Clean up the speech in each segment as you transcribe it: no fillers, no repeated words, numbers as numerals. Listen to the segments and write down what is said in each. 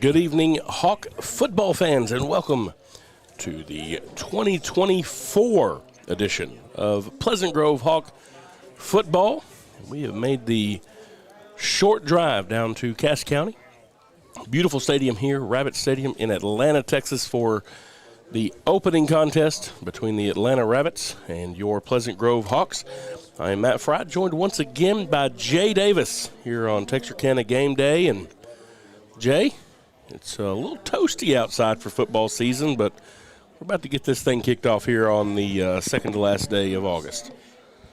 Good evening, Hawk football fans, and welcome to the 2024 edition of Pleasant Grove Hawk football. We have made the short drive down to Cass County. Beautiful stadium here, Rabbit Stadium in Atlanta, Texas, for the opening contest between the Atlanta Rabbits and your Pleasant Grove Hawks. I am Matt Fry, joined once again by Jay Davis here on Texarkana Game Day. And Jay, it's a little toasty outside for football season, but we're about to get this thing kicked off here on the second to last day of August.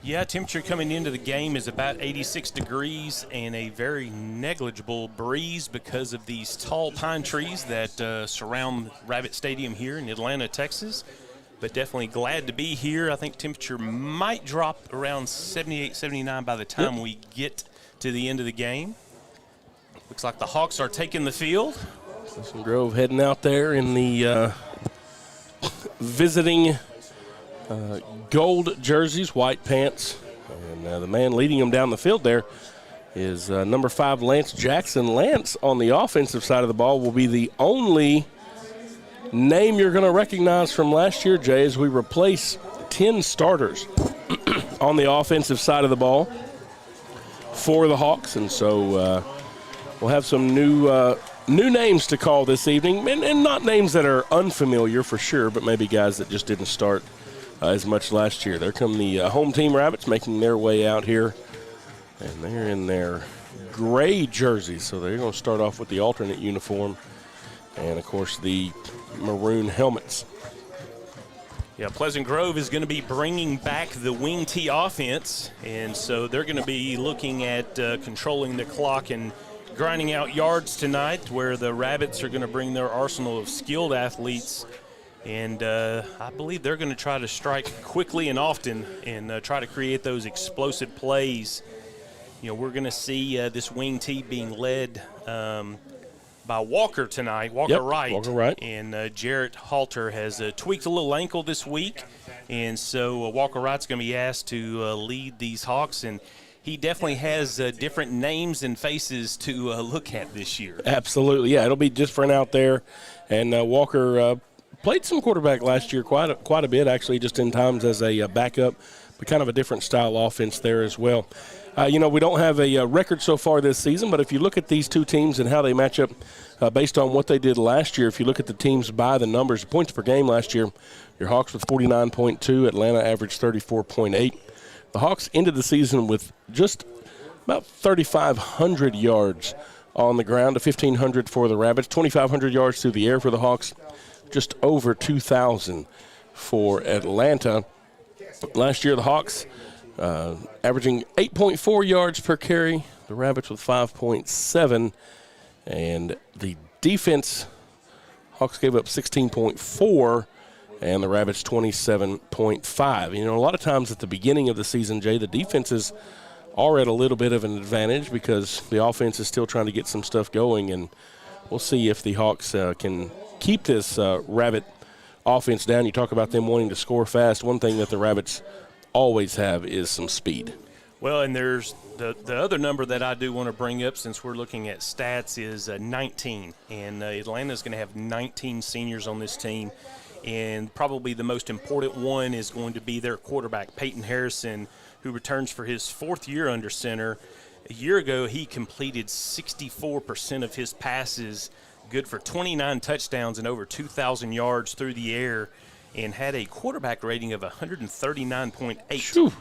Yeah, temperature coming into the game is about 86 degrees and a very negligible breeze because of these tall pine trees that surround Rabbit Stadium here in Atlanta, Texas. But definitely glad to be here. I think temperature might drop around 78, 79 by the time we get to the end of the game. Looks like the Hawks are taking the field. Pleasant Grove heading out there in the visiting gold jerseys, white pants. And the man leading them down the field there is number 5, Lance Jackson. Lance, on the offensive side of the ball, will be the only name you're going to recognize from last year, Jay, as we replace 10 starters on the offensive side of the ball for the Hawks. And so we'll have some new names to call this evening, and not names that are unfamiliar for sure, but maybe guys that just didn't start as much last year. There come the home team Rabbits making their way out here, and they're in their gray jerseys, so they're going to start off with the alternate uniform and, of course, the maroon helmets. Yeah, Pleasant Grove is going to be bringing back the wing T offense, and so they're going to be looking at controlling the clock and grinding out yards tonight, where the Rabbits are going to bring their arsenal of skilled athletes, and I believe they're going to try to strike quickly and often and try to create those explosive plays. You know, we're going to see this wing T being led by Walker tonight, Walker Wright. And Jarrett Halter has tweaked a little ankle this week, and so Walker Wright's going to be asked to lead these Hawks, and he definitely has different names and faces to look at this year. Absolutely, yeah, it'll be different out there. And Walker played some quarterback last year quite a bit, actually, just in times as a backup, but kind of a different style offense there as well. We don't have a record so far this season, but if you look at these two teams and how they match up based on what they did last year, if you look at the teams by the numbers, points per game last year, your Hawks with 49.2, Atlanta averaged 34.8. The Hawks ended the season with just about 3,500 yards on the ground to 1,500 for the Rabbits, 2,500 yards through the air for the Hawks, just over 2,000 for Atlanta. Last year, the Hawks averaging 8.4 yards per carry, the Rabbits with 5.7, and the defense, Hawks gave up 16.4, and the Rabbits 27.5. You know, a lot of times at the beginning of the season, Jay, the defenses are at a little bit of an advantage because the offense is still trying to get some stuff going, and we'll see if the Hawks can keep this Rabbit offense down. You talk about them wanting to score fast. One thing that the Rabbits always have is some speed. Well, and there's the other number that I do want to bring up, since we're looking at stats, is 19. And Atlanta's going to have 19 seniors on this team. And probably the most important one is going to be their quarterback, Peyton Harrison, who returns for his 4th year under center. A year ago, he completed 64% of his passes, good for 29 touchdowns and over 2,000 yards through the air, and had a quarterback rating of 139.8.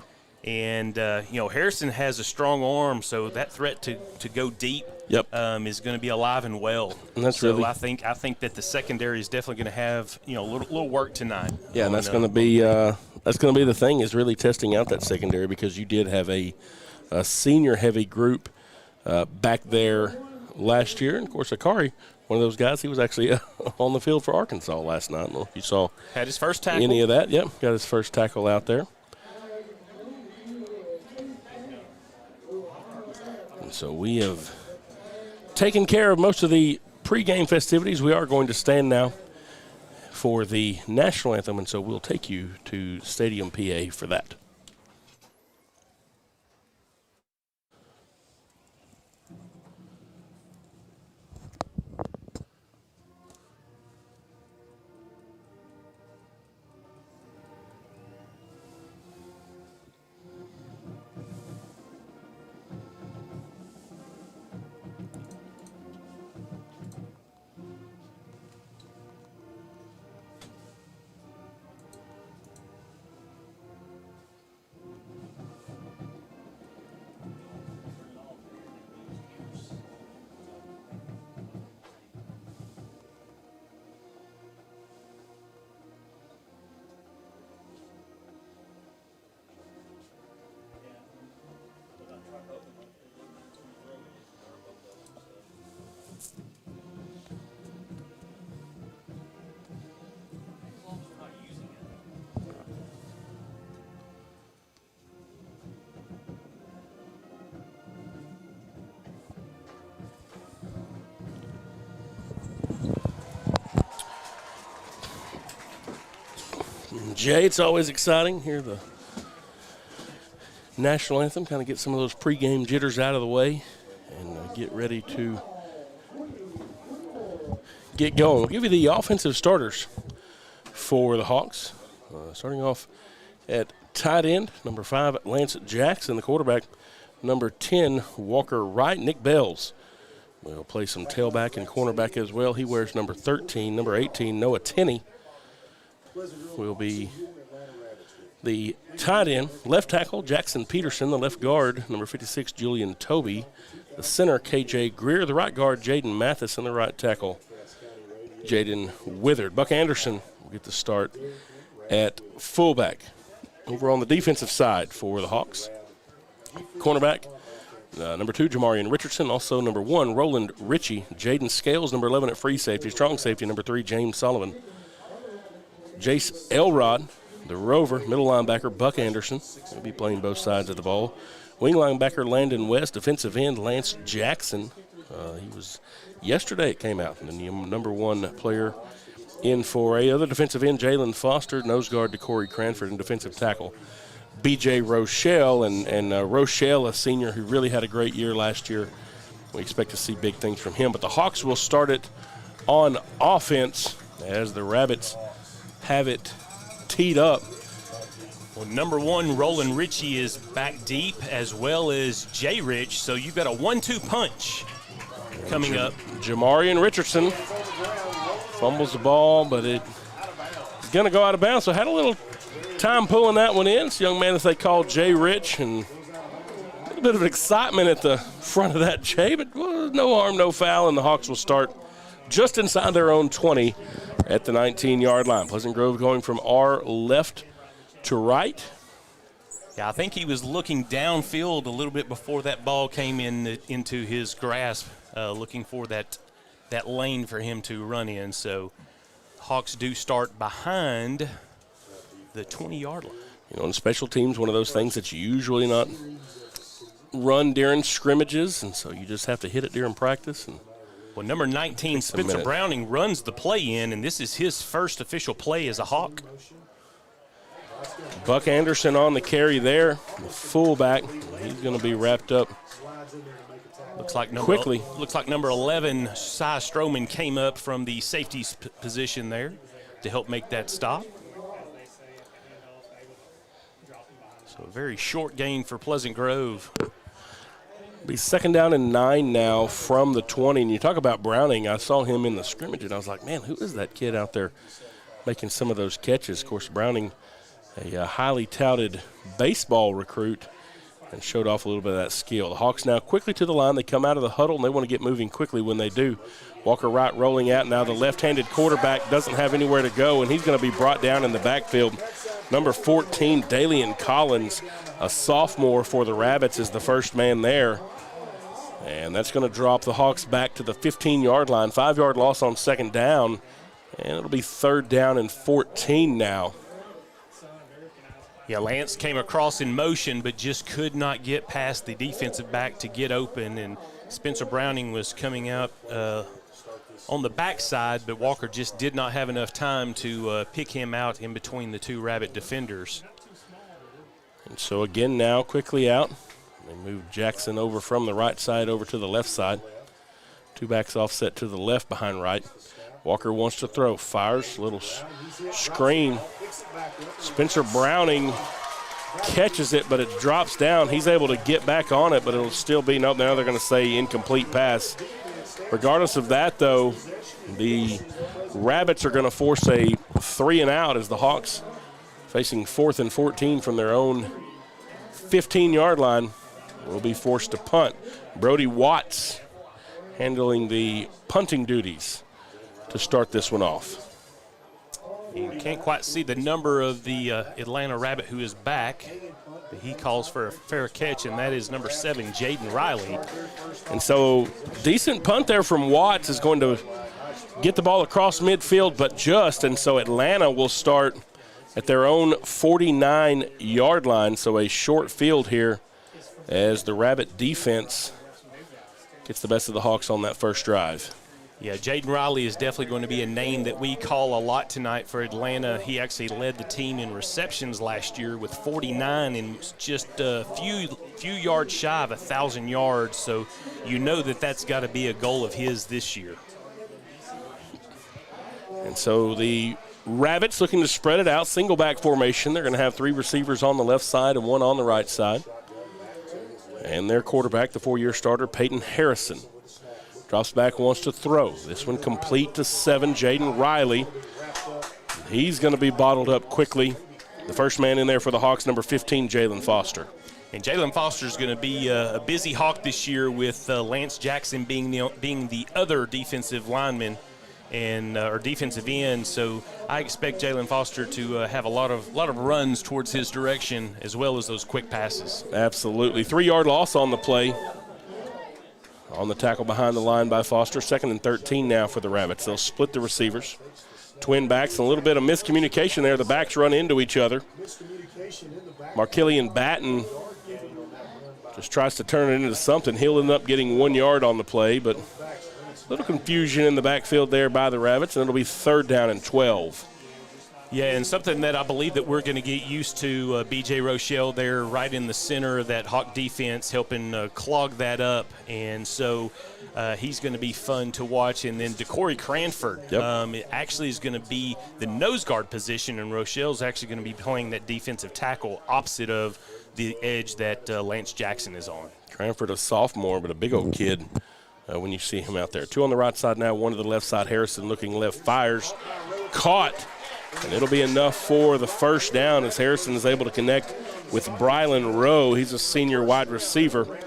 And, Harrison has a strong arm, so that threat to go deep is going to be alive and well. And that's so really, I think that the secondary is definitely going to have, a little work tonight. Yeah, and that's going to be the thing, is really testing out that secondary, because you did have a senior-heavy group back there last year. And, of course, Akari, one of those guys, he was actually on the field for Arkansas last night. I don't know if you saw had his first tackle. Any of that. Yep, got his first tackle out there. And so we have taken care of most of the pregame festivities. We are going to stand now for the national anthem, and so we'll take you to Stadium PA for that. Jay, it's always exciting. Hear the national anthem, kind of get some of those pregame jitters out of the way and get ready to get going. We'll give you the offensive starters for the Hawks. Starting off at tight end, number 5, Lance Jackson. The quarterback, number 10, Walker Wright. Nick Bells will play some tailback and cornerback as well. He wears number 13. Number 18, Noah Tenney, will be the tight end. Left tackle, Jackson Peterson. The left guard, number 56, Julian Toby. The center, KJ Greer. The right guard, Jaden Mathis. And the right tackle, Jaden Withard. Buck Anderson will get the start at fullback. Over on the defensive side for the Hawks, cornerback, number 2, Jamarian Richardson. Also number 1, Roland Ritchie. Jaden Scales, number 11 at free safety. Strong safety, number 3, James Sullivan. Jace Elrod, the rover. Middle linebacker, Buck Anderson. He'll be playing both sides of the ball. Wing linebacker, Landon West. Defensive end, Lance Jackson. He was yesterday, it came out, and the number 1 player in 4A. Other defensive end, Jalen Foster. Nose guard, DeCorey Cranford. And defensive tackle, B.J. Rochelle. And Rochelle, a senior who really had a great year last year. We expect to see big things from him. But the Hawks will start it on offense as the Rabbits have it teed up. Well, number 1, Roland Ritchie is back deep, as well as Jay Rich. So you've got a 1-2 punch coming up. Jamarian Richardson fumbles the ball, but it's going to go out of bounds. So had a little time pulling that one in. This young man that they call Jay Rich, and a little bit of excitement at the front of that Jay, but no harm, no foul, and the Hawks will start just inside their own 20 at the 19-yard line. Pleasant Grove going from our left to right. Yeah, I think he was looking downfield a little bit before that ball came into his grasp, looking for that lane for him to run in. So Hawks do start behind the 20-yard line. You know, in special teams, one of those things that you usually not run during scrimmages, and so you just have to hit it during practice. And well, number 19, Spencer Browning, runs the play in, and this is his first official play as a Hawk. Buck Anderson on the carry there, the fullback. He's going to be wrapped up quickly. Looks like number 11, Cy Stroman, came up from the safety position there to help make that stop. So a very short gain for Pleasant Grove. Be 2nd down and 9 now from the 20. And you talk about Browning, I saw him in the scrimmage, and I was like, man, who is that kid out there making some of those catches? Of course, Browning, a highly touted baseball recruit, and showed off a little bit of that skill. The Hawks now quickly to the line. They come out of the huddle, and they want to get moving quickly when they do. Walker Wright rolling out. Now the left-handed quarterback doesn't have anywhere to go, and he's going to be brought down in the backfield. Number 14, Dalian Collins, a sophomore for the Rabbits, is the first man there. And that's going to drop the Hawks back to the 15-yard line. 5-yard loss on 2nd down, and it'll be 3rd down and 14 now. Yeah, Lance came across in motion, but just could not get past the defensive back to get open. And Spencer Browning was coming out on the backside, but Walker just did not have enough time to pick him out in between the 2 Rabbit defenders. And so again now quickly out. They move Jackson over from the right side over to the left side. 2 backs offset to the left behind Wright. Walker wants to throw, fires, little screen. Spencer Browning catches it, but it drops down. He's able to get back on it, but it'll still be, no, now they're going to say incomplete pass. Regardless of that, though, the Rabbits are going to force a 3-and-out as the Hawks, facing 4th and 14 from their own 15-yard line, will be forced to punt. Brody Watts handling the punting duties to start this one off. You can't quite see the number of the Atlanta Rabbit who is back, but he calls for a fair catch, and that is number 7, Jaden Riley. And so decent punt there from Watts is going to get the ball across midfield, but just, and so Atlanta will start at their own 49-yard line, so a short field here as the Rabbit defense gets the best of the Hawks on that first drive. Yeah, Jaden Riley is definitely going to be a name that we call a lot tonight for Atlanta. He actually led the team in receptions last year with 49 and was just a few yards shy of 1,000 yards. So you know that that's got to be a goal of his this year. And so the Rabbits looking to spread it out, single back formation. They're going to have 3 receivers on the left side and 1 on the right side. And their quarterback, the 4-year starter, Peyton Harrison, drops back, wants to throw. This one complete to 7, Jaden Riley. He's going to be bottled up quickly. The first man in there for the Hawks, number 15, Jalen Foster. And Jalen Foster is going to be a busy Hawk this year with Lance Jackson being the other defensive lineman and or defensive end. So I expect Jalen Foster to have a lot of runs towards his direction as well as those quick passes. Absolutely. 3-yard loss on the play. On the tackle behind the line by Foster. 2nd and 13 now for the Rabbits. They'll split the receivers. Twin backs, and a little bit of miscommunication there. The backs run into each other. Markillian Batten just tries to turn it into something. He'll end up getting 1 yard on the play, but a little confusion in the backfield there by the Rabbits, and it'll be 3rd down and 12. Yeah, and something that I believe that we're going to get used to, B.J. Rochelle there right in the center of that Hawk defense, helping clog that up. And so he's going to be fun to watch. And then DeCorey Cranford it actually is going to be the nose guard position, and Rochelle's actually going to be playing that defensive tackle opposite of the edge that Lance Jackson is on. Cranford, a sophomore, but a big old kid when you see him out there. 2 on the right side now, 1 to the left side. Harrison looking left, fires, caught. And it'll be enough for the first down as Harrison is able to connect with Brylan Rowe. He's a senior wide receiver.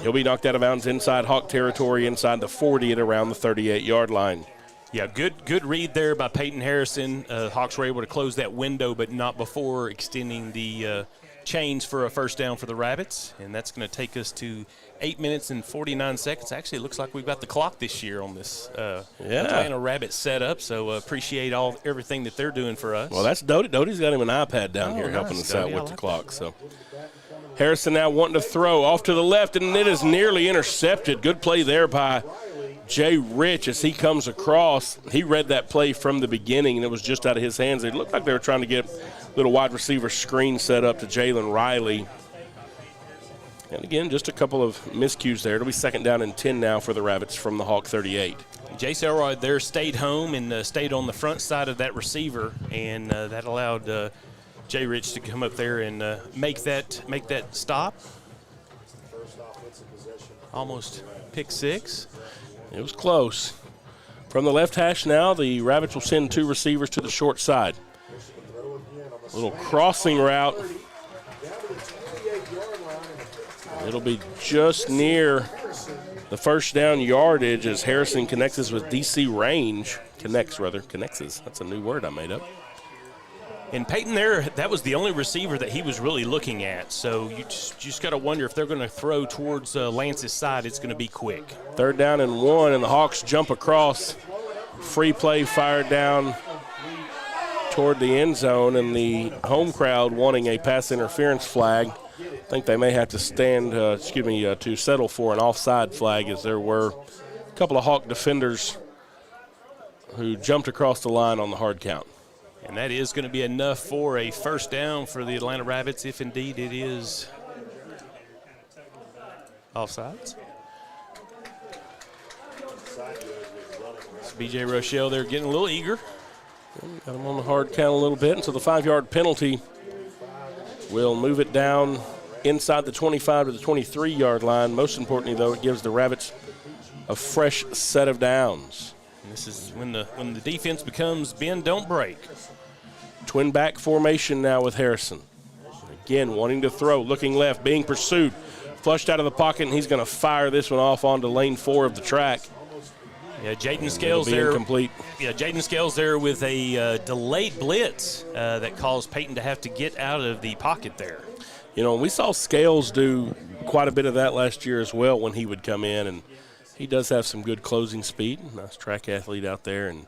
He'll be knocked out of bounds inside Hawk territory, inside the 40 at around the 38-yard line. Yeah, good read there by Peyton Harrison. Hawks were able to close that window, but not before extending the chains for a first down for the Rabbits. And that's going to take us to 8 minutes and 49 seconds. Actually, it looks like we've got the clock this year on this Atlanta Rabbit setup, so appreciate everything that they're doing for us. Well, that's Doty. Doty's got him an iPad down here helping us out with the clock. So Harrison now wanting to throw off to the left, and it is nearly intercepted. Good play there by Jay Rich as he comes across. He read that play from the beginning, and it was just out of his hands. It looked like they were trying to get a little wide receiver screen set up to Jalen Riley. And again, just a couple of miscues there. It'll be 2nd down and 10 now for the Rabbits from the Hawk 38. Jace Elroy there stayed home and stayed on the front side of that receiver, and that allowed Jay Rich to come up there and make that stop. Almost pick 6. It was close. From the left hash now, the Rabbits will send 2 receivers to the short side. A little crossing route. It'll be just near the first down yardage as Harrison connects with DC Range. Connects. That's a new word I made up. And Peyton there, that was the only receiver that he was really looking at. So you just got to wonder if they're going to throw towards Lance's side, it's going to be quick. 3rd down and 1, and the Hawks jump across. Free play fired down toward the end zone, and the home crowd wanting a pass interference flag. I think they may have to to settle for an offside flag, as there were a couple of Hawk defenders who jumped across the line on the hard count. And that is going to be enough for a first down for the Atlanta Rabbits, if indeed it is offsides. B.J. Rochelle there getting a little eager. Got him on the hard count a little bit, and so the 5-yard penalty will move it down inside the 25 to the 23-yard line. Most importantly, though, it gives the Rabbits a fresh set of downs. And this is when the defense becomes bend, don't break. Twin back formation now with Harrison. Again, wanting to throw, looking left, being pursued. Flushed out of the pocket, and he's going to fire this one off onto lane 4 of the track. Yeah, Jaden Scales there. Incomplete. Yeah, Jaden Scales there with a delayed blitz that caused Peyton to have to get out of the pocket there. You know, we saw Scales do quite a bit of that last year as well when he would come in, and he does have some good closing speed. Nice track athlete out there, and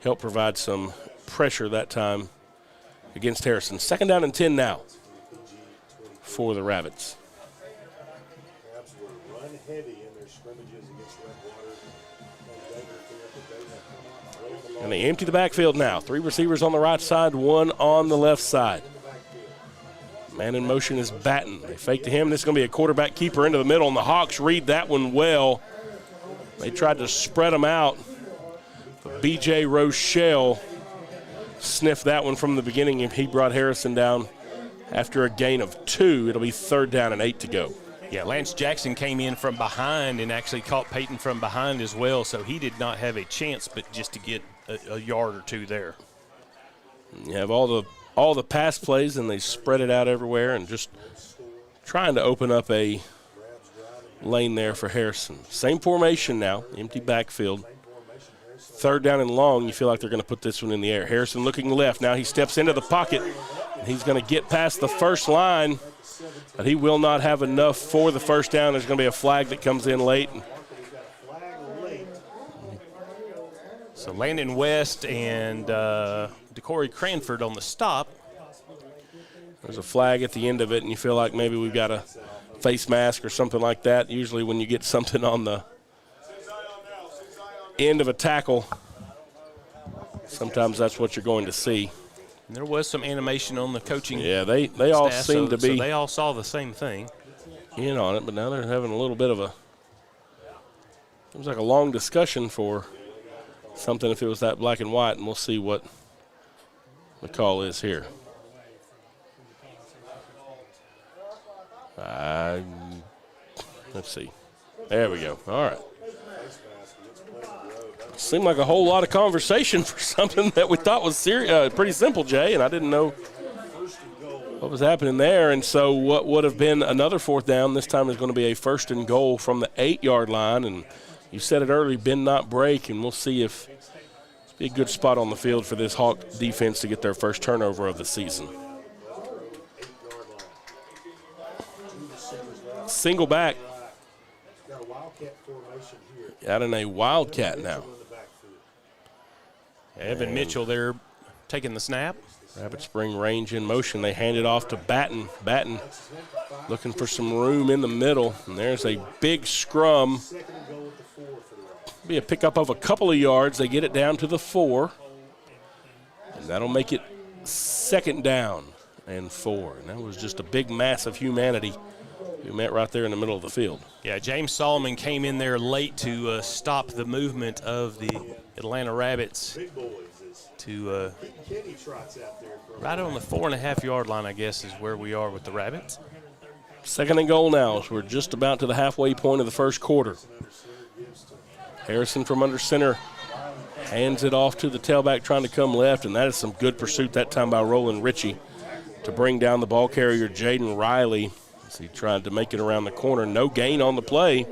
help provide some pressure that time against Harrison. 2nd down and 10 now for the Rabbits. And they empty the backfield now. 3 receivers on the right side, 1 on the left side. Man in motion is Batten. They fake to him. This is going to be a quarterback keeper into the middle, and the Hawks read that one well. They tried to spread them out. But B.J. Rochelle sniffed that one from the beginning, and he brought Harrison down after a gain of 2. It'll be 3rd down and 8 to go. Yeah, Lance Jackson came in from behind and actually caught Peyton from behind as well, so he did not have a chance but just to get a yard or 2 there. You have all the pass plays, and they spread it out everywhere and just trying to open up a lane there for Harrison. Same formation now, empty backfield. 3rd down and long, you feel like they're going to put this one in the air. Harrison looking left. Now he steps into the pocket, and he's going to get past the first line, but he will not have enough for the first down. There's going to be a flag that comes in late. So Landon West and DeCorey Cranford on the stop. There's a flag at the end of it, and you feel like maybe we've got a face mask or something like that. Usually when you get something on the end of a tackle, sometimes that's what you're going to see. And there was some animation on the coaching. Yeah, they all seem to be. So they all saw the same thing. In on it, but now they're having a little bit of a, seems like a long discussion for something if it was that black and white, and we'll see what the call is here. Let's see. There we go. All right. Seemed like a whole lot of conversation for something that we thought was pretty simple, Jay, and I didn't know what was happening there. And so what would have been another 4th down this time is going to be a 1st and goal from the 8-yard line. And you said it early, bend not break, and we'll see if it's be a good spot on the field for this Hawk defense to get their first turnover of the season. Single back. Out in a wildcat now. Evan Mitchell there taking the snap. Rabbit Spring range in motion. They hand it off to Batten. Batten looking for some room in the middle. And there's a big scrum. Be a pickup of a couple of yards. They get it down to the 4. And that'll make it 2nd down and 4. And that was just a big mass of humanity who met right there in the middle of the field. Yeah, James Solomon came in there late to stop the movement of the Atlanta Rabbits to right on the 4.5-yard line, I guess, is where we are with the Rabbits. 2nd and goal now as we're just about to the halfway point of the first quarter. Harrison from under center hands it off to the tailback trying to come left, and that is some good pursuit that time by Roland Ritchie to bring down the ball carrier, Jaden Riley. He tried to make it around the corner. No gain on the play.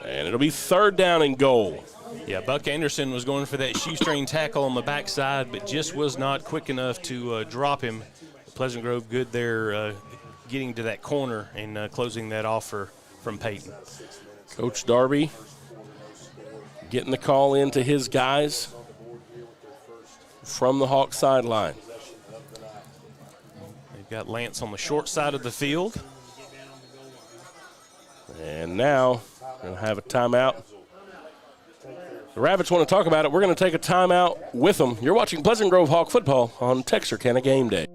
And it'll be 3rd down and goal. Yeah, Buck Anderson was going for that shoestring tackle on the backside, but just was not quick enough to drop him. Pleasant Grove good there getting to that corner and closing that off from Peyton. Coach Darby getting the call in to his guys from the Hawk sideline. Got Lance on the short side of the field. And now we're going to have a timeout. The Rabbits want to talk about it. We're going to take a timeout with them. You're watching Pleasant Grove Hawk football on Texarkana Game Day.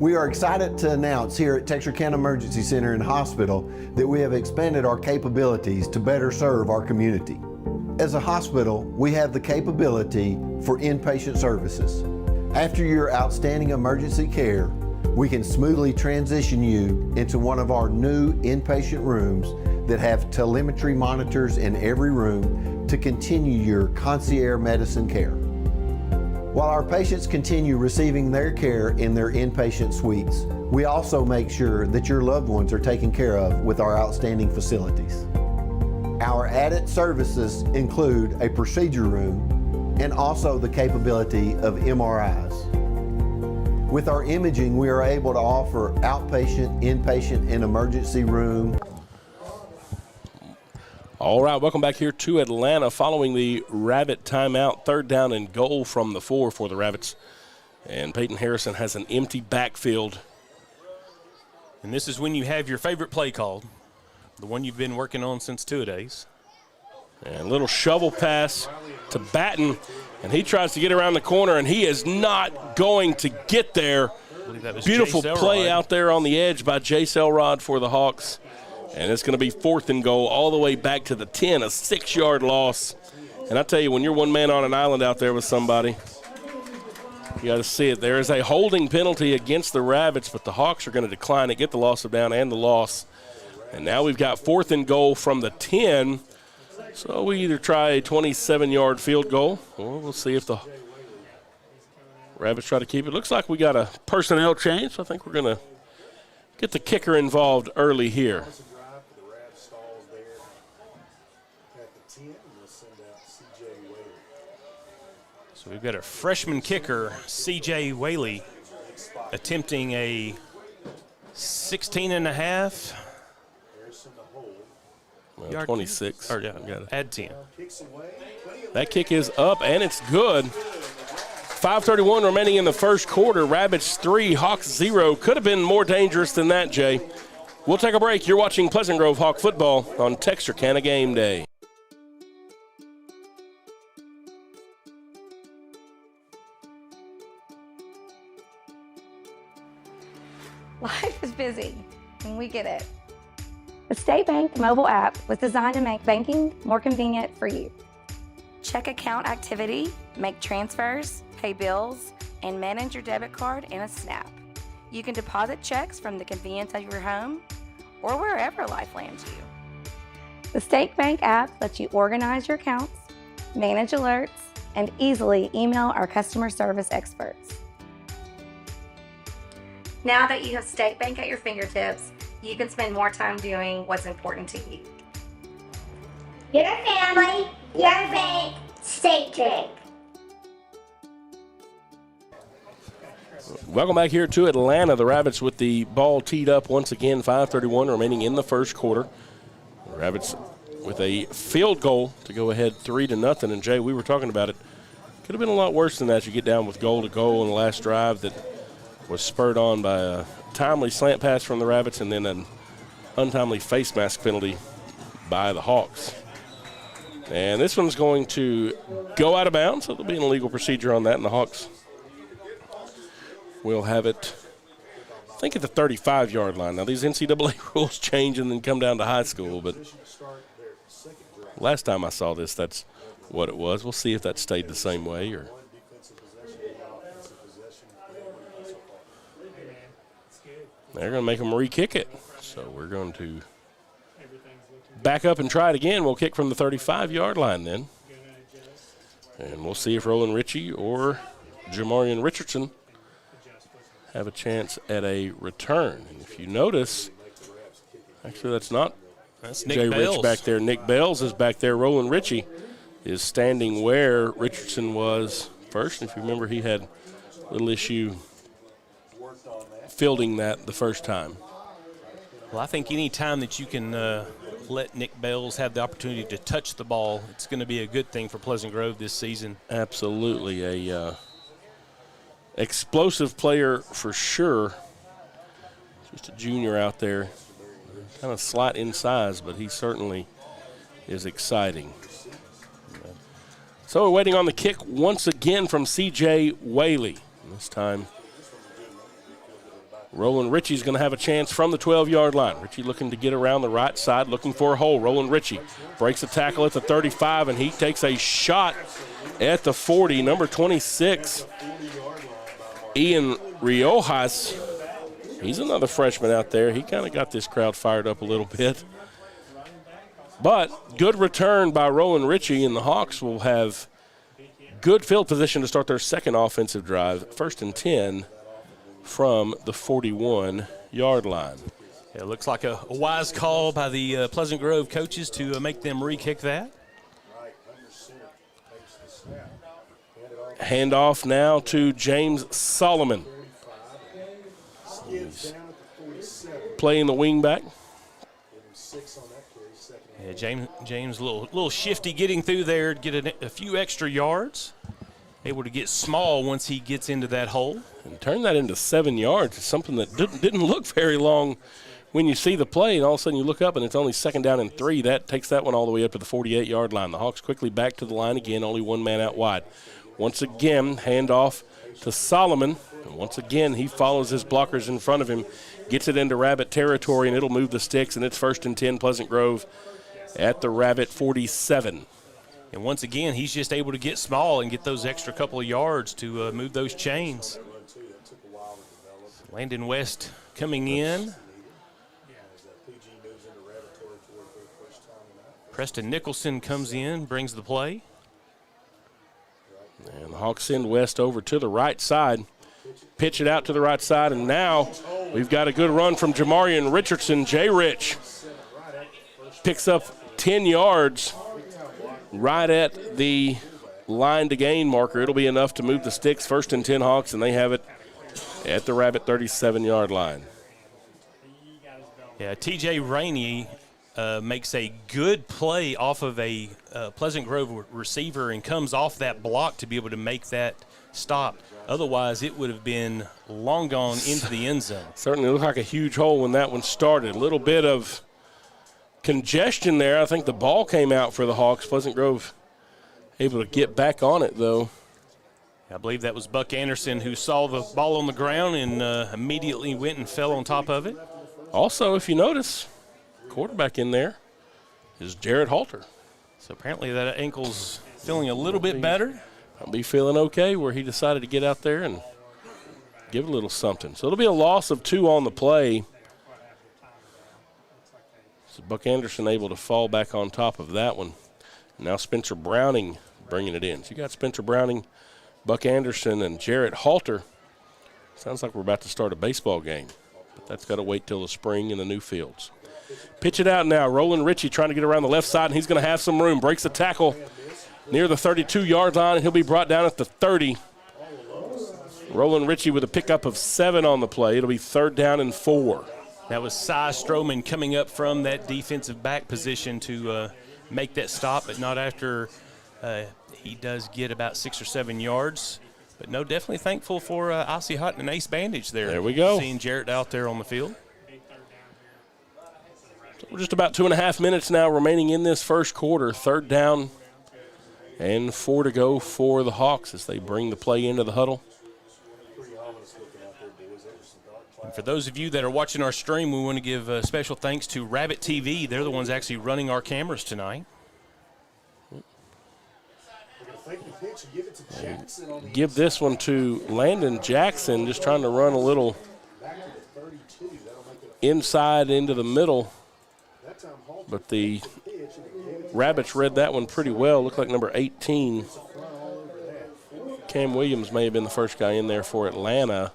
We are excited to announce here at Texarkana Emergency Center and Hospital that we have expanded our capabilities to better serve our community. As a hospital, we have the capability for inpatient services. After your outstanding emergency care, we can smoothly transition you into one of our new inpatient rooms that have telemetry monitors in every room to continue your concierge medicine care. While our patients continue receiving their care in their inpatient suites, we also make sure that your loved ones are taken care of with our outstanding facilities. Our added services include a procedure room and also the capability of MRIs. With our imaging, we are able to offer outpatient, inpatient, and emergency room. All right, welcome back here to Atlanta following the Rabbit timeout. 3rd down and goal from the 4 for the Rabbits. And Peyton Harrison has an empty backfield. And this is when you have your favorite play called. The one you've been working on since two-a-days. And a little shovel pass to Batten, and he tries to get around the corner, and he is not going to get there. I believe that was Beautiful Jay play Selrod out there on the edge by Jay Selrod for the Hawks. And it's going to be 4th and goal all the way back to the 10, a 6-yard loss. And I tell you, when you're one man on an island out there with somebody, you got to see it. There is a holding penalty against the Rabbits, but the Hawks are going to decline it, get the loss of down and the loss. And now we've got 4th and goal from the 10. So we either try a 27-yard field goal, or we'll see if the Rabbits try to keep it. Looks like we got a personnel change, so I think we're going to get the kicker involved early here. So we've got a freshman kicker, C.J. Whaley, attempting a 16.5. Well, 26. Or, yeah, add 10. That kick is up, and it's good. 5:31 remaining in the first quarter. Rabbits 3, Hawks 0. Could have been more dangerous than that, Jay. We'll take a break. You're watching Pleasant Grove Hawk football on Texarkana Game Day. Life is busy, and we get it. The State Bank mobile app was designed to make banking more convenient for you. Check account activity, make transfers, pay bills, and manage your debit card in a snap. You can deposit checks from the convenience of your home or wherever life lands you. The State Bank app lets you organize your accounts, manage alerts, and easily email our customer service experts. Now that you have State Bank at your fingertips, you can spend more time doing what's important to you. Your family, your bank, State Bank. Welcome back here to Atlanta. The Rabbits with the ball teed up once again. 5:31 remaining in the first quarter. The Rabbits with a field goal to go ahead 3-0. And Jay, we were talking about it. Could have been a lot worse than that. You get down with goal to goal on the last drive that was spurred on by a timely slant pass from the Rabbits and then an untimely face mask penalty by the Hawks. And this one's going to go out of bounds, so there'll be an illegal procedure on that, and the Hawks will have it, I think, at the 35-yard line. Now, these NCAA rules change and then come down to high school, but last time I saw this, that's what it was. We'll see if that stayed the same way or – they're going to make them re-kick it. So we're going to back up and try it again. We'll kick from the 35-yard line then. And we'll see if Roland Ritchie or Jamarian Richardson have a chance at a return. And if you notice, actually that's Nick Jay Bales. Rich back there. Nick Bales is back there. Roland Ritchie is standing where Richardson was first. And if you remember, he had a little issue fielding that the first time. Well, I think any time that you can let Nick Bales have the opportunity to touch the ball, it's going to be a good thing for Pleasant Grove this season. Absolutely. A explosive player for sure. Just a junior out there. Kind of slight in size, but he certainly is exciting. So we're waiting on the kick once again from C.J. Whaley. This time Roland Ritchie's going to have a chance from the 12-yard line. Ritchie looking to get around the right side, looking for a hole. Roland Ritchie breaks a tackle at the 35, and he takes a shot at the 40. Number 26, Ian Riojas. He's another freshman out there. He kind of got this crowd fired up a little bit. But good return by Roland Ritchie, and the Hawks will have good field position to start their second offensive drive. 1st and 10. From the 41-yard line. Yeah, it looks like a wise call by the Pleasant Grove coaches to make them re-kick that. Handoff now to James Solomon. He's playing the wing back. Yeah, James a little shifty getting through there, get a few extra yards. Able to get small once he gets into that hole. And turn that into 7 yards. It's something that didn't look very long when you see the play and all of a sudden you look up and it's only 2nd down and 3, that takes that one all the way up to the 48-yard line. The Hawks quickly back to the line again, only one man out wide. Once again, handoff to Solomon. And once again, he follows his blockers in front of him, gets it into Rabbit territory, and it'll move the sticks, and it's 1st and 10 Pleasant Grove at the Rabbit 47. And once again, he's just able to get small and get those extra couple of yards to move those chains. Landon West coming in. Preston Nicholson comes in, brings the play. And the Hawks send West over to the right side. Pitch it out to the right side, and now we've got a good run from Jamarian Richardson. J. Rich picks up 10 yards right at the line to gain marker. It'll be enough to move the sticks. 1st and 10 Hawks, and they have it at the Rabbit 37-yard line. Yeah, T.J. Rainey makes a good play off of a Pleasant Grove receiver and comes off that block to be able to make that stop. Otherwise, it would have been long gone into the end zone. Certainly looked like a huge hole when that one started. A little bit of congestion there. I think the ball came out for the Hawks. Pleasant Grove able to get back on it, though. I believe that was Buck Anderson who saw the ball on the ground and immediately went and fell on top of it. Also, if you notice, quarterback in there is Jared Halter. So apparently that ankle's feeling a little bit better. I'll be feeling okay where he decided to get out there and give it a little something. So it'll be a loss of 2 on the play. So Buck Anderson able to fall back on top of that one. Now Spencer Browning bringing it in. So you got Spencer Browning, Buck Anderson, and Jarrett Halter. Sounds like we're about to start a baseball game, but that's got to wait till the spring in the new fields. Pitch it out now. Roland Ritchie trying to get around the left side, and he's going to have some room. Breaks the tackle near the 32-yard line, and he'll be brought down at the 30. Roland Ritchie with a pickup of 7 on the play. It'll be 3rd down and 4. That was Cy Stroman coming up from that defensive back position to make that stop, but not after he does get about 6 or 7 yards. But no, definitely thankful for Icy Hot and Ace Bandage there. There we go. Seeing Jarrett out there on the field. So we're just about 2.5 minutes now remaining in this first quarter. 3rd down and 4 to go for the Hawks as they bring the play into the huddle. And for those of you that are watching our stream, we want to give special thanks to RabbitTV. They're the ones actually running our cameras tonight. Give this one to Landon Jackson, just trying to run a little inside into the middle. But the Rabbits read that one pretty well. Looked like number 18. Cam Williams may have been the first guy in there for Atlanta.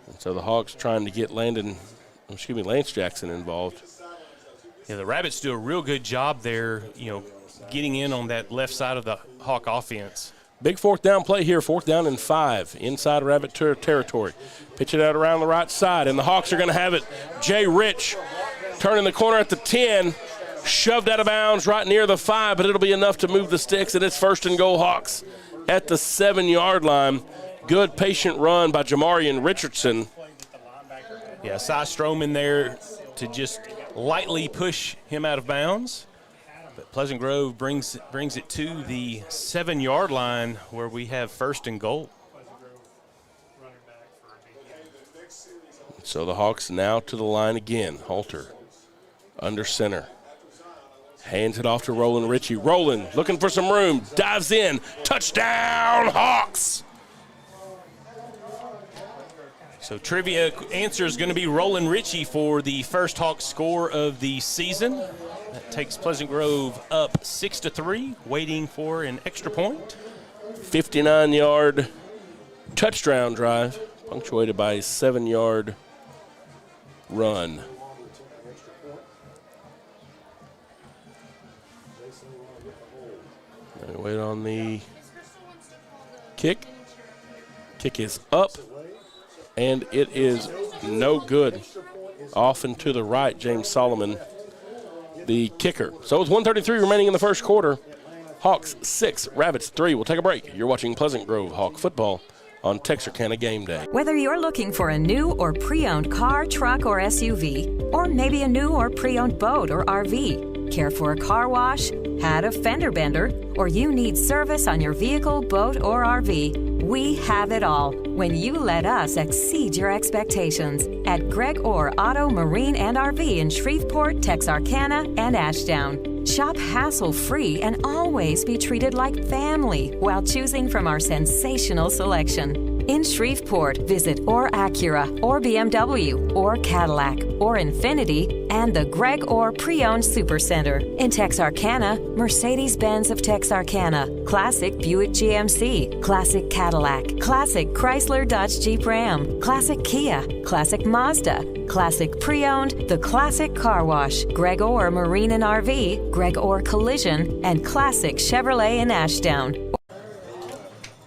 And so the Hawks trying to get Lance Jackson involved. Yeah, the Rabbits do a real good job there, getting in on that left side of the Hawk offense. Big 4th down play here, 4th down and 5, inside Rabbit territory. Pitch it out around the right side, and the Hawks are going to have it. Jay Rich turning the corner at the 10, shoved out of bounds right near the 5, but it'll be enough to move the sticks, and it's 1st and goal Hawks at the 7-yard line. Good patient run by Jamarian Richardson. Yeah, Cy Stroman there to just lightly push him out of bounds. But Pleasant Grove brings it to the 7-yard line where we have 1st and goal. So the Hawks now to the line again. Halter under center. Hands it off to Roland Ritchie. Roland looking for some room. Dives in. Touchdown, Hawks! So trivia answer is going to be Roland Ritchie for the first Hawks score of the season. That takes Pleasant Grove up 6-3, waiting for an extra point. 59-yard touchdown drive, punctuated by a 7-yard run. And wait on the kick. Kick is up, and it is no good. Off and to the right, James Solomon, the kicker. So with 1:33 remaining in the first quarter, Hawks 6, Rabbits 3. We'll take a break. You're watching Pleasant Grove Hawk football on Texarkana Game Day. Whether you're looking for a new or pre-owned car, truck, or SUV, or maybe a new or pre-owned boat or RV, care for a car wash, had a fender bender, or you need service on your vehicle, boat, or RV, we have it all when you let us exceed your expectations at Greg Orr Auto, Marine, and RV in Shreveport, Texarkana, and Ashdown. Shop hassle-free and always be treated like family while choosing from our sensational selection. In Shreveport, visit Orr Acura, or BMW, or Cadillac, or Infiniti, and the Greg Orr Pre-Owned Supercenter. In Texarkana, Mercedes-Benz of Texarkana, Classic Buick GMC, Classic Cadillac, Classic Chrysler Dodge Jeep Ram, Classic Kia, Classic Mazda, Classic Pre-Owned, The Classic Car Wash, Greg Orr Marine and RV, Greg Orr Collision, and Classic Chevrolet in Ashdown.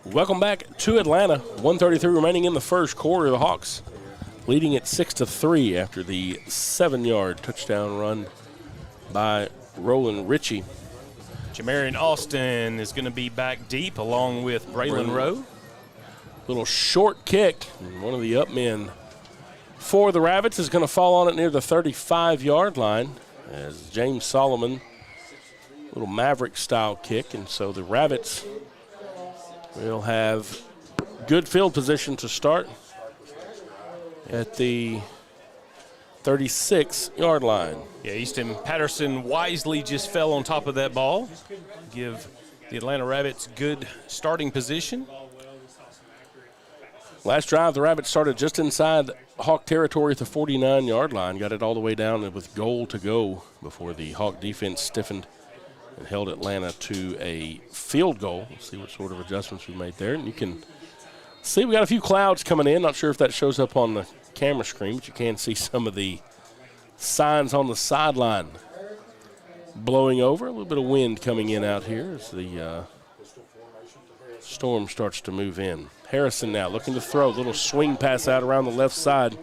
Welcome back to Atlanta. 1:33 remaining in the first quarter. The Hawks leading at 6-3 after the 7-yard touchdown run by Roland Ritchie. Jamarian Austin is going to be back deep along with Braylon Rowe. Little short kick. And one of the up men for the Rabbits is going to fall on it near the 35-yard line as James Solomon, little Maverick-style kick. And so the Rabbits will have good field position to start at the 36-yard line. Yeah, Easton Patterson wisely just fell on top of that ball. Give the Atlanta Rabbits good starting position. Last drive, the Rabbits started just inside Hawk territory at the 49-yard line. Got it all the way down with goal to go before the Hawk defense stiffened and held Atlanta to a field goal. We'll see what sort of adjustments we made there. And you can see we got a few clouds coming in. Not sure if that shows up on the camera screen, but you can see some of the signs on the sideline blowing over. A little bit of wind coming in out here as the storm starts to move in. Harrison now looking to throw. A little swing pass out around the left side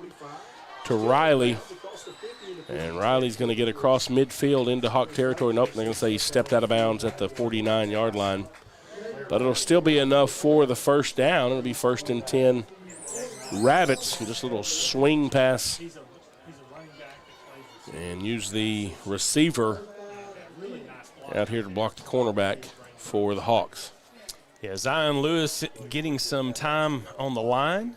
to Riley. And Riley's going to get across midfield into Hawk territory. Nope, they're going to say he stepped out of bounds at the 49-yard line. But it'll still be enough for the first down. It'll be 1st and 10 Rabbits. Just a little swing pass. And use the receiver out here to block the cornerback for the Hawks. Yeah, Zion Lewis getting some time on the line,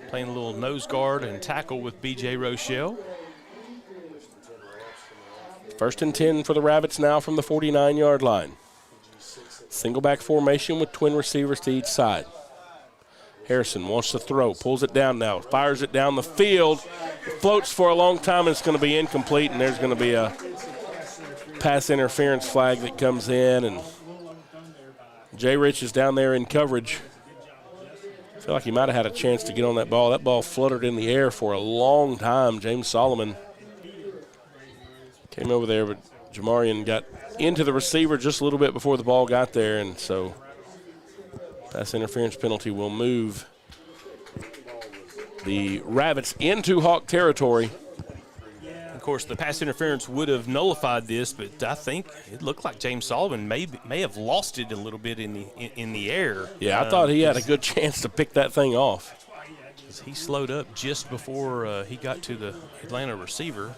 playing a little nose guard and tackle with B.J. Rochelle. 1st and 10 for the Rabbits now from the 49-yard line. Single back formation with twin receivers to each side. Harrison wants to throw, pulls it down now, fires it down the field, floats for a long time, and it's going to be incomplete, and there's going to be a pass interference flag that comes in, and Jay Rich is down there in coverage. I feel like he might have had a chance to get on that ball. That ball fluttered in the air for a long time. James Solomon came over there, but Jamarian got into the receiver just a little bit before the ball got there, and so pass interference penalty will move the Rabbits into Hawk territory. Of course, the pass interference would have nullified this, but I think it looked like James Solomon may have lost it a little bit in the air. Yeah, I thought he had a good chance to pick that thing off. He slowed up just before he got to the Atlanta receiver.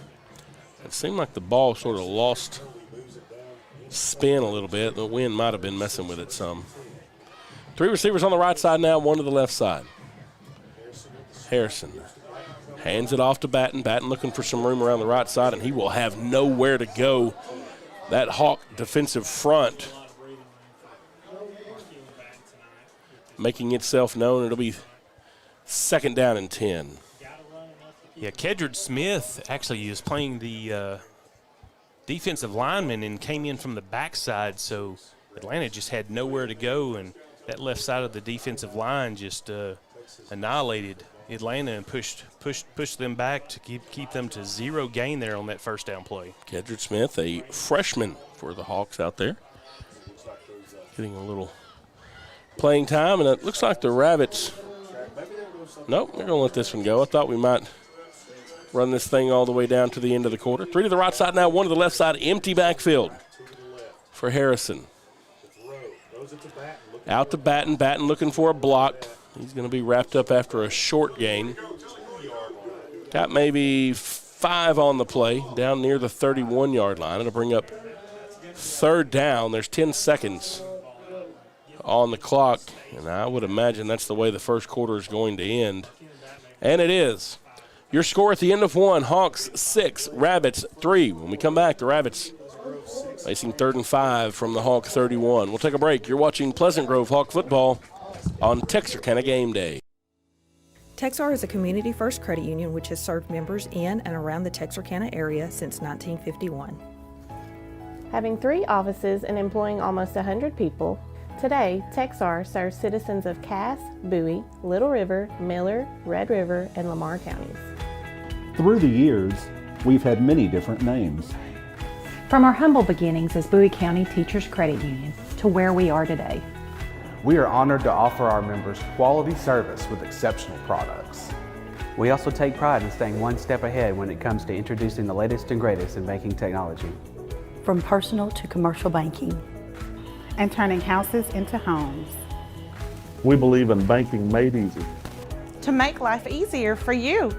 It seemed like the ball sort of lost spin a little bit. The wind might have been messing with it some. 3 receivers on the right side now, 1 to the left side. Harrison hands it off to Batten. Batten looking for some room around the right side, and he will have nowhere to go. That Hawk defensive front making itself known. It'll be 2nd down and 10. Yeah, Kedrick Smith actually is playing the defensive lineman and came in from the backside, so Atlanta just had nowhere to go, and that left side of the defensive line just annihilated Atlanta and pushed them back to keep them to 0 gain there on that first down play. Kedrick Smith, a freshman for the Hawks out there, getting a little playing time, and it looks like the Rabbits, nope, they're going to let this one go. I thought we might run this thing all the way down to the end of the quarter. 3 to the right side now, 1 to the left side, empty backfield for Harrison. Out to Batten. Batten looking for a block. He's going to be wrapped up after a short gain. Got maybe 5 on the play, down near the 31-yard line. It'll bring up third down. There's 10 seconds on the clock, and I would imagine that's the way the first quarter is going to end. And it is. Your score at the end of one, Hawks 6, Rabbits 3. When we come back, the Rabbits facing 3rd and 5 from the Hawk 31. We'll take a break. You're watching Pleasant Grove Hawk football on Texarkana Game Day. Texar is a community-first credit union which has served members in and around the Texarkana area since 1951. Having 3 offices and employing almost 100 people, today Texar serves citizens of Cass, Bowie, Little River, Miller, Red River, and Lamar counties. Through the years, we've had many different names. From our humble beginnings as Bowie County Teachers Credit Union to where we are today. We are honored to offer our members quality service with exceptional products. We also take pride in staying one step ahead when it comes to introducing the latest and greatest in banking technology. From personal to commercial banking. And turning houses into homes. We believe in banking made easy. To make life easier for you.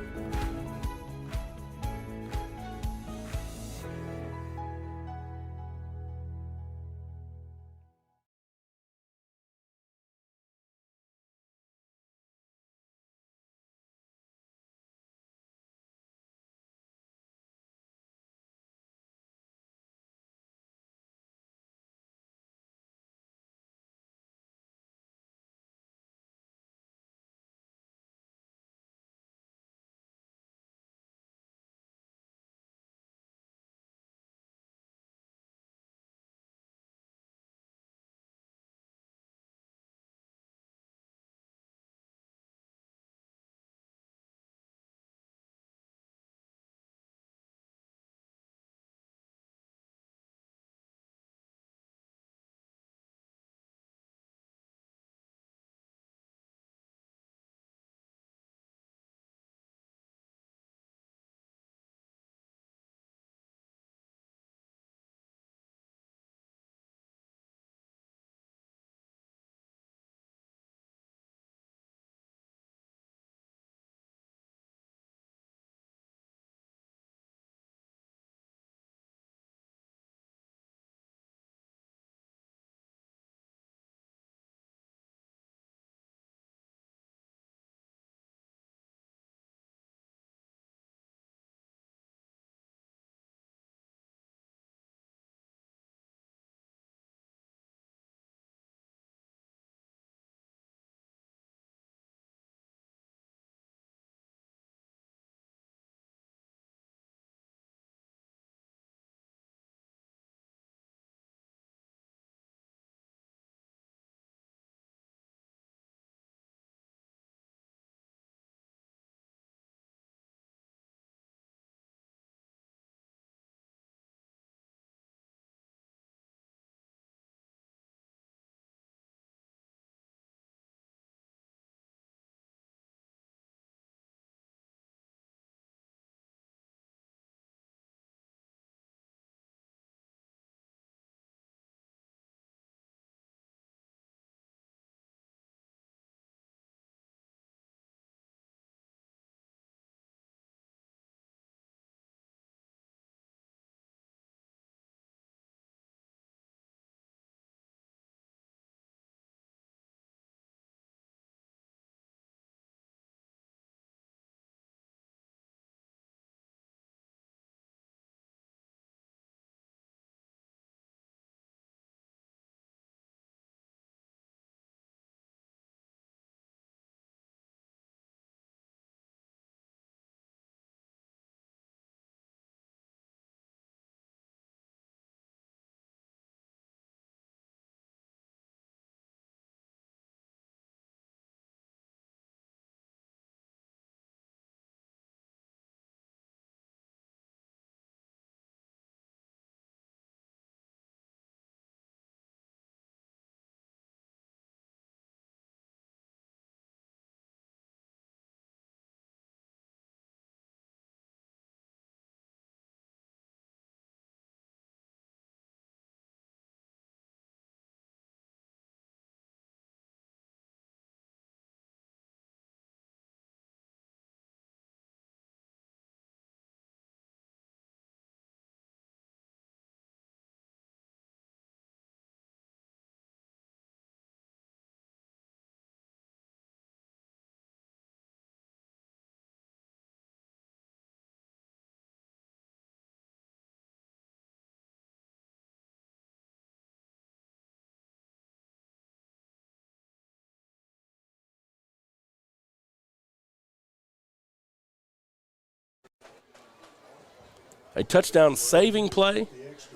a touchdown saving play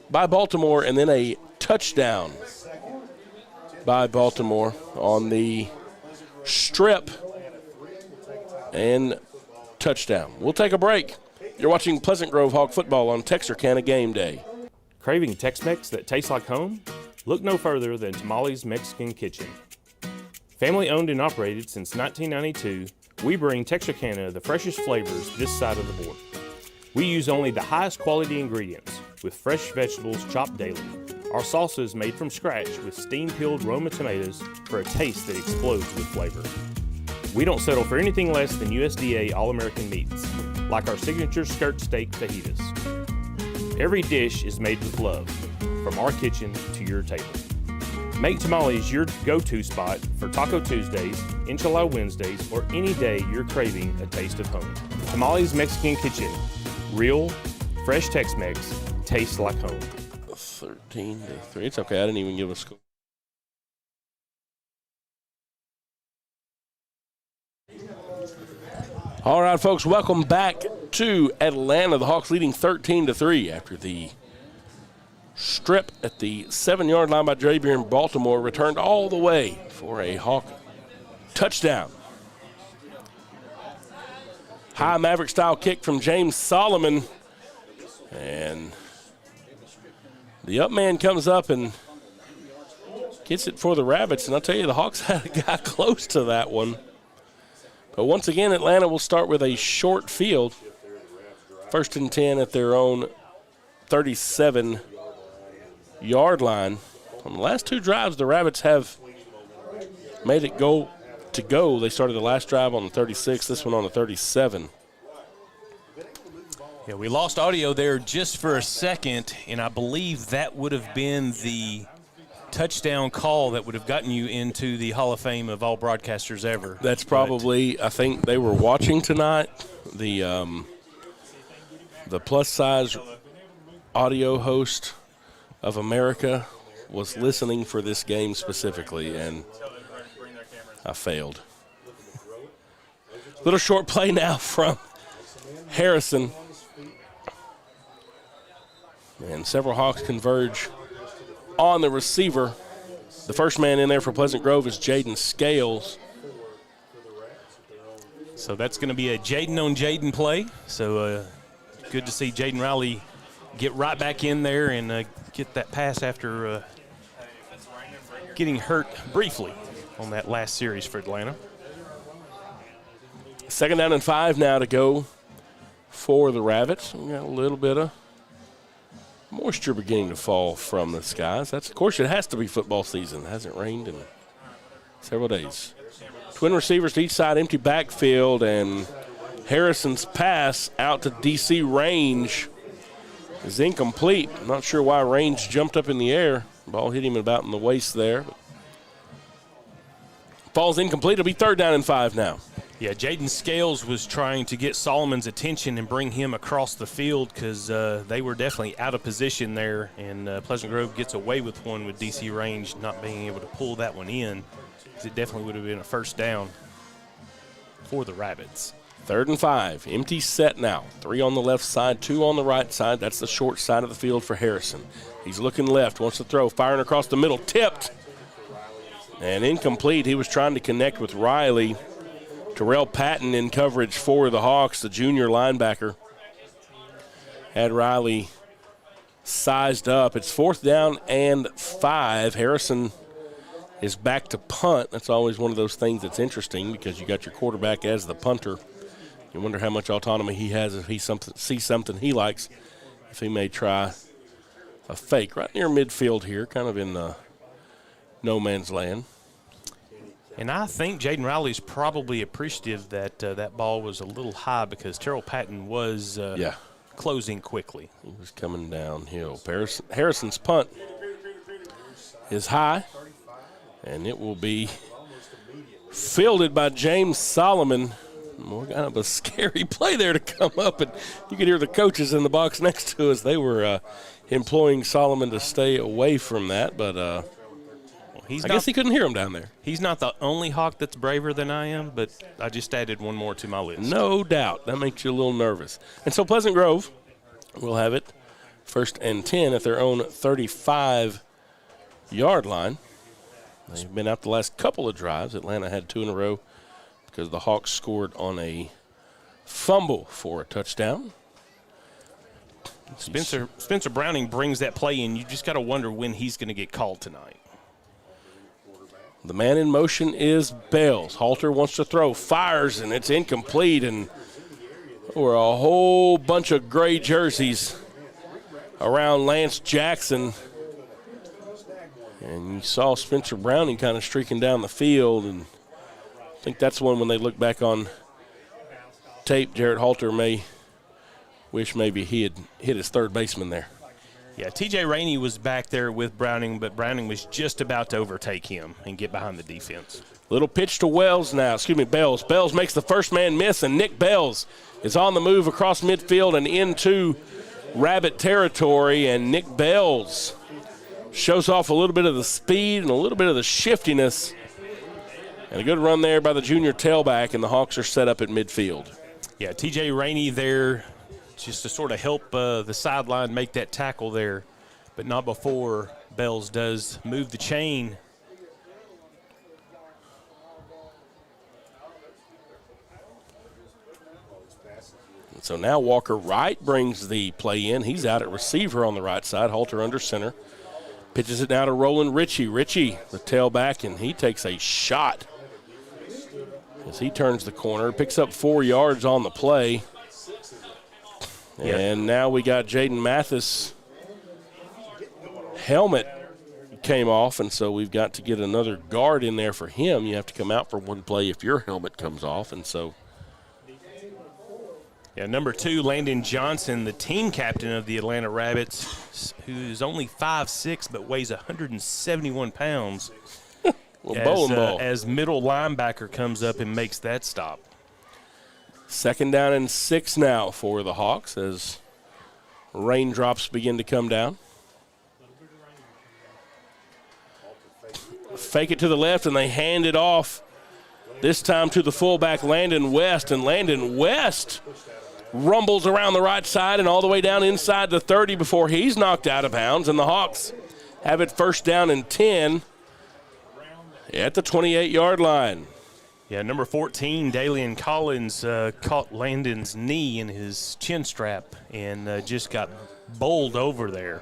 by Baltimore, and then a touchdown by Baltimore on the strip and touchdown. We'll take a break. You're watching Pleasant Grove Hawk football on Texarkana Game Day. Craving Tex-Mex that tastes like home? Look no further than Tamales Mexican Kitchen. Family owned and operated since 1992, we bring Texarkana the freshest flavors this side of the border. We use only the highest quality ingredients with fresh vegetables chopped daily. Our salsa is made from scratch with steam-peeled Roma tomatoes for a taste that explodes with flavor. We don't settle for anything less than USDA All-American meats, like our signature skirt steak fajitas. Every dish is made with love, from our kitchen to your table. Make Tamales your go-to spot for Taco Tuesdays, Enchilada Wednesdays, or any day you're craving a taste of home. Tamales Mexican Kitchen. Real, fresh Tex-Mex, tastes like home. 13-3. It's okay. I didn't even give a score. All right, folks, welcome back to Atlanta. The Hawks leading 13-3 after the strip at the 7-yard line by Javier in Baltimore returned all the way for a Hawk touchdown. High Maverick-style kick from James Solomon. And the up man comes up and gets it for the Rabbits. And I'll tell you, the Hawks had a guy close to that one. But once again, Atlanta will start with a short field. 1st and 10 at their own 37-yard line. On the last two drives, the Rabbits have made it go. They started the last drive on the 36, this one on the 37. Yeah, we lost audio there just for a second, and I believe that would have been the touchdown call that would have gotten you into the Hall of Fame of all broadcasters ever. That's probably, I think they were watching tonight. The plus-size audio host of America was listening for this game specifically, and I failed. Little short play now from Harrison. And several Hawks converge on the receiver. The first man in there for Pleasant Grove is Jaden Scales. So that's going to be a Jaden on Jaden play. So good to see Jaden Riley get right back in there and get that pass after getting hurt briefly on that last series for Atlanta. 2nd down and 5 now to go for the Rabbits. We got a little bit of moisture beginning to fall from the skies. Of course, it has to be football season. It hasn't rained in several days. Twin receivers to each side, empty backfield, and Harrison's pass out to DC Range is incomplete. I'm not sure why Range jumped up in the air. Ball hit him about in the waist there. But falls incomplete. It'll be 3rd down and 5 now. Yeah, Jaden Scales was trying to get Solomon's attention and bring him across the field because they were definitely out of position there, and Pleasant Grove gets away with one with DC Range not being able to pull that one in because it definitely would have been a 1st down for the Rabbits. 3rd and 5, empty set now. 3 on the left side, 2 on the right side. That's the short side of the field for Harrison. He's looking left, wants to throw, firing across the middle, tipped, and incomplete. He was trying to connect with Riley. Terrell Patton in coverage for the Hawks, the junior linebacker. Had Riley sized up. It's 4th down and 5. Harrison is back to punt. That's always one of those things that's interesting because you got your quarterback as the punter. You wonder how much autonomy he has if he sees something he likes, if he may try a fake. Right near midfield here, kind of in the no man's land. And I think Jaden Riley's probably appreciative that that ball was a little high because Terrell Patton was closing quickly. He was coming downhill. Harrison's punt is high, and it will be fielded by James Solomon. More kind of a scary play there to come up, and you could hear the coaches in the box next to us. They were employing Solomon to stay away from that, but I guess he couldn't hear him down there. He's not the only Hawk that's braver than I am, but I just added one more to my list. No doubt. That makes you a little nervous. And so Pleasant Grove We'll have it 1st and 10 at their own 35-yard line. They've been out the last couple of drives. Atlanta had 2 in a row because the Hawks scored on a fumble for a touchdown. Spencer Browning brings that play in. You just got to wonder when he's going to get called tonight. The man in motion is Bales. Halter wants to throw, fires, and it's incomplete. And there were a whole bunch of gray jerseys around Lance Jackson. And you saw Spencer Browning kind of streaking down the field. And I think that's one when they look back on tape, Jared Halter may wish maybe he had hit his third baseman there. Yeah, T.J. Rainey was back there with Browning, but Browning was just about to overtake him and get behind the defense. Little pitch to Bales. Bales makes the first man miss, and Nick Bales is on the move across midfield and into Rabbit territory, and Nick Bales shows off a little bit of the speed and a little bit of the shiftiness. And a good run there by the junior tailback, and the Hawks are set up at midfield. Yeah, T.J. Rainey there just to sort of help the sideline make that tackle there, but not before Bales does move the chain. So now Walker Wright brings the play in. He's out at receiver on the right side. Halter under center. Pitches it now to Roland Ritchie. Ritchie, the tailback, and he takes a shot as he turns the corner. Picks up 4 yards on the play. Yeah. And now we got Jaden Mathis. Helmet came off, and so we've got to get another guard in there for him. You have to come out for one play if your helmet comes off, and so. Yeah, number 2, Landon Johnson, the team captain of the Atlanta Rabbits, who's only 5'6", but weighs 171 pounds. Bowling ball. As middle linebacker comes up and makes that stop. 2nd down and 6 now for the Hawks as raindrops begin to come down. Fake it to the left, and they hand it off, this time to the fullback, Landon West. And Landon West rumbles around the right side and all the way down inside the 30 before he's knocked out of bounds. And the Hawks have it 1st down and 10 at the 28-yard line. Yeah, number 14, Dalian Collins, caught Landon's knee in his chin strap and just got bowled over there.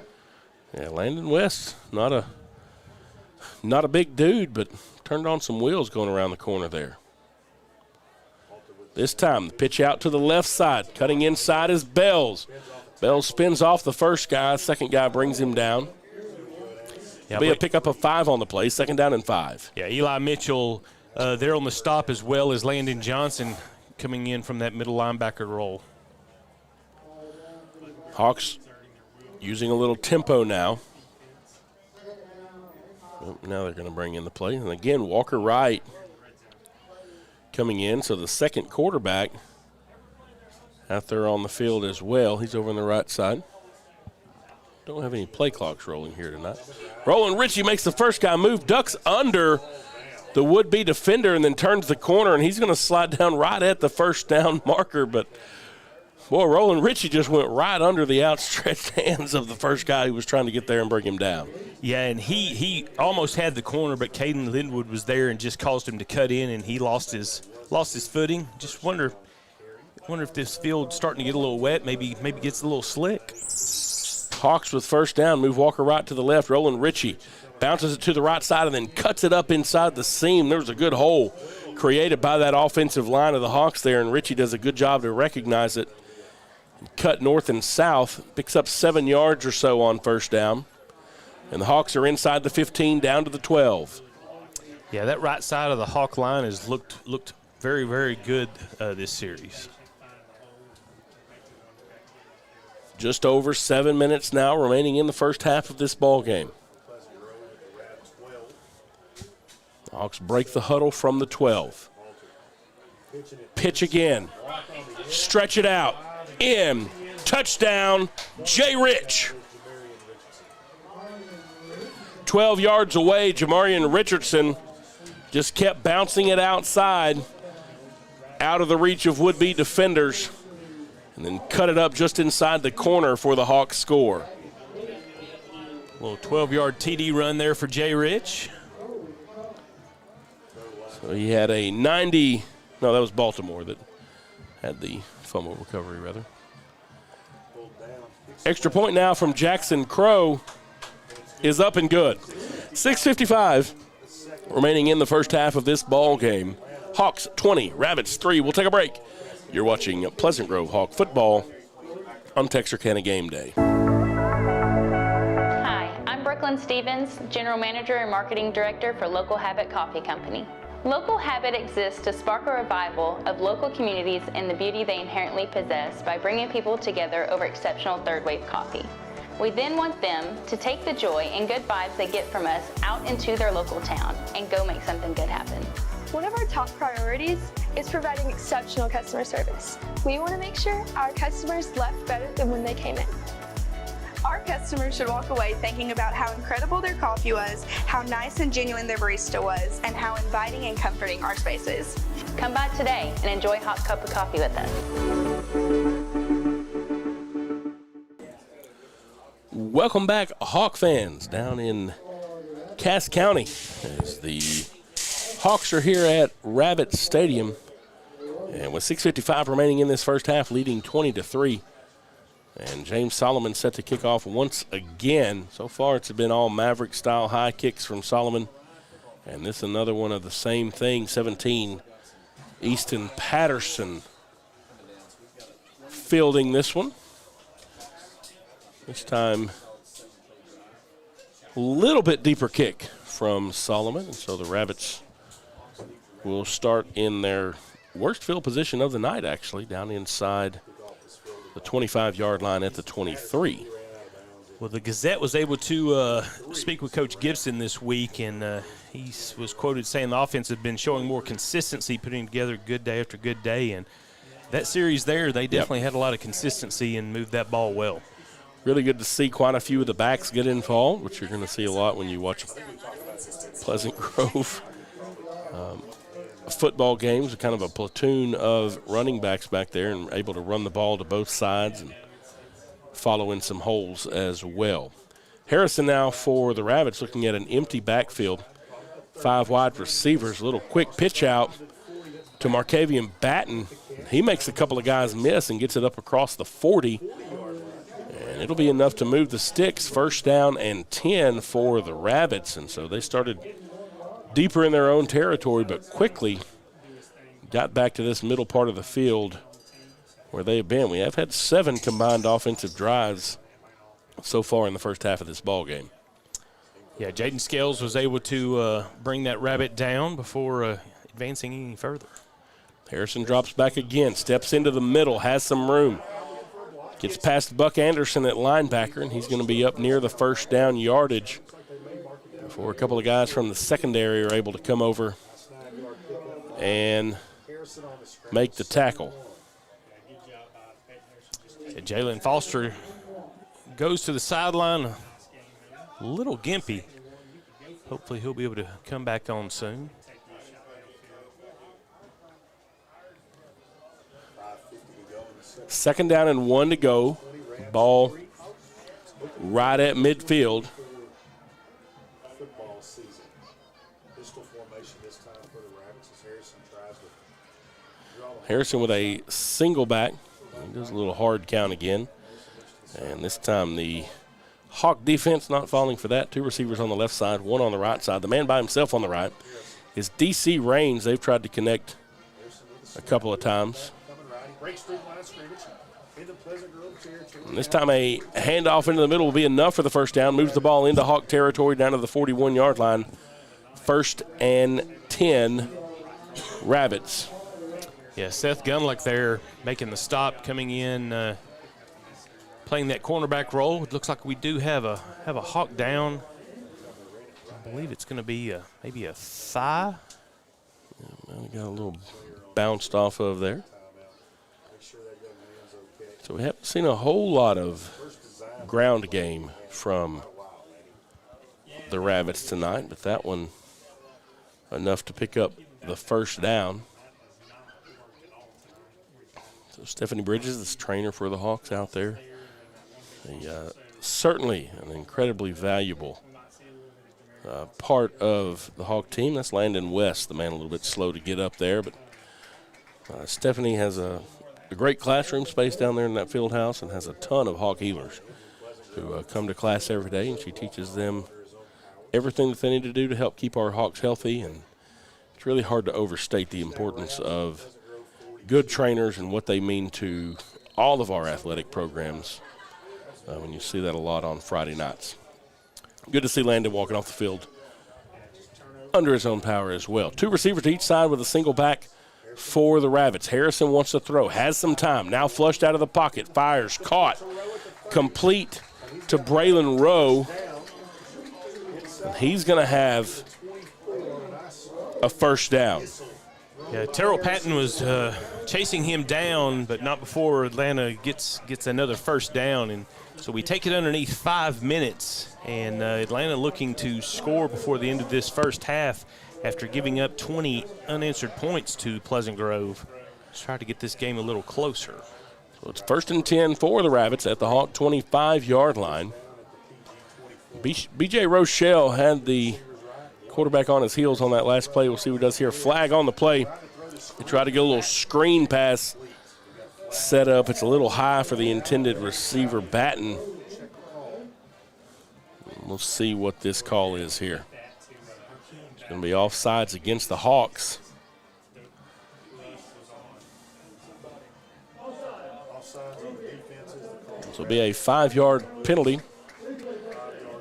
Yeah, Landon West, not a big dude, but turned on some wheels going around the corner there. This time, the pitch out to the left side. Cutting inside is Bells. Bells spins off the first guy. Second guy brings him down. Yeah, be a pickup of 5 on the play. 2nd down and 5. Yeah, Eli Mitchell there on the stop, as well as Landon Johnson coming in from that middle linebacker role. Hawks using a little tempo now. Now they're going to bring in the play. And again, Walker Wright coming in. So the second quarterback out there on the field as well. He's over on the right side. Don't have any play clocks rolling here tonight. Roland Ritchie makes the first guy move, ducks under the would-be defender, and then turns the corner, and he's going to slide down right at the 1st down marker. But, boy, Roland Ritchie just went right under the outstretched hands of the first guy who was trying to get there and bring him down. Yeah, and he almost had the corner, but Caden Linwood was there and just caused him to cut in, and he lost his footing. Just wonder if this field's starting to get a little wet, maybe gets a little slick. Hawks with 1st down, move Walker Wright to the left. Roland Ritchie bounces it to the right side and then cuts it up inside the seam. There was a good hole created by that offensive line of the Hawks there, and Ritchie does a good job to recognize it. Cut north and south, picks up 7 yards or so on 1st down. And the Hawks are inside the 15 down to the 12. Yeah, that right side of the Hawk line has looked very, very good this series. Just over 7 minutes now remaining in the first half of this ball game. The Hawks break the huddle from the 12. Pitch again. Stretch it out. In. Touchdown, Jay Rich. 12 yards away, Jamarian Richardson just kept bouncing it outside, out of the reach of would-be defenders. and then cut it up just inside the corner for the Hawks score. A little 12-yard TD run there for Jay Rich. So he had a 90, no, that was Baltimore that had the fumble recovery, rather. Extra point now from Jackson Crow is up and good. 6:55 remaining in the first half of this ball game. Hawks 20, Rabbits 3. We'll take a break. You're watching Pleasant Grove Hawk football on Texarkana Game Day. Hi, I'm Brooklyn Stevens, General Manager and Marketing Director for Local Habit Coffee Company. Local Habit exists to spark a revival of local communities and the beauty they inherently possess by bringing people together over exceptional third-wave coffee. We then want them to take the joy and good vibes they get from us out into their local town and go make something good happen. One of our top priorities is providing exceptional customer service. We want to make sure our customers left better than when they came in. Our customers should walk away thinking about how incredible their coffee was, how nice and genuine their barista was, and how inviting and comforting our space is. Come by today and enjoy a hot cup of coffee with us. Welcome back, Hawk fans, down in Cass County, as the Hawks are here at Rabbit Stadium, and with 6:55 remaining in this first half, leading 20-3. And James Solomon set to kick off once again. So far, it's been all Maverick-style high kicks from Solomon. And this another one of the same thing, 17. Easton Patterson fielding this one. This time, a little bit deeper kick from Solomon. And so the Rabbits will start in their worst field position of the night, actually, down inside the 25-yard line at the 23. Well, the Gazette was able to speak with Coach Gibson this week, and he was quoted saying the offense had been showing more consistency, putting together good day after good day. And that series there, they definitely had a lot of consistency and moved that ball well. Really good to see quite a few of the backs get involved, which you're going to see a lot when you watch Pleasant Grove football games, kind of a platoon of running backs back there and able to run the ball to both sides and follow in some holes as well. Harrison now for the Rabbits, looking at an empty backfield. 5 wide receivers, a little quick pitch out to Markavian Batten. He makes a couple of guys miss and gets it up across the 40. And it'll be enough to move the sticks. First down and 10 for the Rabbits. And so they started deeper in their own territory, but quickly got back to this middle part of the field where they've been. We have had 7 combined offensive drives so far in the first half of this ball game. Yeah, Jaden Scales was able to bring that Rabbit down before advancing any further. Harrison drops back again, steps into the middle, has some room. Gets past Buck Anderson at linebacker, and he's going to be up near the first down yardage before a couple of guys from the secondary are able to come over and make the tackle. Yeah, Jalen Foster goes to the sideline a little gimpy. Hopefully he'll be able to come back on soon. Second down and 1 to go. Ball right at midfield. Harrison with a single back. He does a little hard count again. And this time the Hawk defense not falling for that. 2 receivers on the left side, 1 on the right side. The man by himself on the right is DC Raines. They've tried to connect a couple of times. And this time a handoff into the middle will be enough for the first down. Moves the ball into Hawk territory down to the 41-yard line. 1st and 10, Rabbits. Yeah, Seth Gunlick there making the stop, coming in, playing that cornerback role. It looks like we do have a Hawk down. I believe it's going to be maybe a thigh. Yeah, got a little bounced off of there. So we haven't seen a whole lot of ground game from the Rabbits tonight, but that one enough to pick up the first down. So Stephanie Bridges is trainer for the Hawks out there. Certainly an incredibly valuable part of the Hawk team. That's Landon West, the man a little bit slow to get up there. But Stephanie has a great classroom space down there in that field house and has a ton of Hawk healers who come to class every day, and she teaches them everything that they need to do to help keep our Hawks healthy. And it's really hard to overstate the importance of good trainers and what they mean to all of our athletic programs when you see that a lot on Friday nights. Good to see Landon walking off the field under his own power as well. 2 receivers to each side with a single back for the Rabbits. Harrison wants to throw, has some time, now flushed out of the pocket, fires, caught, complete to Braylon Rowe. He's going to have a first down. Yeah, Terrell Patton was chasing him down, but not before Atlanta gets another first down. And so we take it underneath 5 minutes, and Atlanta looking to score before the end of this first half after giving up 20 unanswered points to Pleasant Grove. Let's try to get this game a little closer. So it's 1st and 10 for the Rabbits at the Hawk 25-yard line. B.J. Rochelle had the quarterback on his heels on that last play. We'll see what he does here. Flag on the play. They try to get a little screen pass set up. It's a little high for the intended receiver, Batten. We'll see what this call is here. It's going to be offsides against the Hawks. This will be a 5-yard penalty.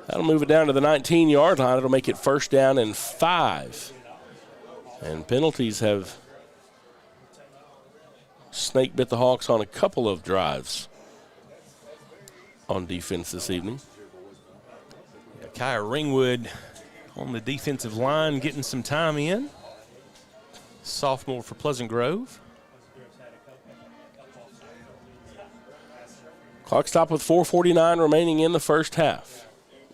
That'll move it down to the 19-yard line. It'll make it 1st down and 5. And penalties have snake bit the Hawks on a couple of drives on defense this evening. Yeah, Kyer Ringwood on the defensive line getting some time in. Sophomore for Pleasant Grove. Clock stop with 4:49 remaining in the first half.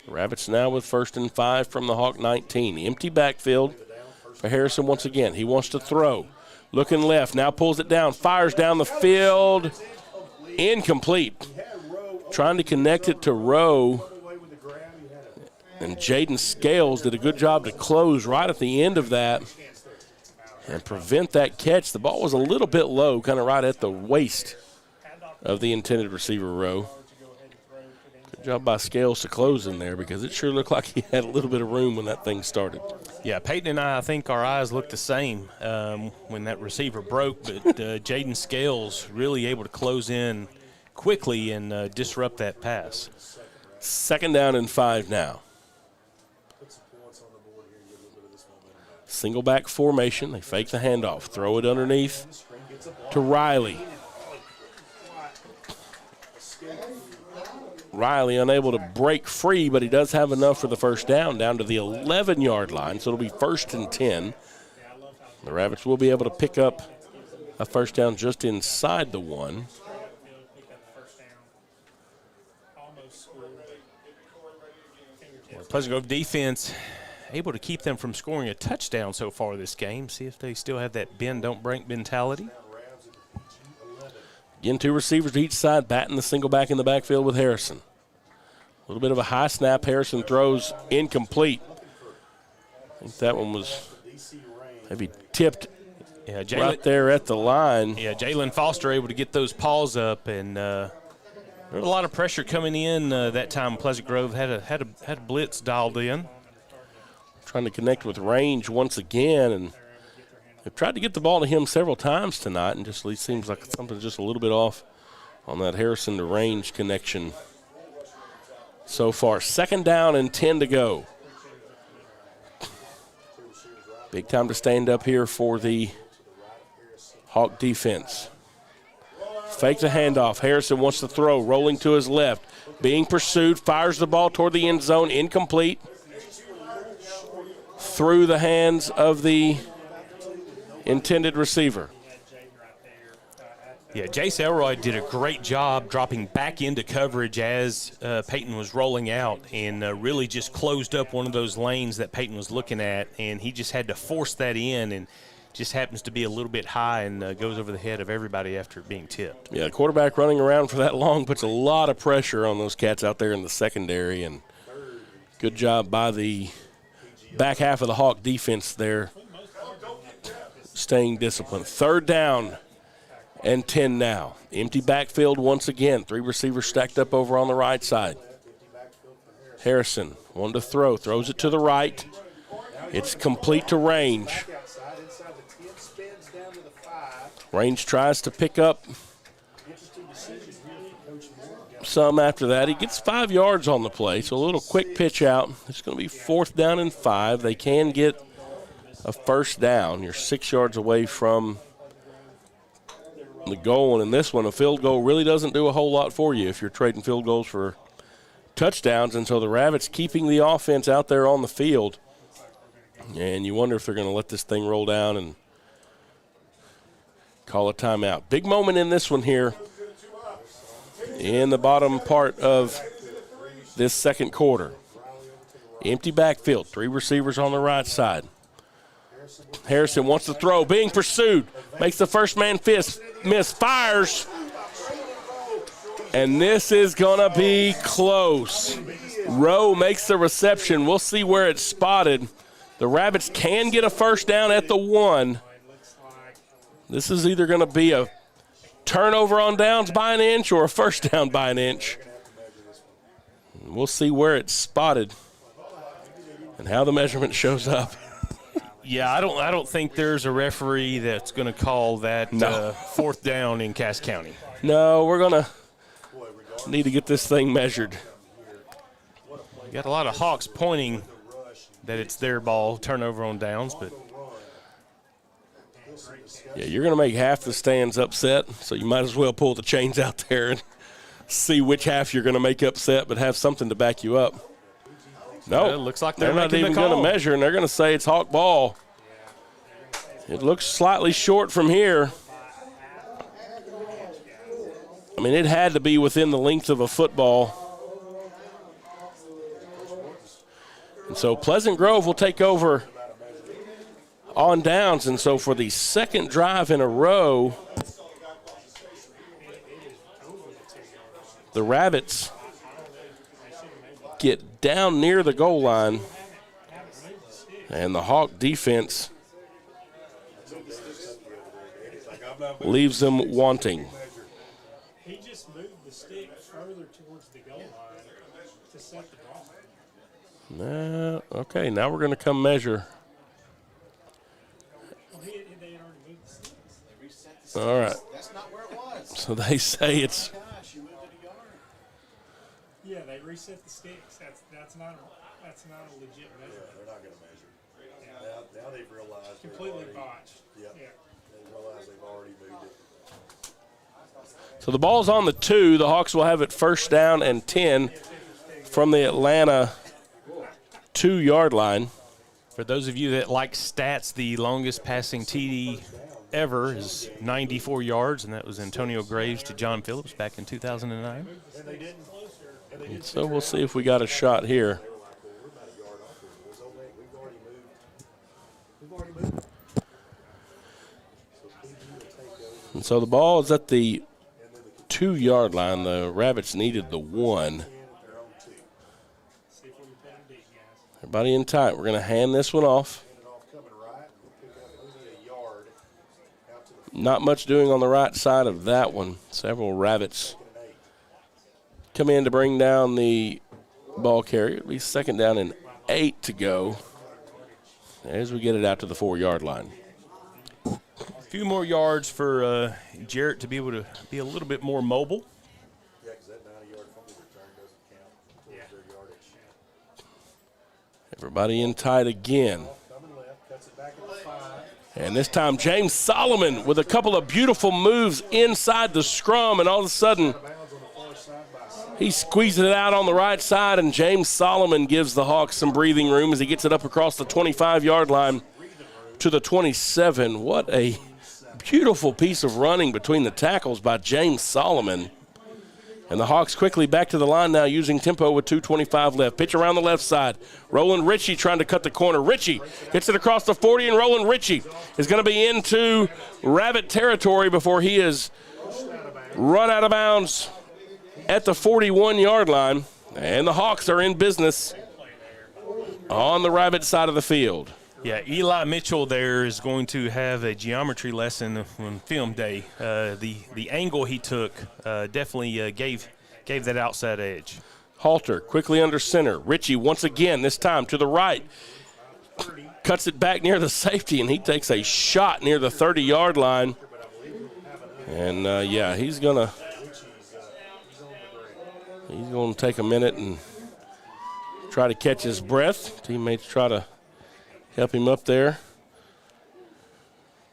The Rabbits now with 1st and 5 from the Hawk 19. The empty backfield for Harrison once again. He wants to throw. Looking left, now pulls it down, fires down the field. Incomplete. Trying to connect it to Rowe. And Jaden Scales did a good job to close right at the end of that and prevent that catch. The ball was a little bit low, kind of right at the waist of the intended receiver, Rowe. Good job by Scales to close in there because it sure looked like he had a little bit of room when that thing started. Yeah, Peyton and I think our eyes looked the same when that receiver broke, but Jaden Scales really able to close in quickly and disrupt that pass. 2nd down and 5 now. Single back formation. They fake the handoff, throw it underneath to Riley. Riley unable to break free, but he does have enough for the first down to the 11-yard line, so it'll be 1st and 10. The Rabbits will be able to pick up a first down just inside the 1. Pleasant Grove defense able to keep them from scoring a touchdown so far this game. See if they still have that bend, don't break mentality. Again, 2 receivers to each side, batting the single back in the backfield with Harrison. A little bit of a high snap. Harrison throws incomplete. I think that one was maybe tipped right there at the line. Yeah, Jalen Foster able to get those paws up, and there was a lot of pressure coming in that time. Pleasant Grove had a blitz dialed in. Trying to connect with range once again, and they've tried to get the ball to him several times tonight, and just seems like something's just a little bit off on that Harrison to range connection so far. 2nd down and 10 to go. Big time to stand up here for the Hawk defense. Fake the handoff. Harrison wants to throw, rolling to his left. Being pursued, fires the ball toward the end zone, incomplete. Through the hands of the intended receiver. Yeah, Jace Elroy did a great job dropping back into coverage as Peyton was rolling out and really just closed up one of those lanes that Peyton was looking at, and he just had to force that in. And just happens to be a little bit high and goes over the head of everybody after being tipped. Yeah, the quarterback running around for that long puts a lot of pressure on those cats out there in the secondary, and good job by the back half of the Hawk defense there, staying disciplined. 3rd down and 10 now. Empty backfield once again. 3 receivers stacked up over on the right side. Harrison, one to throw, throws it to the right. It's complete to Range. Range tries to pick up some after that. He gets 5 yards on the play, so a little quick pitch out. It's going to be 4th down and 5. They can get a first down. You're 6 yards away from the goal, and in this one, a field goal really doesn't do a whole lot for you if you're trading field goals for touchdowns, and so the Rabbits keeping the offense out there on the field, and you wonder if they're going to let this thing roll down and call a timeout. Big moment in this one here in the bottom part of this second quarter. Empty backfield, 3 receivers on the right side. Harrison wants to throw, being pursued, makes the first man miss, fires, and this is going to be close. Rowe makes the reception. We'll see where it's spotted. The Rabbits can get a first down at the 1. This is either going to be a turnover on downs by an inch or a first down by an inch. We'll see where it's spotted and how the measurement shows up. Yeah, I don't think there's a referee that's going to call that 4th down in Cass County. No, we're going to need to get this thing measured. You got a lot of Hawks pointing that it's their ball, turnover on downs, but yeah, you're going to make half the stands upset, so you might as well pull the chains out there and see which half you're going to make upset, but have something to back you up. No, it looks like they're not even going to measure, and they're going to say it's Hawk ball. It looks slightly short from here. I mean, it had to be within the length of a football. And so Pleasant Grove will take over on downs, and so for the second drive in a row, the Rabbits get down near the goal line, and the Hawk defense leaves them wanting. He just moved the stick further towards the goal line to set the ball. Okay, now we're going to come measure. All right. That's not where it was. So they say it's. Yeah, they reset the sticks. That's not a legit measure. Yeah, they're not going to measure. Now they've realized completely botched. Yeah. They realize they've already moved it. So the ball's on the 2. The Hawks will have it first down and 10 from the Atlanta 2-yard line. For those of you that like stats, the longest passing TD ever is 94 yards, and that was Antonio Graves to John Phillips back in 2009. And so we'll see if we got a shot here. And so the ball is at the 2-yard line. The Rabbits needed the 1. Everybody in tight. We're going to hand this one off. Not much doing on the right side of that one. Several Rabbits come in to bring down the ball carrier. It'll be second down and 8 to go as we get it out to the 4-yard line. A few more yards for Jarrett to be able to be a little bit more mobile. Yeah, because that 90-yard fumble return doesn't count towards their yardage. Everybody in tight again. And this time James Solomon with a couple of beautiful moves inside the scrum, and all of a sudden he's squeezing it out on the right side, and James Solomon gives the Hawks some breathing room as he gets it up across the 25-yard line to the 27. What a beautiful piece of running between the tackles by James Solomon. And the Hawks quickly back to the line now using tempo with 2:25 left. Pitch around the left side. Roland Ritchie trying to cut the corner. Ritchie hits it across the 40, and Roland Ritchie is going to be into Rabbit territory before he is run out of bounds at the 41-yard line. And the Hawks are in business on the Rabbit side of the field. Yeah, Eli Mitchell there is going to have a geometry lesson on film day. The angle he took definitely gave that outside edge. Halter quickly under center. Ritchie once again, this time to the right. Cuts it back near the safety, and he takes a shot near the 30-yard line. And, he's going to take a minute and try to catch his breath. Teammates try to help him up there.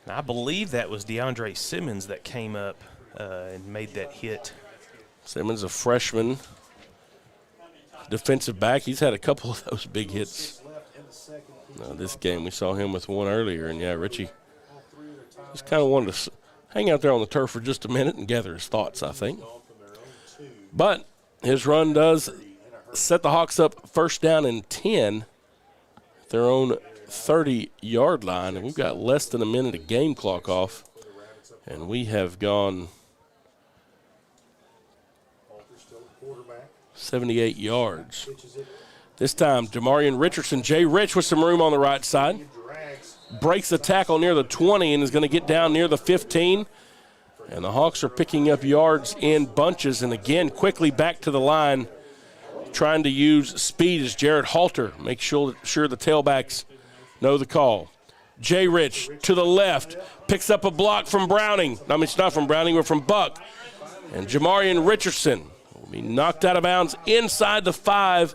I believe that was DeAndre Simmons that came up and made that hit. Simmons, a freshman defensive back. He's had a couple of those big hits this game. We saw him with one earlier. And, Ritchie just kind of wanted to hang out there on the turf for just a minute and gather his thoughts, I think. But his run does set the Hawks up first down and 10 at their own 30-yard line, and we've got less than a minute of game clock off, and we have gone 78 yards. This time, Jamarian Richardson, Jay Rich with some room on the right side, breaks the tackle near the 20 and is going to get down near the 15, and the Hawks are picking up yards in bunches, and again, quickly back to the line, trying to use speed as Jared Halter makes sure the tailbacks know the call. Jay Rich to the left, picks up a block from Browning. I mean, it's not from Browning, but from Buck. And Jamarian Richardson will be knocked out of bounds inside the 5,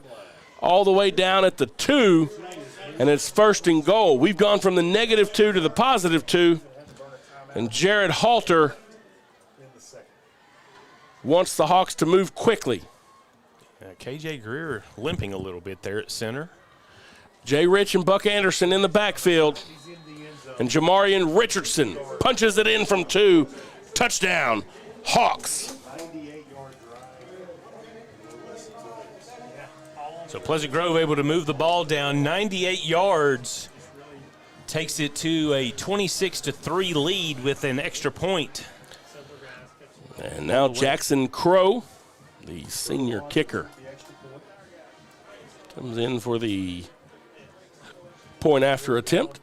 all the way down at the 2, and it's first and goal. We've gone from the -2 to the +2, and Jared Halter wants the Hawks to move quickly. KJ Greer limping a little bit there at center. Jay Rich and Buck Anderson in the backfield. And Jamarian Richardson punches it in from 2. Touchdown, Hawks. So Pleasant Grove able to move the ball down 98 yards. Takes it to a 26-3 lead with an extra point. And now Jackson Crow, the senior kicker, comes in for the point after attempt.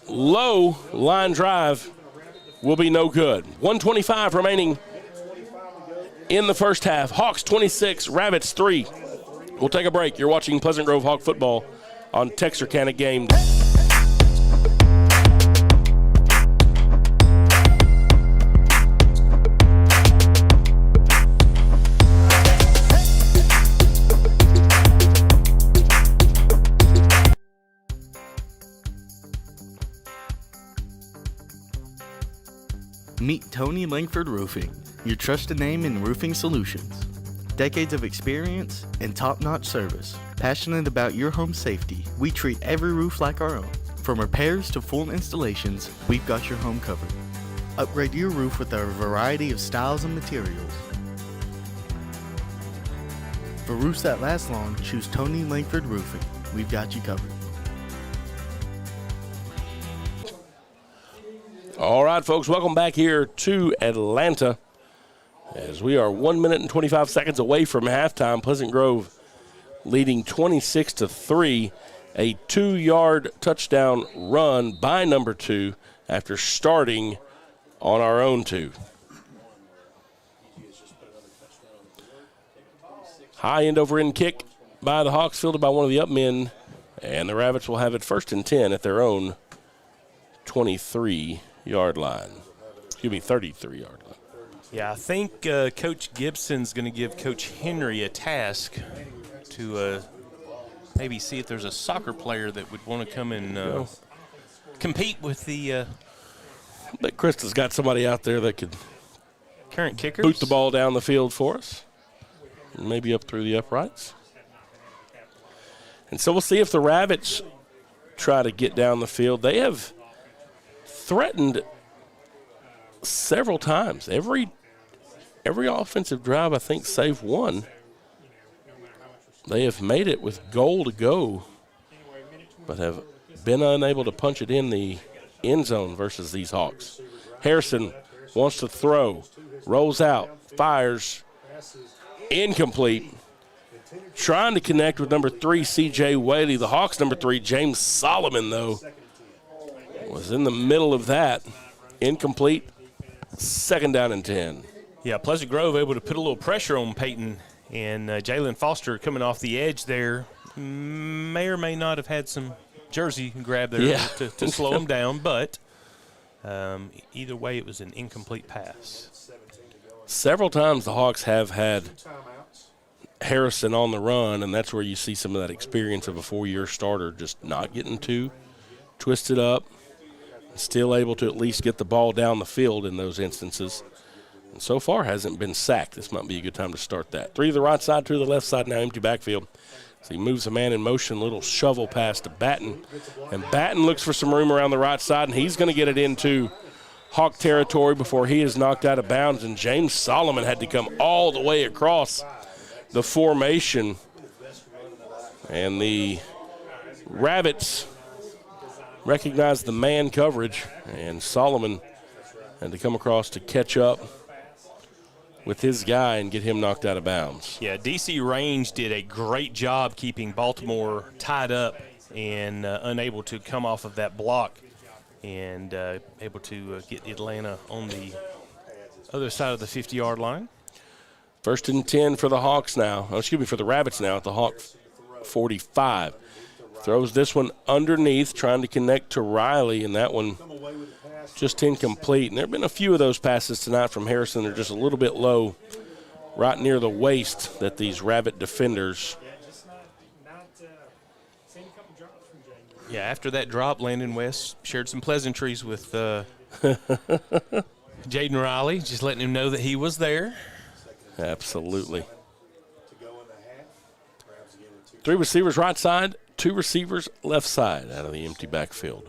Low line drive will be no good. 1:25 remaining in the first half. Hawks 26, Rabbits 3. We'll take a break. You're watching Pleasant Grove Hawk football on Texarkana Game Day. Meet Tony Langford Roofing, your trusted name in roofing solutions. Decades of experience and top-notch service. Passionate about your home safety, we treat every roof like our own. From repairs to full installations, we've got your home covered. Upgrade your roof with our variety of styles and materials. For roofs that last long, choose Tony Langford Roofing. We've got you covered. All right, folks, welcome back here to Atlanta as we are 1 minute and 25 seconds away from halftime. Pleasant Grove leading 26-3, a 2-yard touchdown run by number 2 after starting on our own 2. High end over end kick by the Hawks, fielded by one of the up men, and the Rabbits will have it first and 10 at their own 23-yard line. Excuse me, 33-yard line. Yeah, I think Coach Gibson's going to give Coach Henry a task to maybe see if there's a soccer player that would want to come and compete with the I bet Krista's got somebody out there that could current kickers. Boot the ball down the field for us, maybe up through the uprights. And so we'll see if the Rabbits try to get down the field. They have threatened several times. Every every offensive drive, I think, save one, they have made it with goal to go, but have been unable to punch it in the end zone versus these Hawks. Harrison wants to throw, rolls out, fires, incomplete. Trying to connect with number 3, C.J. Whaley. The Hawks' number 3, James Solomon, though, was in the middle of that. Incomplete, 2nd down and 10. Yeah, Pleasant Grove able to put a little pressure on Peyton, and Jalen Foster coming off the edge there may or may not have had some jersey grab there to slow him down, but either way it was an incomplete pass. Several times the Hawks have had Harrison on the run, and that's where you see some of that experience of a 4-year starter just not getting too twisted up, still able to at least get the ball down the field in those instances. And so far hasn't been sacked. This might be a good time to start that. 3 to the right side, 2 to the left side, now empty backfield. So he moves a man in motion, little shovel pass to Batten. And Batten looks for some room around the right side, and he's going to get it into Hawk territory before he is knocked out of bounds. And James Solomon had to come all the way across the formation. And the Rabbits recognized the man coverage, and Solomon had to come across to catch up with his guy and get him knocked out of bounds. Yeah, DC Range did a great job keeping Baltimore tied up and unable to come off of that block, and able to get Atlanta on the other side of the 50-yard line. 1st and 10 for the Hawks now. Oh, excuse me, for the Rabbits now at the Hawk 45. Throws this one underneath, trying to connect to Riley, and that one just incomplete. And there have been a few of those passes tonight from Harrison. They're just a little bit low, right near the waist, that these Rabbit defenders. Yeah, after that drop, Landon West shared some pleasantries with Jaden Riley, just letting him know that he was there. Absolutely. 3 receivers right side, 2 receivers left side out of the empty backfield.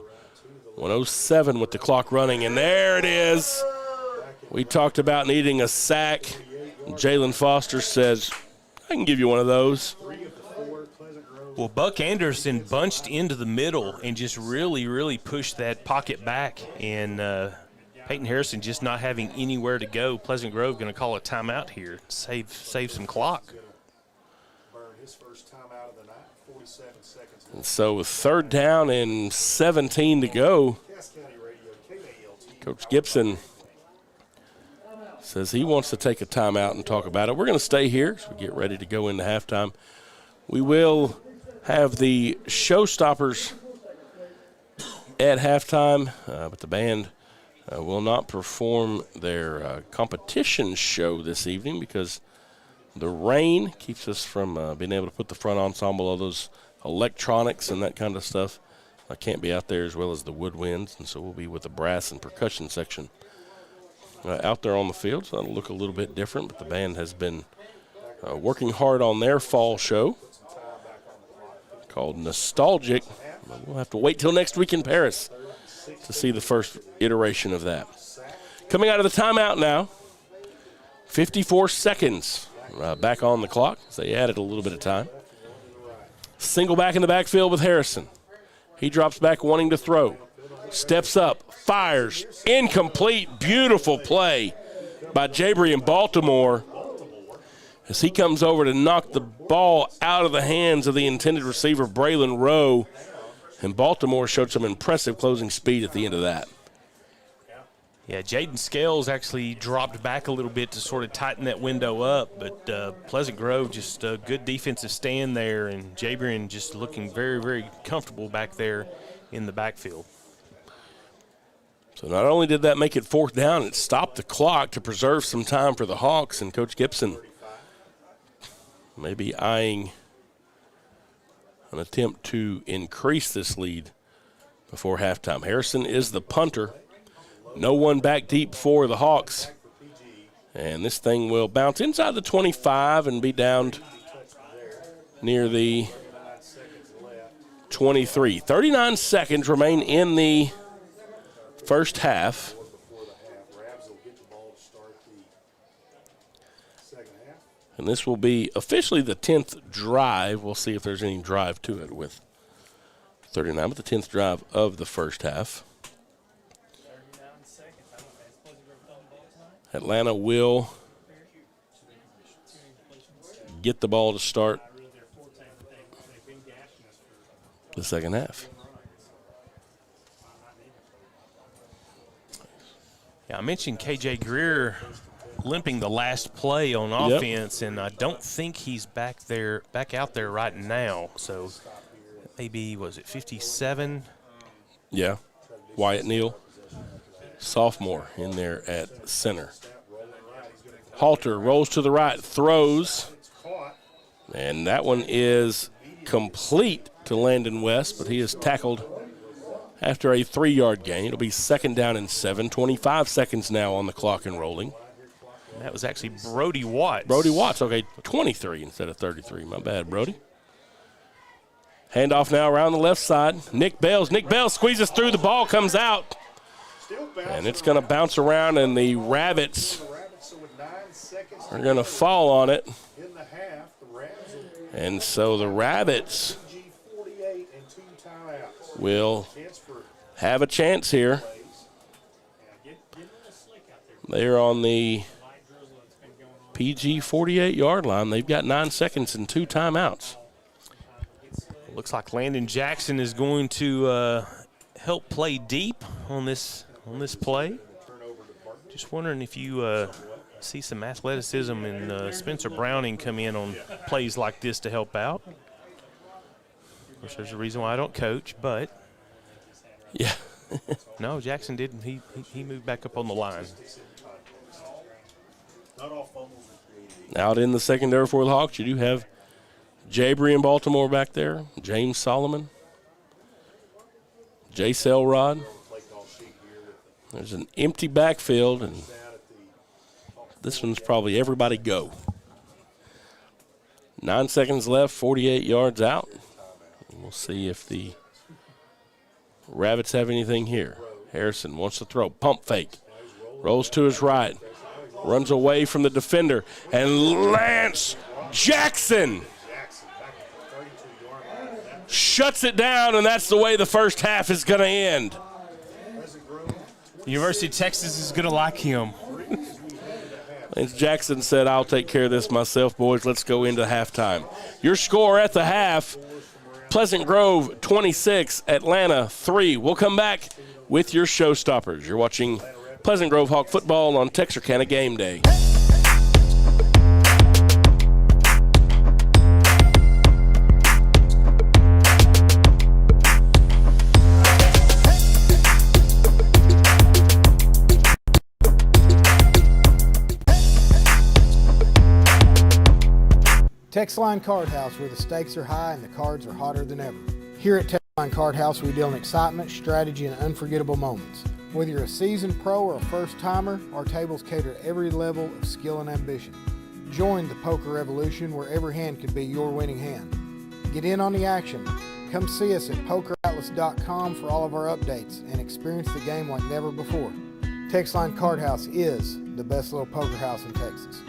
1:07 with the clock running, and there it is. We talked about needing a sack. Jalen Foster says, I can give you one of those. Well, Buck Anderson bunched into the middle and just really pushed that pocket back, and Peyton Harrison just not having anywhere to go. Pleasant Grove going to call a timeout here, save some clock. And so with 3rd down and 17 to go, Coach Gibson says he wants to take a timeout and talk about it. We're going to stay here as we get ready to go into halftime. We will have the showstoppers at halftime, but the band will not perform their competition show this evening because the rain keeps us from being able to put the front ensemble, all those electronics and that kind of stuff. I can't be out there, as well as the woodwinds, and so we'll be with the brass and percussion section out there on the field. So that'll look a little bit different, but the band has been working hard on their fall show called Nostalgic. We'll have to wait till next week in Paris to see the first iteration of that. Coming out of the timeout now, 54 seconds back on the clock, so they added a little bit of time. Single back in the backfield with Harrison. He drops back wanting to throw. Steps up, fires, incomplete, beautiful play by Jabry in Baltimore as he comes over to knock the ball out of the hands of the intended receiver, Braylon Rowe. And Baltimore showed some impressive closing speed at the end of that. Yeah, Jaden Scales actually dropped back a little bit to sort of tighten that window up, but Pleasant Grove just a good defensive stand there, and Jabrian just looking very comfortable back there in the backfield. So not only did that make it 4th down, it stopped the clock to preserve some time for the Hawks, and Coach Gibson maybe eyeing an attempt to increase this lead before halftime. Harrison is the punter. No one back deep for the Hawks. And this thing will bounce inside the 25 and be down near the 23. 39 seconds remain in the first half. And this will be officially the 10th drive. We'll see if there's any drive to it with 39, but the 10th drive of the first half. Atlanta will get the ball to start the second half. Yeah, I mentioned KJ Greer limping the last play on offense, and I don't think he's back out there right now. So maybe, was it 57? Yeah, Wyatt Neal, sophomore, in there at center. Halter rolls to the right, throws, and that one is complete to Landon West, but he is tackled after a 3-yard gain. It'll be 2nd down and 7, 25 seconds now on the clock and rolling. And that was actually Brody Watts. Brody Watts, okay, 23 instead of 33. My bad, Brody. Handoff now around the left side. Nick Bales squeezes through, the ball comes out. And it's going to bounce around, and the Rabbits are going to fall on it. And so the Rabbits will have a chance here. They're on the PG 48-yard line. They've got 9 seconds and 2 timeouts. Looks like Landon Jackson is going to help play deep on this play. Just wondering if you see some athleticism and Spencer Browning come in on plays like this to help out. Of course, there's a reason why I don't coach, but yeah. No, Jackson didn't. He moved back up on the line. Out in the secondary for the Hawks, you do have Jabry in Baltimore back there, James Solomon, Jay Selrod. There's an empty backfield, and this one's probably everybody go. 9 seconds left, 48 yards out. We'll see if the Rabbits have anything here. Harrison wants to throw. Pump fake. Rolls to his right. Runs away from the defender. And Lance Jackson shuts it down, and that's the way the first half is going to end. University of Texas is going to like him. Lance Jackson said, I'll take care of this myself, boys. Let's go into halftime. Your score at the half, Pleasant Grove 26, Atlanta 3. We'll come back with your showstoppers. You're watching Pleasant Grove Hawk football on Texarkana Game Day. Texline Card House, where the stakes are high and the cards are hotter than ever. Here at Texline Card House, we deal in excitement, strategy, and unforgettable moments. Whether you're a seasoned pro or a first-timer, our tables cater to every level of skill and ambition. Join the poker revolution where every hand could be your winning hand. Get in on the action. Come see us at pokeratlas.com for all of our updates and experience the game like never before. Texline Card House is the best little poker house in Texas.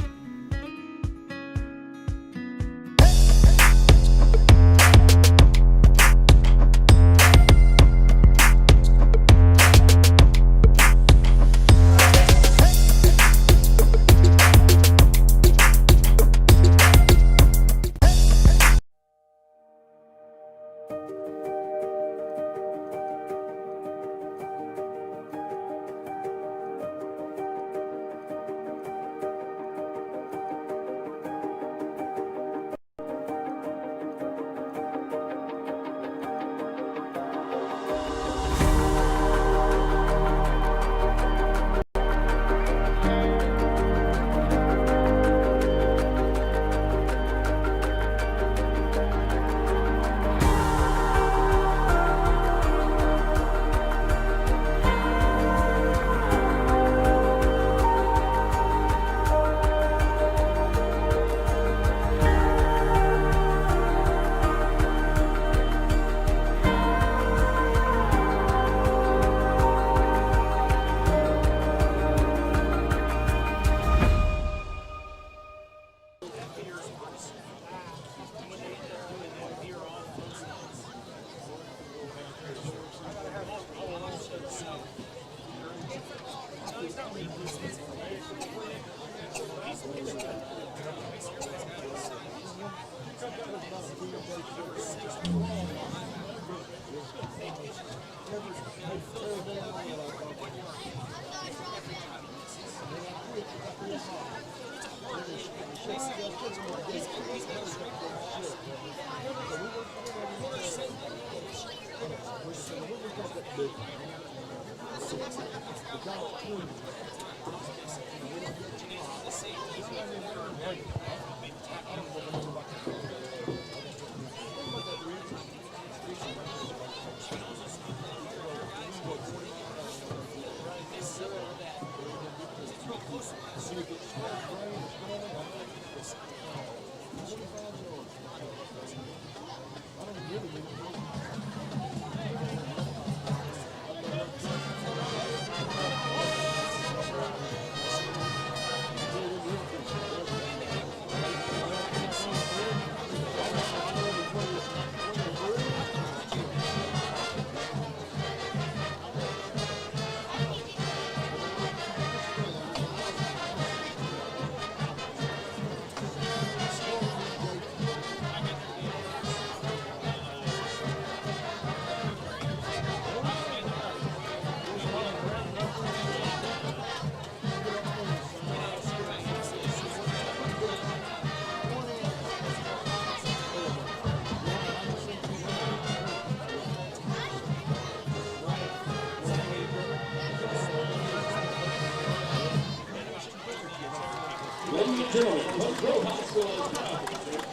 Ladies and gentlemen, Pleasant Grove High School is proud to present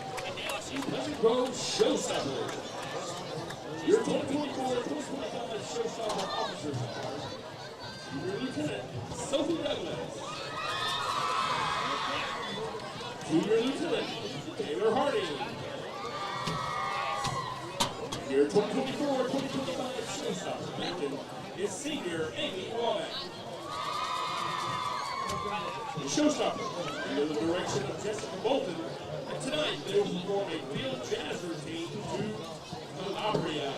the Pleasant Grove Showstoppers. Your 2024-2025 Showstopper Officers are Junior Lieutenant Sophie Douglas, Junior Lieutenant Taylor Harding, your 2024-2025 Showstopper Captain is Senior Amy Waback. The Showstopper, under the direction of Jessica Bolton, and tonight they will perform a field jazz routine to the Opera.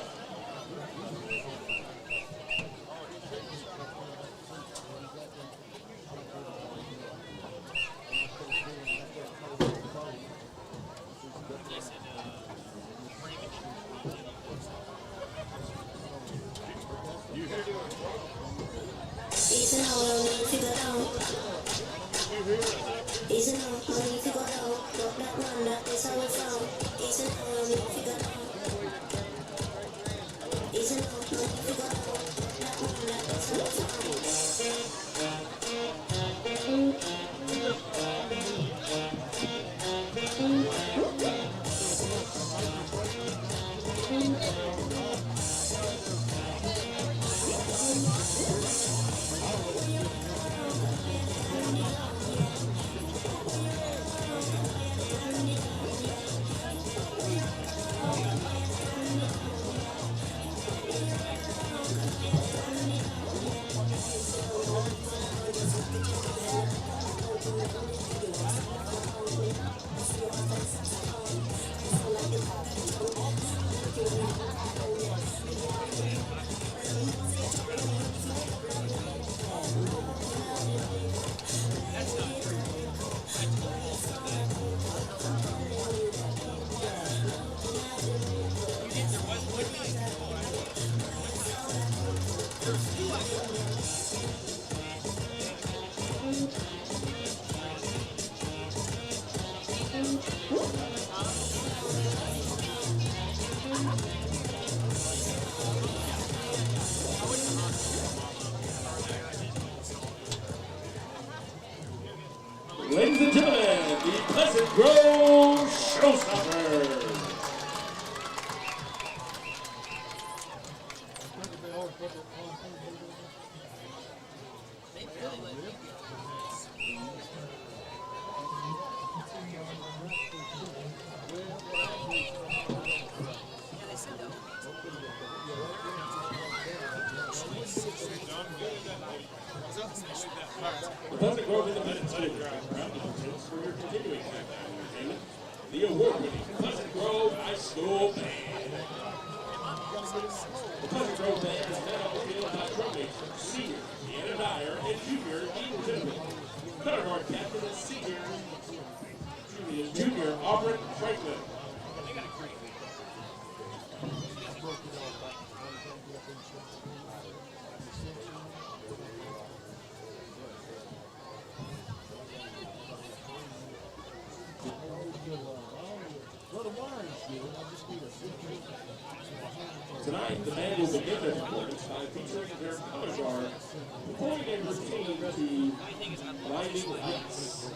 Ladies and gentlemen, the Pleasant Grove Showstoppers. The Pleasant Grove Independent Study Drive proudly presents for your continuing halftime entertainment the award-winning Pleasant Grove High School Band. The Pleasant Grove Band is now field by drum major, senior Deanna Dyer, and junior Eden Gentleman. Color guard captain is junior Aubrey Franklin. tonight, the band will begin their performance by featuring their color guard, performing a routine to Blinding Lights.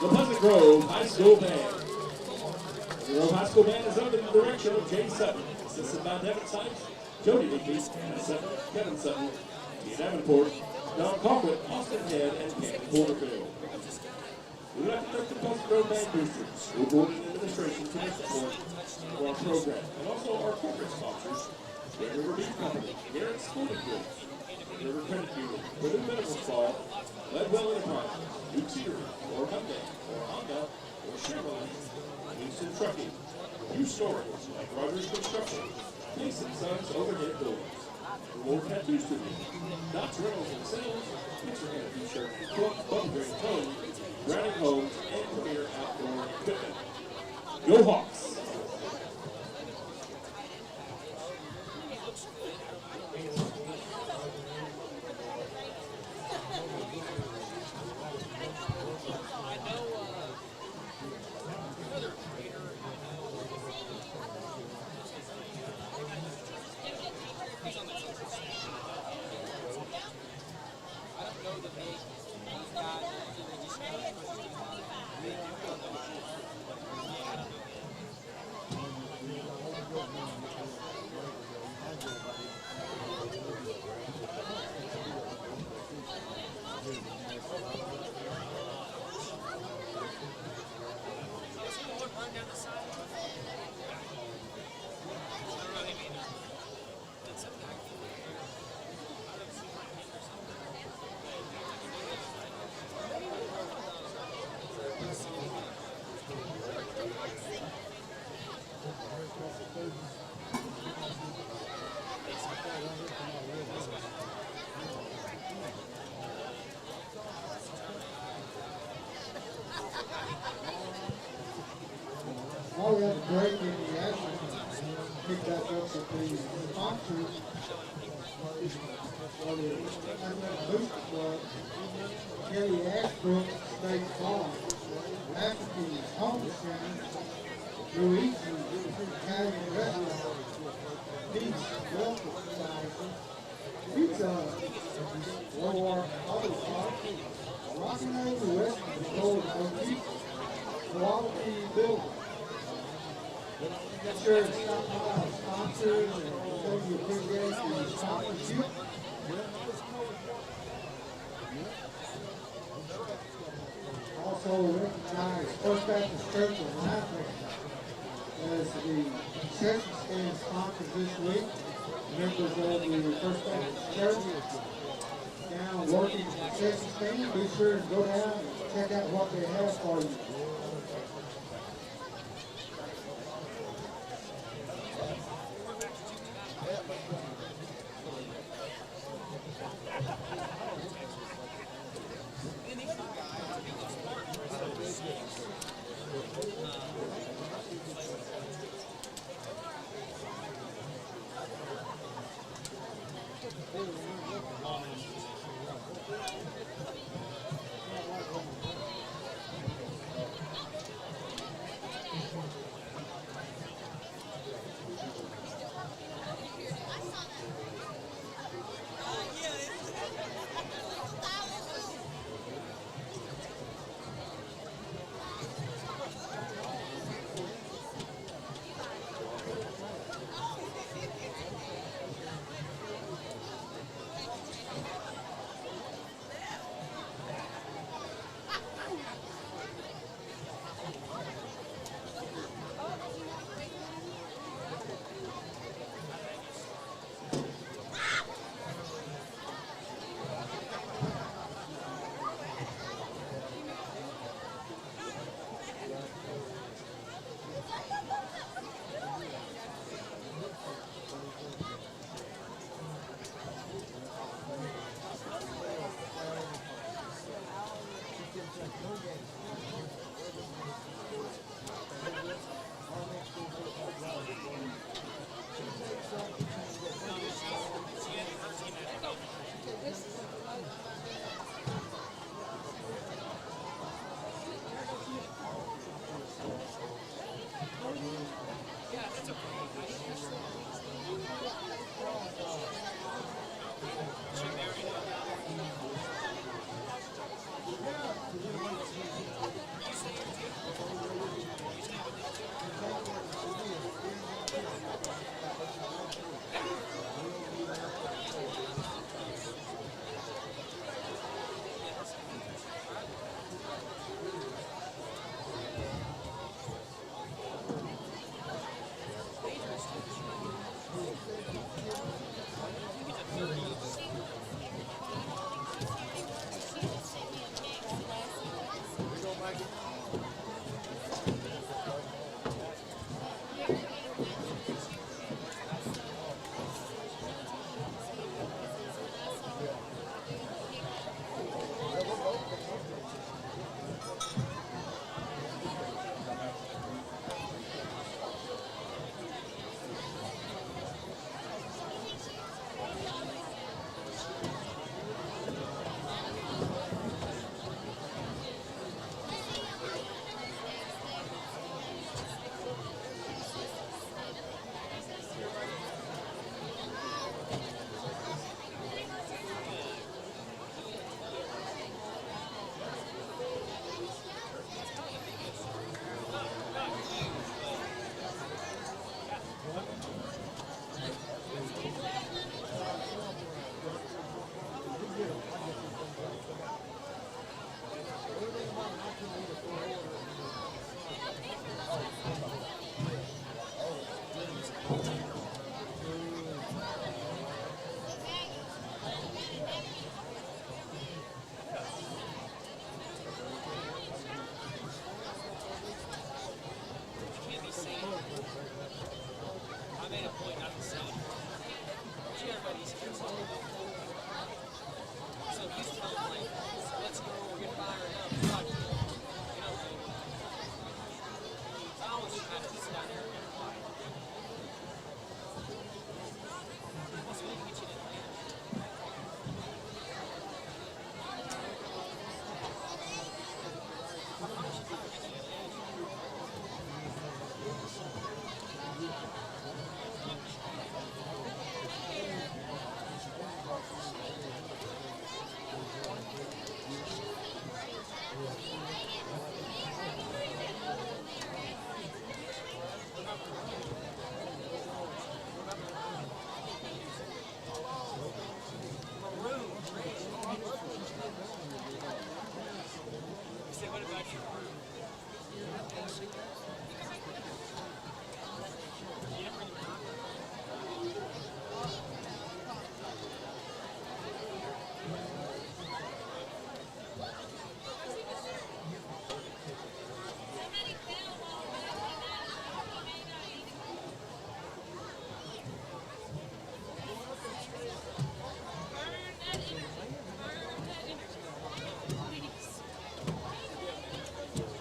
The Pleasant Grove High School Band. The Grove High School Band is under the direction of Jay Sutton, assisted by Devin Sykes, Jody Dickey, Anna Sutton, Kevin Sutton, Tia Davenport, Don Colquitt, Austin Head, and Candy Porterfield. We would like to thank the Pleasant Grove Band boosters, school board and administration for their support for our program, and also our corporate sponsors, Red River Beef Company, Garrett Sporting Goods, River Credit Union, Within Medical Spa, Leadwell Enterprises, New Theater, or Hyundai, or Honda, or Chevrolet, Houston Trucking, New Storage, like Rogers Construction, Mason Sons Overhead Doors, Reward Tattoo Studio, Dots Reynolds and Sales, Texarkana T-Shirt, Bubble Green Tone, Browning Homes, and Premier Outdoor Equipment. Go Hawks! Now we have a break in the action. Pick back up with the sponsors. For the Athletic Booster Club, Kelly Ashbrook State Farm, African Home Center, Luigi Italian Restaurant, Peace Welcome Society, Pizza Hut, War Auto Park, Rocky Mountain West Gold County, Quality Building. Make sure to stop by our sponsors and show you appreciate the sponsorship. Also recognize First Baptist Church of Lansing as the concession stand sponsors this week. Members of the First Baptist Church down working the concession stand. Be sure to go down and check out what they have for you.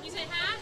You say hi?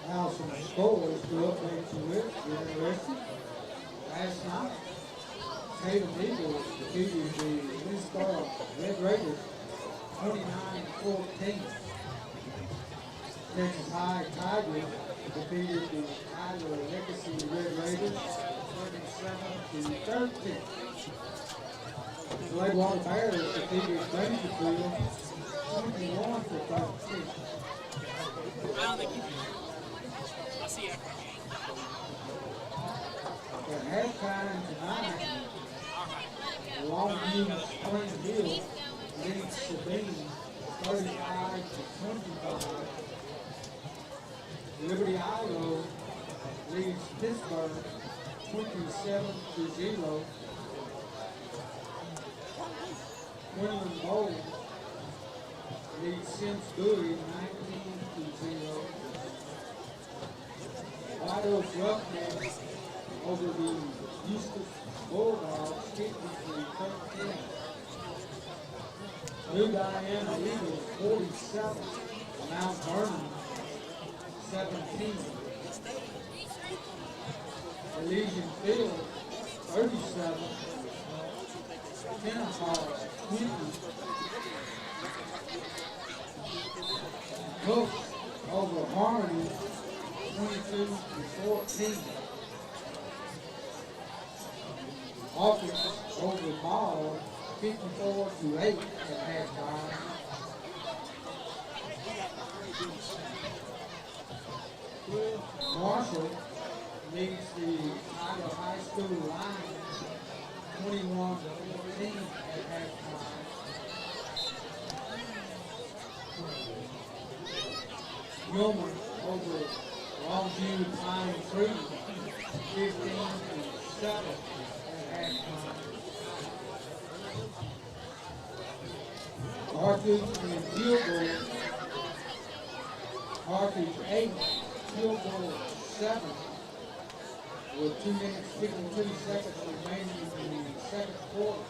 Now some scores to update you with. You're interested? Last night, Tatum Eagles defeated the Winstar Red Raiders 29-14. Texas High Tigers defeated the Iowa Legacy Red Raiders 37-13. The Lakewater Bears defeated Grangerfield 21-13. At halftime tonight, Longview Springfield leads Sabine 35-25. Liberty Iowa leads Pittsburgh 27-0. Quinlan Bowl leads Sims Bowie 19-0. White Oak Roughnecks over the Eustis Bulldogs 53-13. New Diana Eagles 47, Mount Vernon 17. Elysian Field 37, Kennesaw 20. Cook over Harmony 22-14. Hawkins over Ball 54-8 at halftime. Marshall leads the Iowa High School Lions 21-14 at halftime. Gilman over Longview Pine Tree 15-7 at halftime. Carthage and Gilbert. Carthage 8, Gilbert 7. With 2 minutes 52 seconds remaining in the second quarter.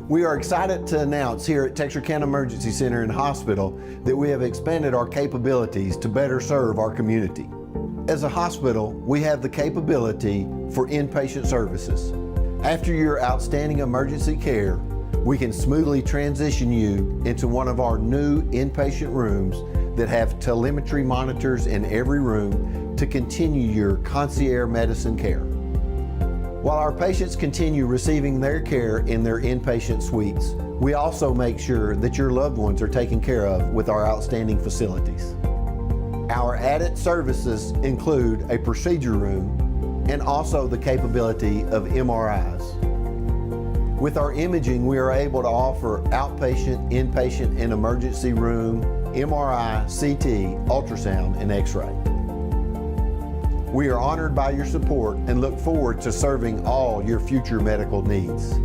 We are excited to announce here at Texarkana Emergency Center and Hospital that we have expanded our capabilities to better serve our community. As a hospital, we have the capability for inpatient services. After your outstanding emergency care, we can smoothly transition you into one of our new inpatient rooms that have telemetry monitors in every room to continue your concierge medicine care. While our patients continue receiving their care in their inpatient suites, we also make sure that your loved ones are taken care of with our outstanding facilities. Our added services include a procedure room and also the capability of MRIs. With our imaging, we are able to offer outpatient, inpatient, and emergency room, MRI, CT, ultrasound, and X-ray. We are honored by your support and look forward to serving all your future medical needs.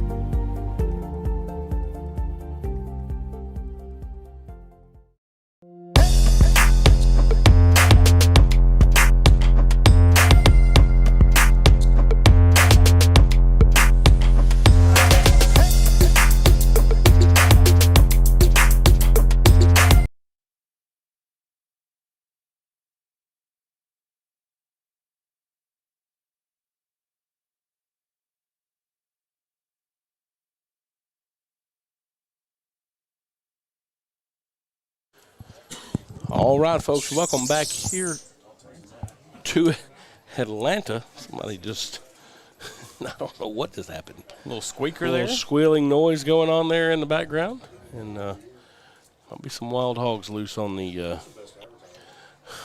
All right, folks, welcome back here to Atlanta. Somebody just, I don't know what just happened. A little squeaker there? A there? little squealing noise going on there in the background. And might be some wild hogs loose on the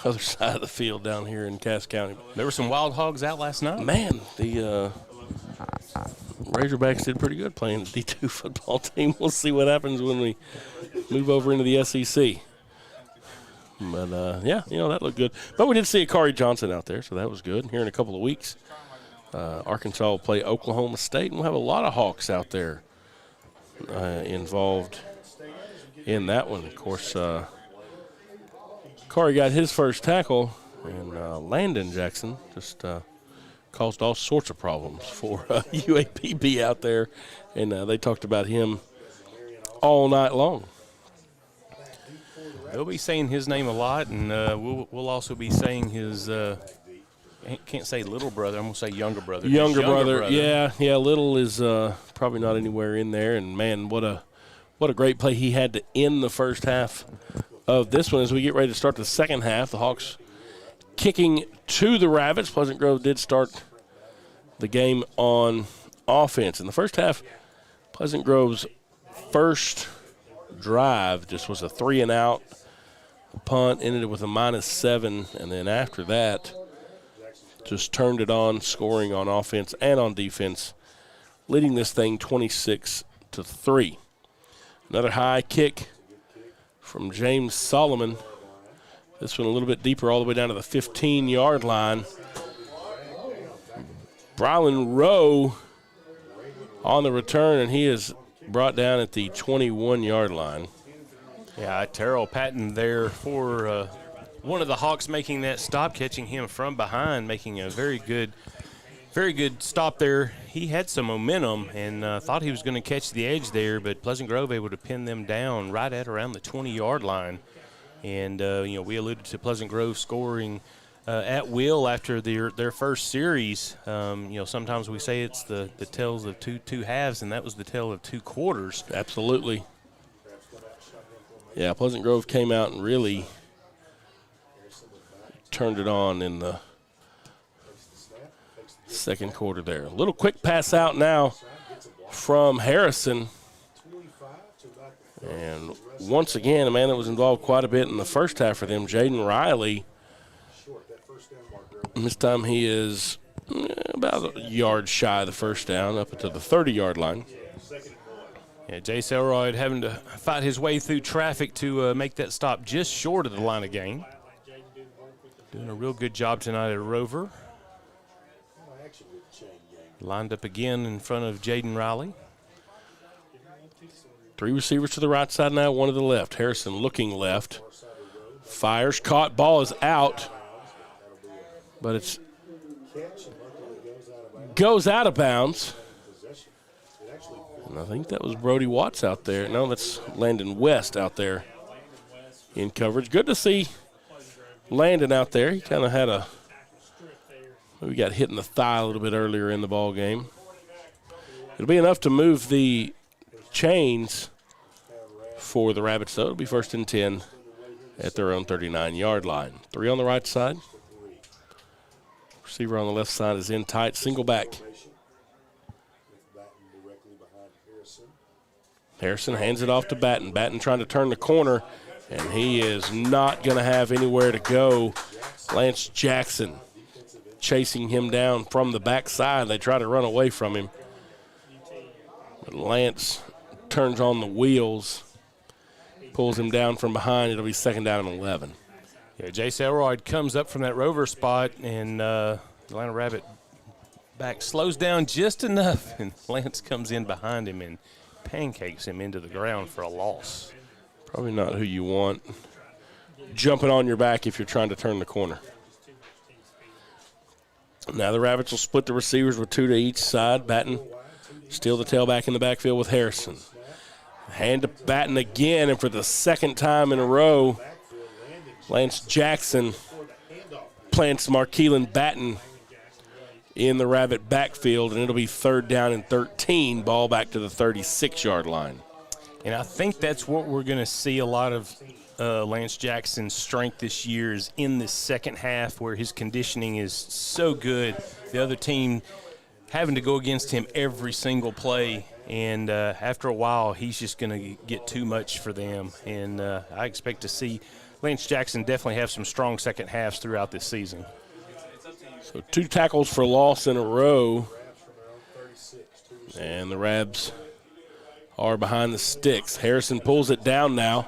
other side of the field down here in Cass County. There were some wild hogs out last night. Man, the Razorbacks did pretty good playing the D2 football team. We'll see what happens when we move over into the SEC. But, yeah, that looked good. But we did see Akari Johnson out there, so that was good. Here in a couple of weeks, Arkansas will play Oklahoma State, and we'll have a lot of Hawks out there involved in that one. Of course, Akari got his first tackle, and Landon Jackson just caused all sorts of problems for UAPB out there, and they talked about him all night long. They'll be saying his name a lot, and we'll also be saying his, I can't say little brother, I'm going to say younger brother. Younger brother. Yeah, little is probably not anywhere in there. And, man, what a great play he had to end the first half of this one. As we get ready to start the second half, the Hawks kicking to the Rabbits. Pleasant Grove did start the game on offense. In the first half, Pleasant Grove's first drive just was a 3-and-out punt, ended with a -7, and then after that just turned it on, scoring on offense and on defense, leading this thing 26-3. Another high kick from James Solomon. This one a little bit deeper, all the way down to the 15-yard line. Brylan Rowe on the return, and he is brought down at the 21-yard line. Yeah, Terrell Patton there for one of the Hawks making that stop, catching him from behind, making a very good stop there. He had some momentum and thought he was going to catch the edge there, but Pleasant Grove able to pin them down right at around the 20-yard line. And, we alluded to Pleasant Grove scoring at will after their first series. Sometimes we say it's the tales of two halves, and that was the tale of two quarters. Absolutely. Yeah, Pleasant Grove came out and really turned it on in the second quarter there. A little quick pass out now from Harrison. And once again, a man that was involved quite a bit in the first half for them, Jaden Riley. This time he is about a yard shy of the first down, up to the 30-yard line. Yeah, Jace Elroy having to fight his way through traffic to make that stop just short of the line of game. Doing a real good job tonight at Rover. Lined up again in front of Jaden Riley. 3 receivers to the right side now, 1 to the left. Harrison looking left. Fires, caught, ball is out. But it's goes out of bounds. And I think that was Brody Watts out there. No, that's Landon West out there in coverage. Good to see Landon out there. He kind of had we got hit in the thigh a little bit earlier in the ball game. It'll be enough to move the chains for the Rabbits, though. It'll be 1st and 10 at their own 39-yard line. 3 on the right side. Receiver on the left side is in tight, single back. Harrison hands it off to Batten. Batten trying to turn the corner, and he is not going to have anywhere to go. Lance Jackson chasing him down from the backside. They try to run away from him. But Lance turns on the wheels, pulls him down from behind. It'll be 2nd down and 11. Yeah, Jace Elroy comes up from that Rover spot, and the Atlanta Rabbit back slows down just enough, and Lance comes in behind him and pancakes him into the ground for a loss. Probably not who you want jumping on your back if you're trying to turn the corner. Now the Rabbits will split the receivers with 2 to each side. Batten still the tailback in the backfield with Harrison. Hand to Batten again, and for the 2nd time in a row, Lance Jackson plants Markeelan Batten in the Rabbit backfield, and it'll be 3rd down and 13, ball back to the 36-yard line. And I think that's what we're going to see a lot of Lance Jackson's strength this year is in the second half, where his conditioning is so good. The other team having to go against him every single play, and after a while, he's just going to get too much for them. And I expect to see Lance Jackson definitely have some strong second halves throughout this season. So 2 tackles for loss in a row, and the Rabs are behind the sticks. Harrison pulls it down now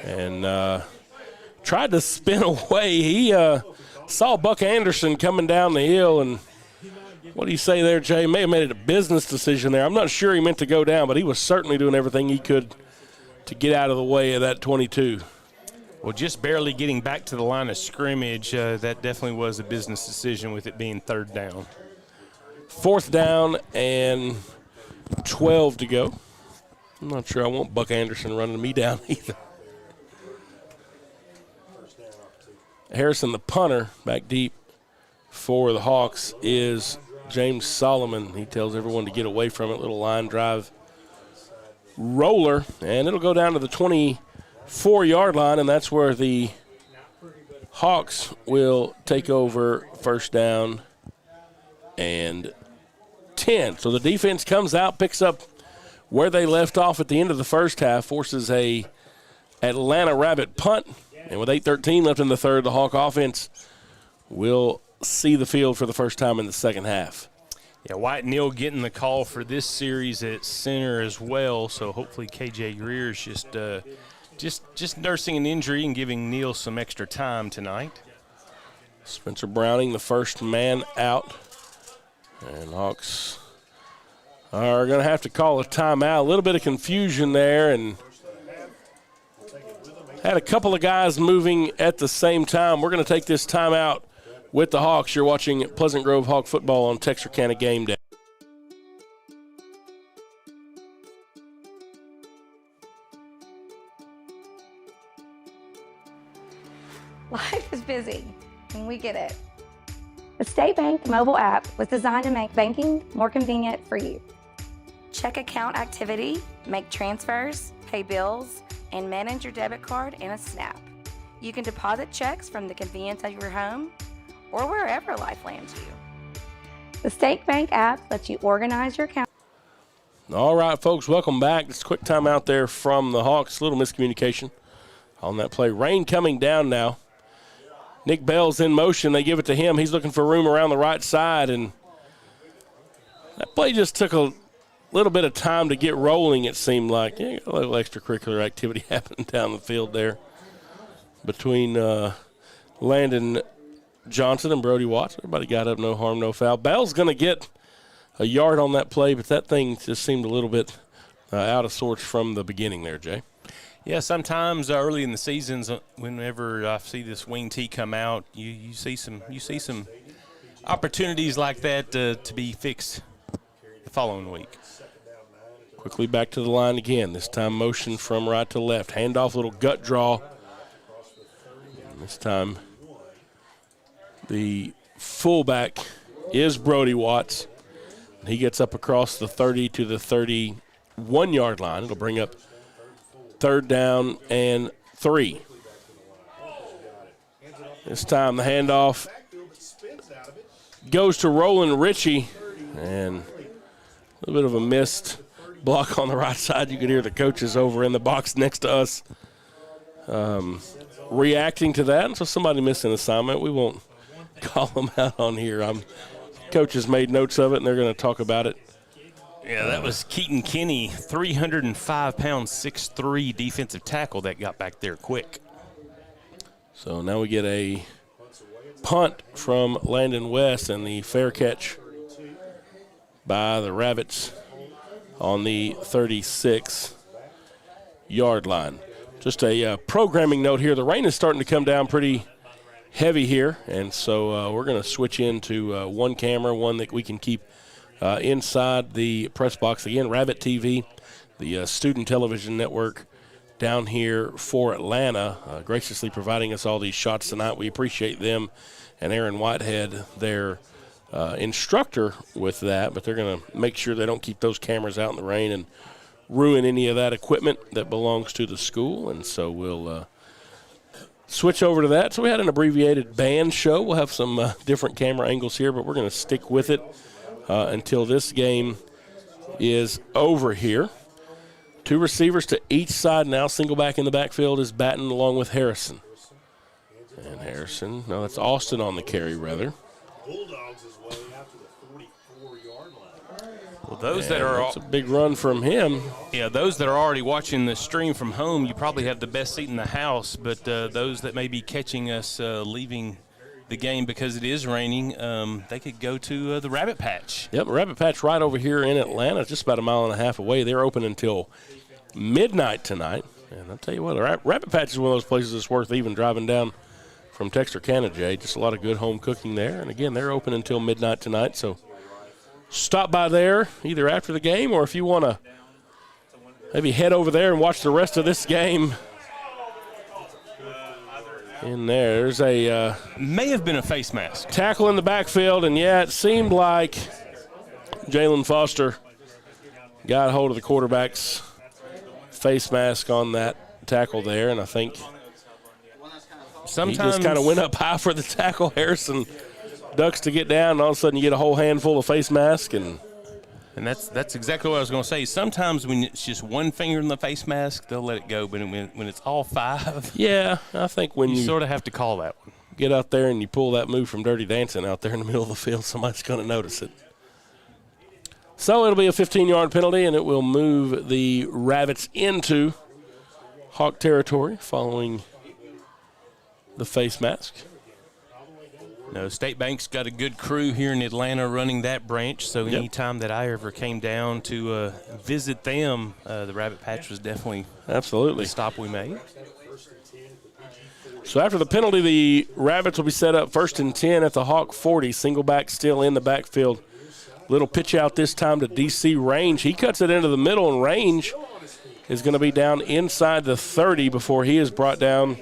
and tried to spin away. He saw Buck Anderson coming down the hill, and what do you say there, Jay? May have made it a business decision there. I'm not sure he meant to go down, but he was certainly doing everything he could to get out of the way of that 22. Well, just barely getting back to the line of scrimmage, that definitely was a business decision with it being 3rd down. 4th down and 12 to go. I'm not sure I want Buck Anderson running me down either. Harrison, the punter, back deep for the Hawks is James Solomon. He tells everyone to get away from it. Little line drive roller, and it'll go down to the 24-yard line, and that's where the Hawks will take over 1st down and 10. So the defense comes out, picks up where they left off at the end of the first half, forces a Atlanta Rabbit punt, and with 8:13 left in the third, the Hawk offense will see the field for the first time in the second half. Yeah, White Neal getting the call for this series at center as well, so hopefully KJ Greer is just nursing an injury and giving Neal some extra time tonight. Spencer Browning, the first man out. And Hawks are going to have to call a timeout. A little bit of confusion there, and had a couple of guys moving at the same time. We're going to take this timeout with the Hawks. You're watching Pleasant Grove Hawk football on Texarkana Game Day. Life is busy. and we get it. The State Bank mobile app was designed to make banking more convenient for you. Check account activity, make transfers, pay bills, and manage your debit card in a snap. You can deposit checks from the convenience of your home or wherever life lands you. The State Bank app lets you organize your account. All right, folks, welcome back. Just a quick time out there from the Hawks. A little miscommunication on that play. Rain coming down now. Nick Bell's in motion. They give it to him. He's looking for room around the right side, and that play just took a little bit of time to get rolling, it seemed like. Yeah, a little extracurricular activity happening down the field there between Landon Johnson and Brody Watts. Everybody got up, no harm, no foul. Bell's going to get a yard on that play, but that thing just seemed a little bit out of sorts from the beginning there, Jay. Yeah, sometimes early in the seasons, whenever I see this wing tee come out, you see some opportunities like that to be fixed the following week. Quickly back to the line again. This time motion from right to left. Handoff, little gut draw. And this time the fullback is Brody Watts. He gets up across the 30 to the 31-yard line. It'll bring up 3rd down and 3. This time the handoff goes to Roland Ritchie, and a little bit of a missed block on the right side. You could hear the coaches over in the box next to us reacting to that. And so somebody missed an assignment. We won't call them out on here. Coaches made notes of it, and they're going to talk about it. Yeah, that was Keaton Kinney, 305-pound, 6'3" defensive tackle that got back there quick. So now we get a punt from Landon West, and the fair catch by the Rabbits on the 36-yard line. Just a programming note here. The rain is starting to come down pretty heavy here, and so we're going to switch into one camera, one that we can keep inside the press box. Again, RabbitTV, the student television network down here for Atlanta, graciously providing us all these shots tonight. We appreciate them, and Aaron Whitehead, their instructor with that, but they're going to make sure they don't keep those cameras out in the rain and ruin any of that equipment that belongs to the school, and so we'll switch over to that. So we had an abbreviated band show. We'll have some different camera angles here, but we're going to stick with it until this game is over here. 2 receivers to each side now. Single back in the backfield is Batten along with Harrison. And Harrison, no, that's Austin on the carry, rather. Bulldogs his way after the 44-yard line. Well, those that are that's a big run from him. Yeah, those that are already watching the stream from home, you probably have the best seat in the house, but those that may be catching us leaving the game because it is raining, they could go to the Rabbit Patch. Yep, Rabbit Patch right over here in Atlanta, just about a mile and a half away. They're open until midnight tonight. And I'll tell you what, Rabbit Patch is one of those places that's worth even driving down from Texarkana, Jay. Just a lot of good home cooking there. And, again, they're open until midnight tonight. So stop by there either after the game, or if you want to maybe head over there and watch the rest of this game. In there's a may have been a face mask tackle in the backfield, and yeah, it seemed like Jalen Foster got hold of the quarterback's face mask on that tackle there, and I think sometimes he just kind of went up high for the tackle. Harrison ducks to get down, and all of a sudden you get a whole handful of face mask, and that's exactly what I was going to say. Sometimes when it's just one finger in the face mask, they'll let it go. But when it's all 5, yeah, I think when you sort of have to call that one. Get out there and you pull that move from Dirty Dancing out there in the middle of the field, somebody's going to notice it. So it'll be a 15-yard penalty, and it will move the Rabbits into Hawk territory following the face mask. No, State Bank's got a good crew here in Atlanta running that branch, so anytime that I ever came down to visit them, the Rabbit Patch was definitely the stop we made. So after the penalty, the Rabbits will be set up 1st and 10 at the Hawk 40. Single back still in the backfield. Little pitch out this time to D.C. Range. He cuts it into the middle, and Range is going to be down inside the 30 before he is brought down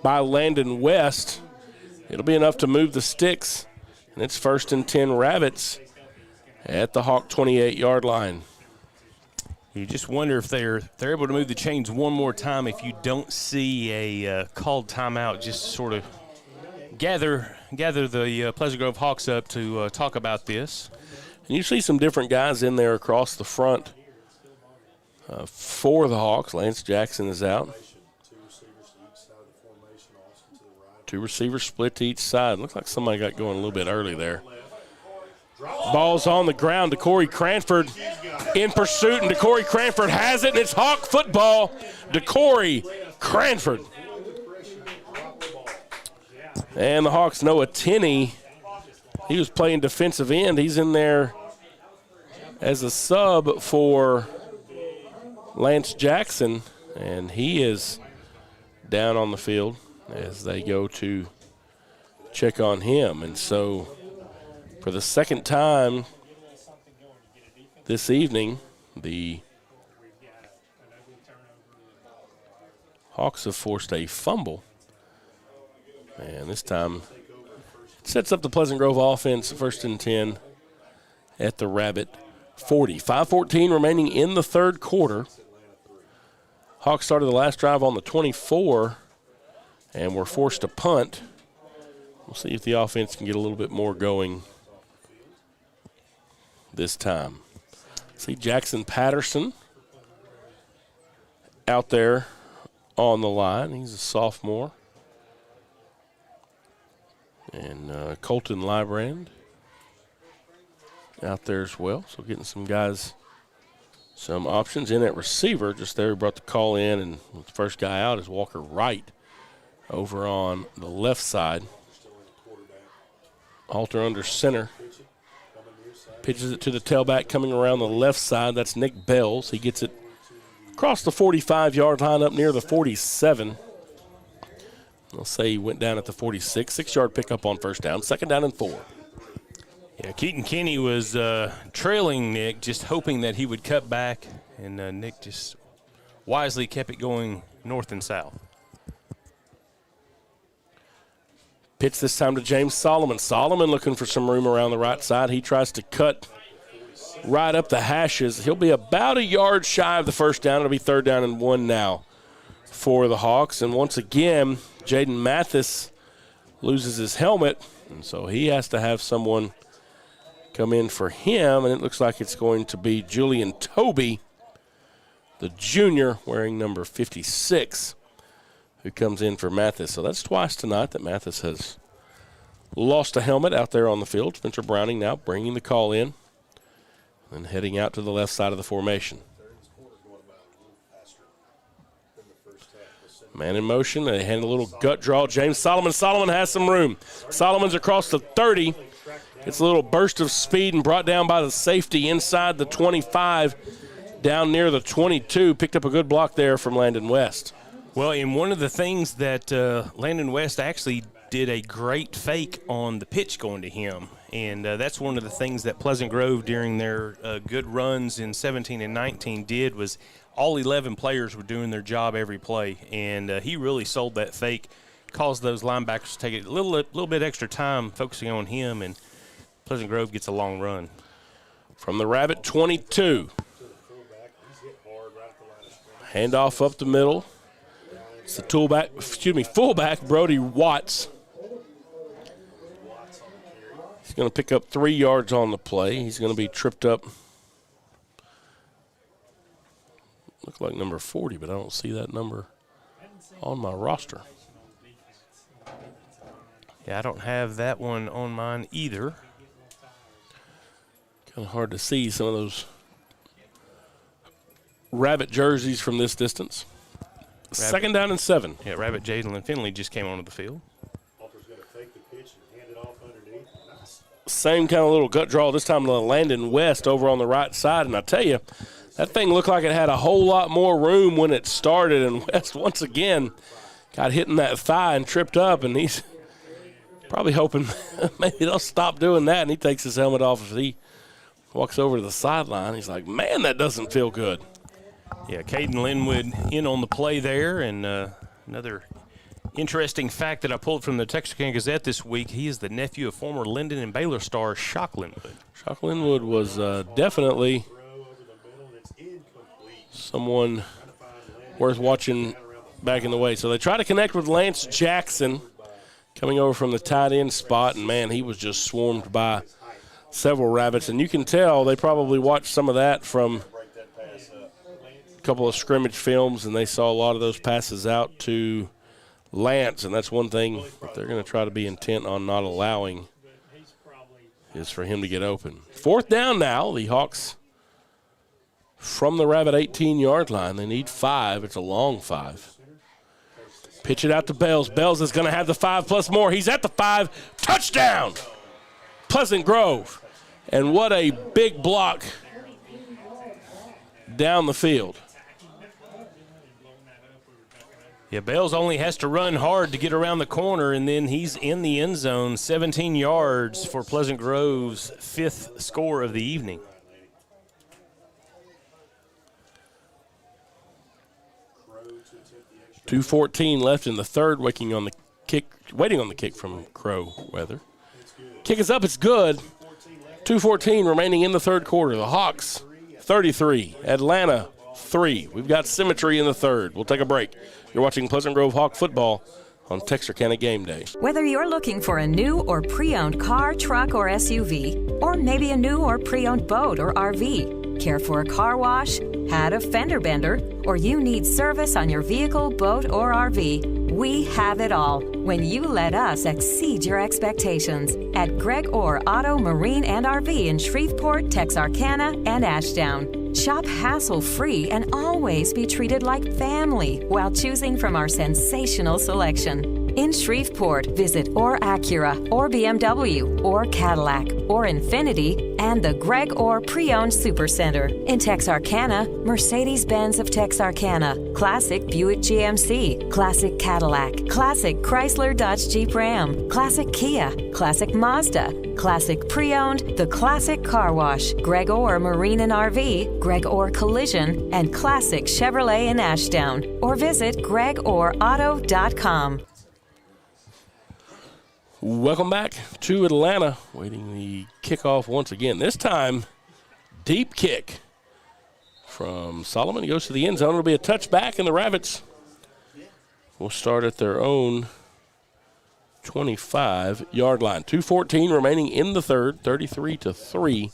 by Landon West. It'll be enough to move the sticks, and it's 1st and 10 Rabbits at the Hawk 28-yard line. You just wonder if they're able to move the chains one more time if you don't see a called timeout. Just sort of gather the Pleasant Grove Hawks up to talk about this. And you see some different guys in there across the front for the Hawks. Lance Jackson is out. 2 receivers split to each side. Looks like somebody got going a little bit early there. Ball's on the ground. DeCorey Cranford in pursuit, and DeCorey Cranford has it, and it's Hawk football. DeCorey Cranford. And the Hawks know a Tenney. He was playing defensive end. He's in there as a sub for Lance Jackson, and he is down on the field as they go to check on him. And so for the second time this evening, the Hawks have forced a fumble. And this time it sets up the Pleasant Grove offense, 1st and 10 at the Rabbit 40. 5:14 remaining in the third quarter. Hawks started the last drive on the 24 and were forced to punt. We'll see if the offense can get a little bit more going this time. See Jackson Patterson out there on the line. He's a sophomore. And Colton Librand out there as well. So getting some guys some options in at receiver. Just there, he brought the call in, and the first guy out is Walker Wright over on the left side. Halter under center. Pitches it to the tailback coming around the left side. That's Nick Bells. He gets it across the 45-yard line up near the 47. I'll say he went down at the 46. 6-yard pickup on first down. 2nd down and 4. Yeah, Keaton Kinney was trailing Nick, just hoping that he would cut back, and Nick just wisely kept it going north and south. Pitch this time to James Solomon. Solomon looking for some room around the right side. He tries to cut right up the hashes. He'll be about a yard shy of the first down. It'll be 3rd down and 1 now for the Hawks. And once again, Jaden Mathis loses his helmet, and so he has to have someone come in for him, and it looks like it's going to be Julian Toby, the junior, wearing number 56, who comes in for Mathis. So that's twice tonight that Mathis has lost a helmet out there on the field. Spencer Browning now bringing the call in and heading out to the left side of the formation. Man in motion. They hand a little gut draw. James Solomon. Solomon has some room. Solomon's across the 30. It's a little burst of speed and brought down by the safety inside the 25, down near the 22. Picked up a good block there from Landon West. Well, and one of the things that Landon West actually did a great fake on the pitch going to him. And that's one of the things that Pleasant Grove during their good runs in 17 and 19 did was all 11 players were doing their job every play. And he really sold that fake, caused those linebackers to take a little bit extra time focusing on him, and Pleasant Grove gets a long run. From the Rabbit 22. Handoff up the middle. It's the fullback, Brody Watts. He's going to pick up 3 yards on the play. He's going to be tripped up. Look like number 40, but I don't see that number on my roster. Yeah, I don't have that one on mine either. Kind of hard to see some of those Rabbit jerseys from this distance. 2nd down and 7. Yeah, Rabbit Jalen Finley just came onto the field. Same kind of little gut draw, this time to Landon West over on the right side. And I tell you, that thing looked like it had a whole lot more room when it started. And West, once again, got hit in that thigh and tripped up. And he's probably hoping maybe they'll stop doing that. And he takes his helmet off as he walks over to the sideline. He's like, man, that doesn't feel good. Yeah, Caden Linwood in on the play there, and another Interesting fact that I pulled from the Texarkana Gazette this week, he is the nephew of former Linden and Baylor star Shock Linwood. Shock Linwood was definitely someone worth watching back in the way. So they try to connect with Lance Jackson coming over from the tight end spot, and, man, he was just swarmed by several Rabbits. And you can tell they probably watched some of that from a couple of scrimmage films, and they saw a lot of those passes out to Lance, and that's one thing that they're going to try to be intent on not allowing is for him to get open. 4th down now. The Hawks from the Rabbit 18-yard line. They need 5. It's a long 5. Pitch it out to Bells. Bells is going to have the 5 plus more. He's at the 5. Touchdown! Pleasant Grove. And what a big block down the field. Yeah, Bells only has to run hard to get around the corner, and then he's in the end zone, 17 yards for Pleasant Grove's 5th score of the evening. .2:14 left in the third, waiting on the kick from Crow Weather. Kick is up, it's good. 2:14 remaining in the third quarter. The Hawks 33, Atlanta 3. We've got symmetry in the third. We'll take a break. You're watching Pleasant Grove Hawk football on Texarkana Game Day. Whether you're looking for a new or pre-owned car, truck, or SUV, or maybe a new or pre-owned boat or RV, care for a car wash, had a fender bender, or you need service on your vehicle, boat, or RV, we have it all when you let us exceed your expectations at Greg Orr Auto, Marine, and RV in Shreveport, Texarkana, and Ashdown. Shop hassle-free and always be treated like family while choosing from our sensational selection. In Shreveport, visit Orr Acura, or BMW, or Cadillac, or Infiniti, and the Greg Orr Pre-Owned Supercenter. In Texarkana, Mercedes-Benz of Texarkana, Classic Buick GMC, Classic Cadillac, Classic Chrysler Dodge Jeep Ram, Classic Kia, Classic Mazda, Classic Pre-Owned, The Classic Car Wash, Greg Orr Marine and RV, Greg Orr Collision, and Classic Chevrolet in Ashdown. Or visit GregOrAuto.com. Welcome back to Atlanta, waiting the kickoff once again. This time, deep kick from Solomon. He goes to the end zone. It'll be a touchback, and the Rabbits will start at their own 25-yard line. 2:14 remaining in the third, 33-3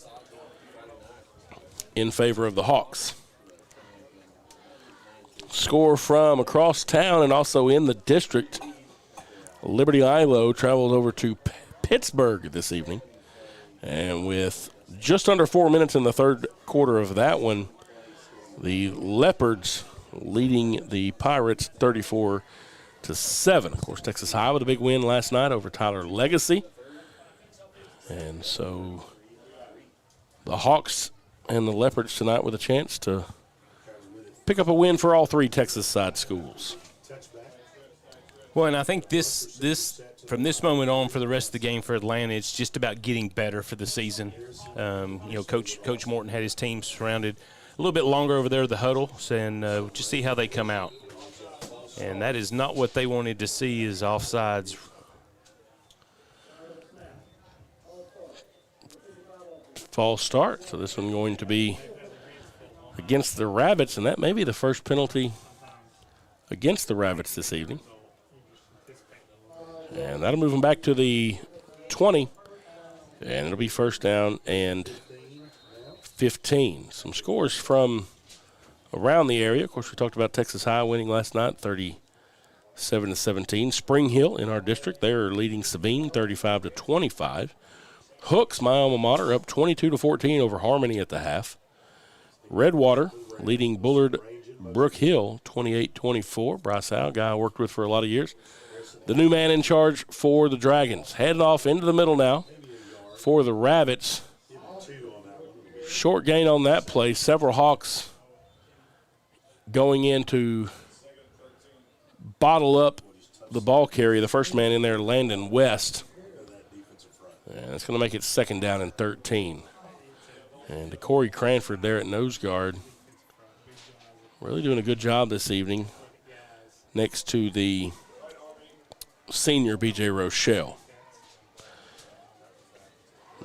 in favor of the Hawks. Score from across town and also in the district. Liberty Ilo traveled over to Pittsburgh this evening. And with just under 4 minutes in the third quarter of that one, the Leopards leading the Pirates 34-7. Of course, Texas High with a big win last night over Tyler Legacy. And so the Hawks and the Leopards tonight with a chance to pick up a win for all 3 Texas side schools. Well, and I think this from this moment on for the rest of the game for Atlanta, it's just about getting better for the season. Coach Morton had his team surrounded a little bit longer over there at the huddle, and just see how they come out. And that is not what they wanted to see is offsides. False start, so this one going to be against the Rabbits, and that may be the first penalty against the Rabbits this evening. And that'll move them back to the 20, and it'll be first down and 15. Some scores from around the area. Of course, we talked about Texas High winning last night, 37-17. Spring Hill in our district, they're leading Sabine 35-25. Hooks, my alma mater, up 22-14 over Harmony at the half. Redwater leading Bullard Brook Hill 28-24. Bryce Howe, guy I worked with for a lot of years. The new man in charge for the Dragons. Heading off into the middle now for the Rabbits. Short gain on that play. Several Hawks going in to bottle up the ball carrier. The first man in there, Landon West. And it's going to make it second down and 13. And Corey Cranford there at nose guard. Really doing a good job this evening next to the senior B.J. Rochelle.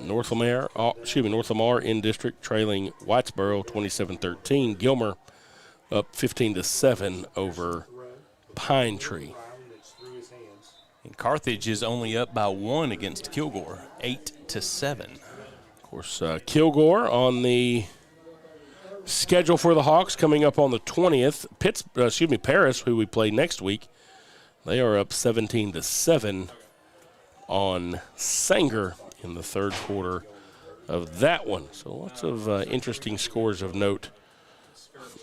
North Lamar in district trailing Whitesboro 27-13. Gilmer up 15-7 over Pine Tree. And Carthage is only up by 1 against Kilgore, 8-7. Of course, Kilgore on the schedule for the Hawks coming up on the 20th. Paris, who we play next week, they are up 17-7 on Sanger in the third quarter of that one. So lots of interesting scores of note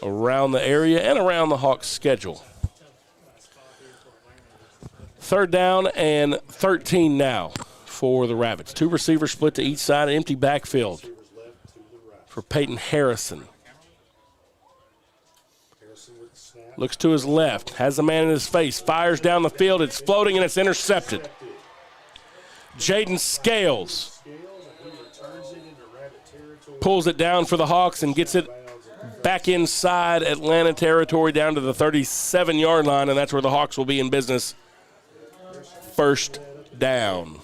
around the area and around the Hawks' schedule. Third down and 13 now for the Rabbits. 2 receivers split to each side, an empty backfield for Peyton Harrison. Looks to his left, has a man in his face, fires down the field, it's floating and it's intercepted. Jaden Scales pulls it down for the Hawks and gets it back inside Atlanta territory down to the 37-yard line, and that's where the Hawks will be in business. First down.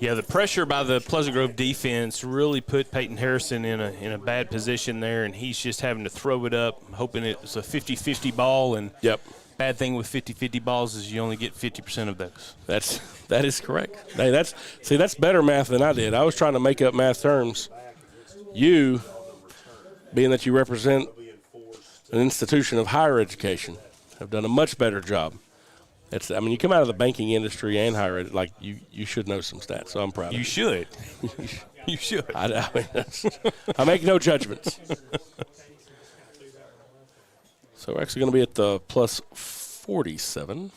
Yeah, the pressure by the Pleasant Grove defense really put Peyton Harrison in a bad position there, and he's just having to throw it up, hoping it's a 50-50 ball. And bad thing with 50-50 balls is you only get 50% of those. That is correct. Hey, that's better math than I did. I was trying to make up math terms. You, being that you represent an institution of higher education, have done a much better job. You come out of the banking industry and higher ed, like you should know some stats, so I'm proud of you. You should. You should. I make no judgments. So we're actually going to be at the plus 47.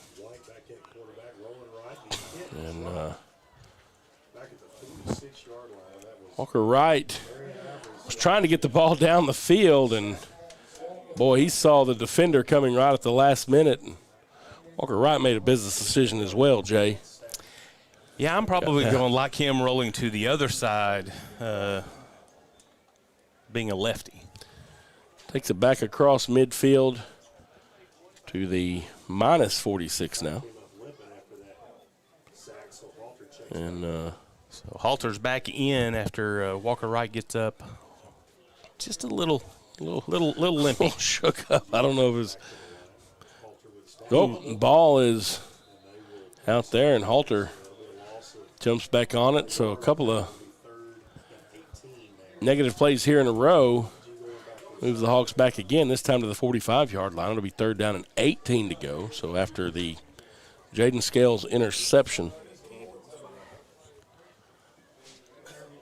And Walker Wright was trying to get the ball down the field, and, boy, he saw the defender coming right at the last minute. And Walker Wright made a business decision as well, Jay. Yeah, I'm probably going to like him rolling to the other side, being a lefty. Takes it back across midfield to the minus 46 now. And so Halter's back in after Walker Wright gets up. Just a little limpy. Shook up. I don't know if it was. Oh, ball is out there, and Halter jumps back on it. So a couple of negative plays here in a row moves the Hawks back again, this time to the 45-yard line. It'll be third down and 18 to go. So after the Jaden Scales interception.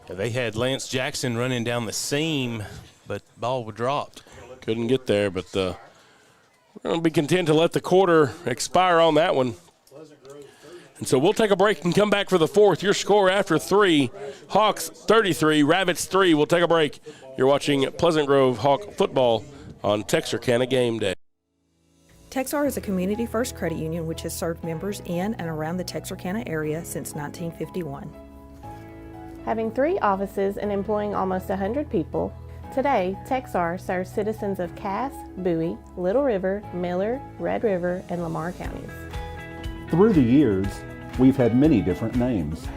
They had Lance Jackson running down the seam, but ball was dropped. Couldn't get there, but we're going to be content to let the quarter expire on that one. And so we'll take a break and come back for the fourth. Your score after 3, Hawks 33, Rabbits 3. We'll take a break. You're watching Pleasant Grove Hawk football on Texarkana Game Day. Texar is a community-first credit union which has served members in and around the Texarkana area since 1951. Having 3 offices and employing almost 100 people, today Texar serves citizens of Cass, Bowie, Little River, Miller, Red River, and Lamar counties. Through the years, we've had many different names.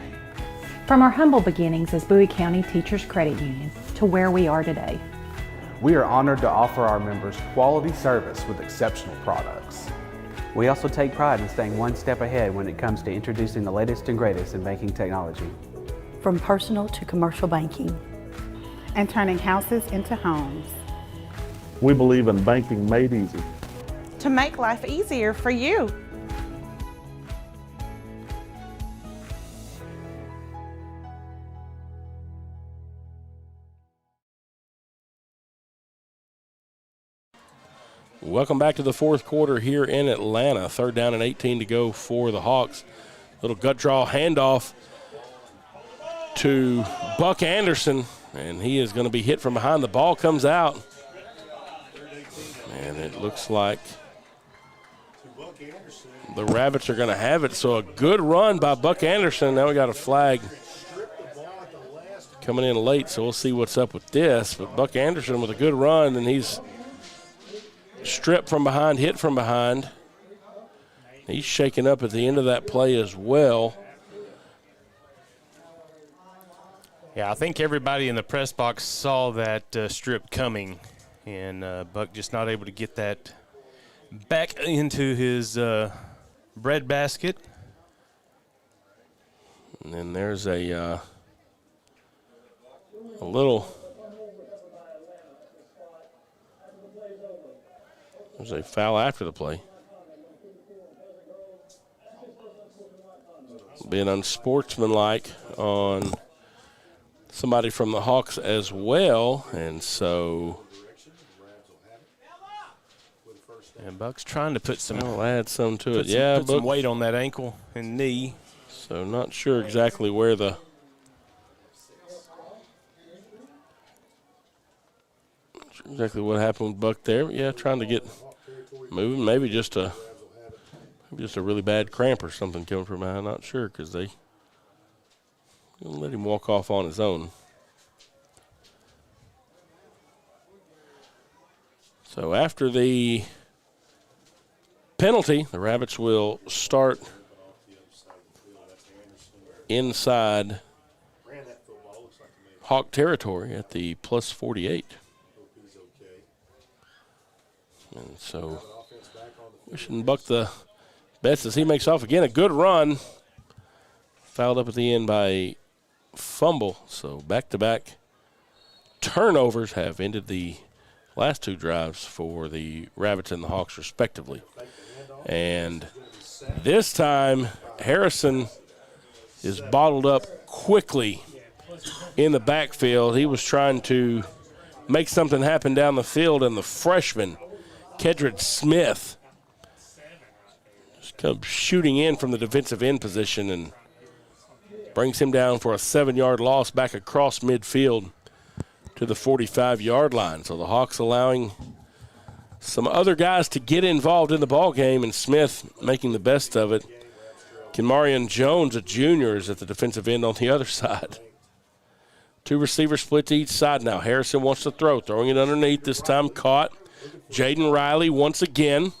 From our humble beginnings as Bowie County Teachers Credit Union to where we are today. We are honored to offer our members quality service with exceptional products. We also take pride in staying one step ahead when it comes to introducing the latest and greatest in banking technology. From personal to commercial banking. And turning houses into homes. We believe in banking made easy. To make life easier for you. Welcome back to the fourth quarter here in Atlanta. Third down and 18 to go for the Hawks. Little gut draw handoff to Buck Anderson, and he is going to be hit from behind. The ball comes out, and it looks like the Rabbits are going to have it. So a good run by Buck Anderson. Now we got a flag coming in late, so we'll see what's up with this. But Buck Anderson with a good run, and he's stripped from behind, hit from behind, He's shaken up at the end of that play as well. Yeah, I think everybody in the press box saw that strip coming, and Buck just not able to get that back into his bread basket. And then there's a little. There's a foul after the play. Being unsportsmanlike on somebody from the Hawks as well, and so. And Buck's trying to put some. I'll add some to it. Put some weight on that ankle and knee. So not sure exactly where the. Not sure exactly what happened with Buck there. But yeah, trying to get moving. Maybe just a really bad cramp or something coming from behind. Not sure because they let him walk off on his own. So after the penalty, the Rabbits will start inside Hawk territory at the plus 48. And so wishing Buck the best as he makes off again. A good run. Fouled up at the end by a fumble. So back-to-back turnovers have ended the last two drives for the Rabbits and the Hawks respectively. And this time Harrison is bottled up quickly in the backfield. He was trying to make something happen down the field, and the freshman, Kedrick Smith, just comes shooting in from the defensive end position and brings him down for a 7-yard loss back across midfield to the 45-yard line. So the Hawks allowing some other guys to get involved in the ball game, and Smith making the best of it. Kenmarion Jones, a junior, is at the defensive end on the other side. Two receivers split to each side now. Harrison wants to throw, throwing it underneath, this time caught. Jaden Riley once again.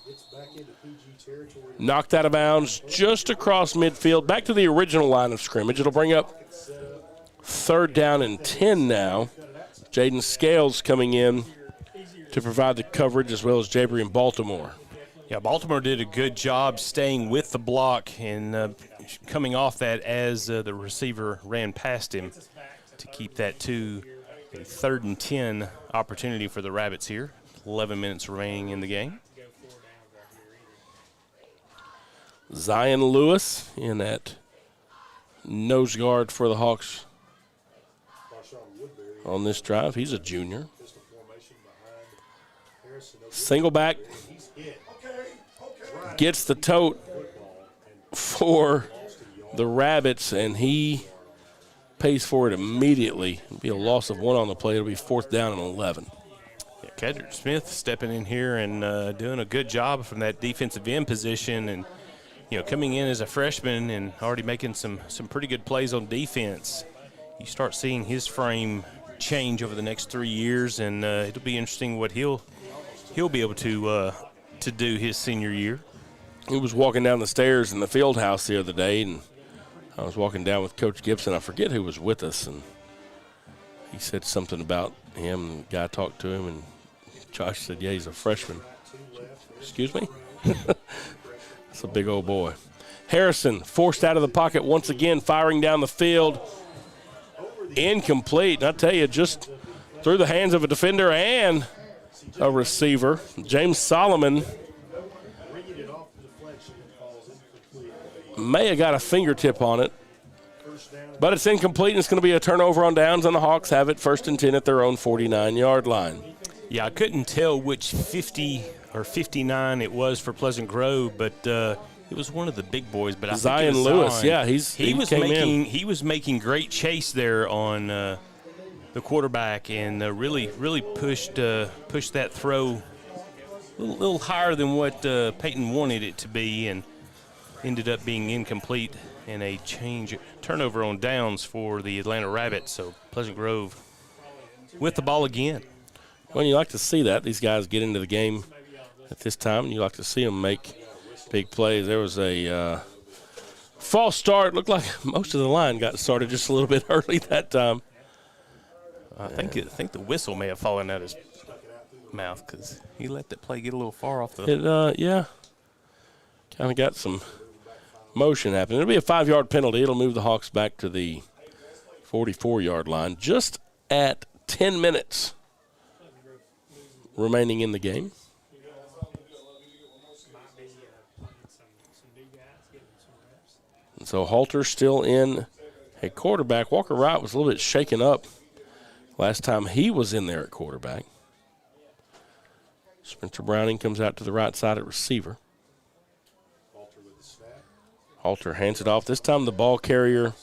Knocked out of bounds just across midfield. Back to the original line of scrimmage. It'll bring up 3rd down and 10 now. Jaden Scales coming in to provide the coverage, as well as Jabrian Baltimore. Yeah, Baltimore did a good job staying with the block and coming off that as the receiver ran past him to keep that to a 3rd and 10 opportunity for the Rabbits here. 11 minutes remaining in the game. Zion Lewis in at nose guard for the Hawks on this drive. He's a junior. Single back. Gets the tote for the Rabbits, and he pays for it immediately. It'll be a loss of 1 on the play. It'll be 4th down and 11. Yeah, Kedrick Smith stepping in here and doing a good job from that defensive end position, and coming in as a freshman and already making some pretty good plays on defense. You start seeing his frame change over the next 3 years, and it'll be interesting what he'll be able to do his senior year. He was walking down the stairs in the field house the other day, and I was walking down with Coach Gibson. I forget who was with us, and he said something about him. And the guy talked to him, and Josh said, yeah, he's a freshman. Excuse me? That's a big old boy. Harrison forced out of the pocket once again, firing down the field. Incomplete. And I tell you, just through the hands of a defender and a receiver. James Solomon may have got a fingertip on it, but it's incomplete, and it's going to be a turnover on downs, and the Hawks have it 1st and 10 at their own 49-yard line. Yeah, I couldn't tell which 50 or 59 it was for Pleasant Grove, but it was one of the big boys. But I Zion think it was Lewis, Zion. yeah, he was making great chase there on the quarterback, and really pushed that throw a little higher than what Peyton wanted it to be, and ended up being incomplete and a turnover on downs for the Atlanta Rabbits. So Pleasant Grove with the ball again. Well, you like to see that. These guys get into the game at this time, and you like to see them make Big plays. There was a false start. Looked like most of the line got started just a little bit early that time. I think the whistle may have fallen out his mouth because he let that play get a little far off the. Yeah. Kind of got some motion happening. It'll be a 5-yard penalty. It'll move the Hawks back to the 44-yard line. Just at 10 minutes remaining in the game. And so Halter still in at quarterback. Walker Wright was a little bit shaken up last time he was in there at quarterback. Spencer Browning comes out to the right side at receiver. Halter hands it off. This time the ball carrier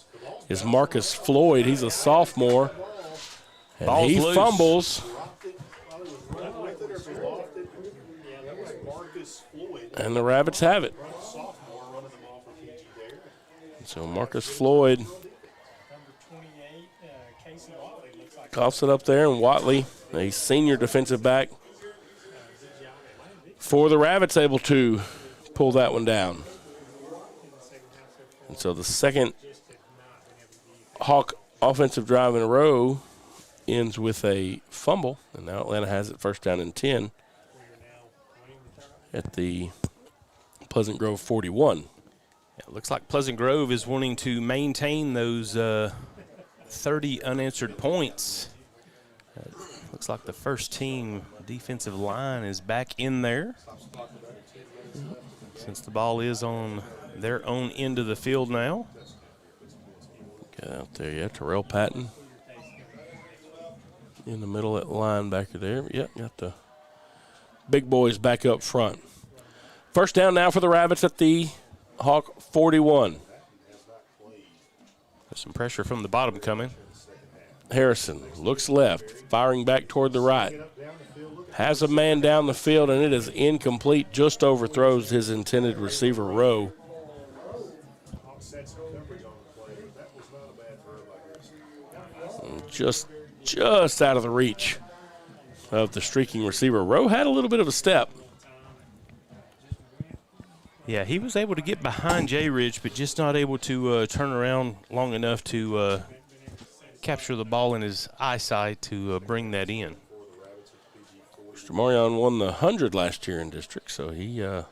is Marcus Floyd. He's a sophomore. And Ball's he loose. fumbles. And the Rabbits have it. So Marcus Floyd coughs it up there, and Watley, a senior defensive back for the Rabbits, able to pull that one down. And so the second Hawk offensive drive in a row ends with a fumble, and now Atlanta has it first down and 10 at the Pleasant Grove 41. It looks like Pleasant Grove is wanting to maintain those 30 unanswered points. Looks like the first team defensive line is back in there since the ball is on their own end of the field now. Get out there, yeah, Terrell Patton in the middle at linebacker there. Yep, got the big boys back up front. First down now for the Rabbits at the Hawk 41. There's some pressure from the bottom coming. Harrison looks left, firing back toward the right. Has a man down the field, and it is incomplete. Just overthrows his intended receiver, Rowe. Just out of the reach of the streaking receiver. Rowe had a little bit of a step. Yeah, he was able to get behind Jay Ridge, but just not able to turn around long enough to capture the ball in his eyesight to bring that in. Mr. Marion won the 100 last year in district, so he's got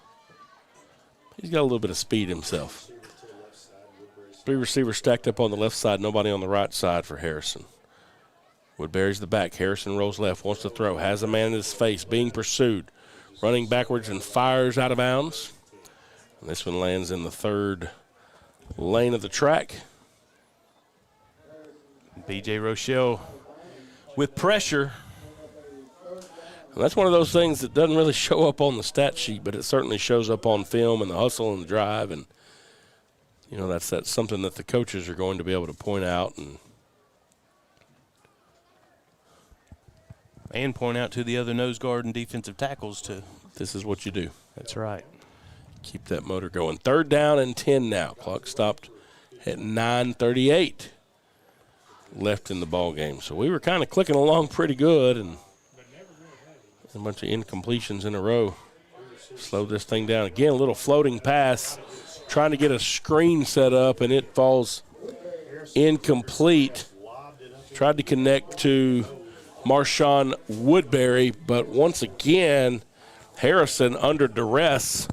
a little bit of speed himself. 3 receivers stacked up on the left side, nobody on the right side for Harrison. Woodbury's the back. Harrison rolls left, wants to throw, has a man in his face, being pursued, running backwards and fires out of bounds. And this one lands in the 3rd lane of the track. B.J. Rochelle with pressure. And that's one of those things that doesn't really show up on the stat sheet, but it certainly shows up on film and the hustle and the drive. And, you know, that's something that the coaches are going to be able to point out and point out to the other nose guard and defensive tackles to. This is what you do. That's right. Keep that motor going. 3rd down and 10 now. Clock stopped at 9:38 left in the ball game. So we were kind of clicking along pretty good, and a bunch of incompletions in a row slowed this thing down. Again, a little floating pass, trying to get a screen set up, and it falls incomplete. Tried to connect to Marshawn Woodbury, but once again, Harrison under duress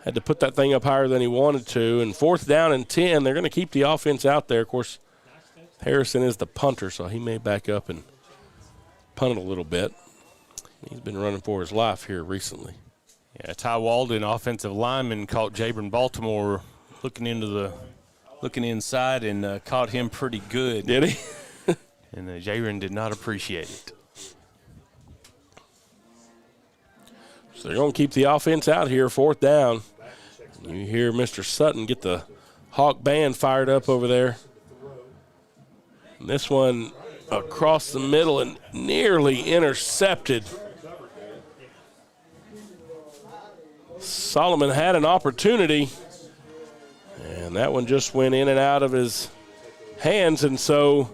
had to put that thing up higher than he wanted to. And 4th down and 10, they're going to keep the offense out there. Of course, Harrison is the punter, so he may back up and punt it a little bit. He's been running for his life here recently. Yeah, Ty Walden, offensive lineman, caught Jabron Baltimore looking inside and caught him pretty good. Did he? And Jabron did not appreciate it. So they're going to keep the offense out here, 4th down. You hear Mr. Sutton get the Hawk band fired up over there. And this one across the middle and nearly intercepted. Solomon had an opportunity, and that one just went in and out of his hands, and so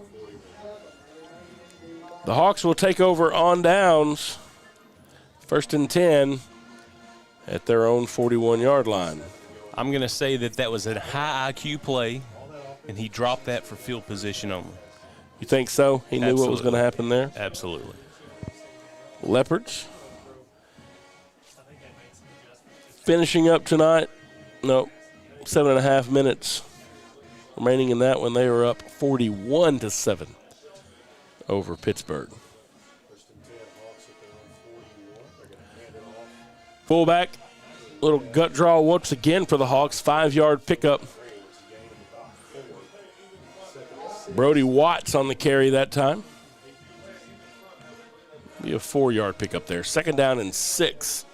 the Hawks will take over on downs. 1st and 10 at their own 41-yard line. I'm going to say that was a high IQ play, and he dropped that for field position only. You think so? He knew what was going to happen there? Absolutely. Leopards finishing up tonight. No, 7.5 minutes remaining in that one. They were up 41-7 over Pittsburgh. Fullback, little gut draw once again for the Hawks. 5-yard pickup. Brody Watts on the carry that time. Be a 4-yard pickup there. 2nd down and 6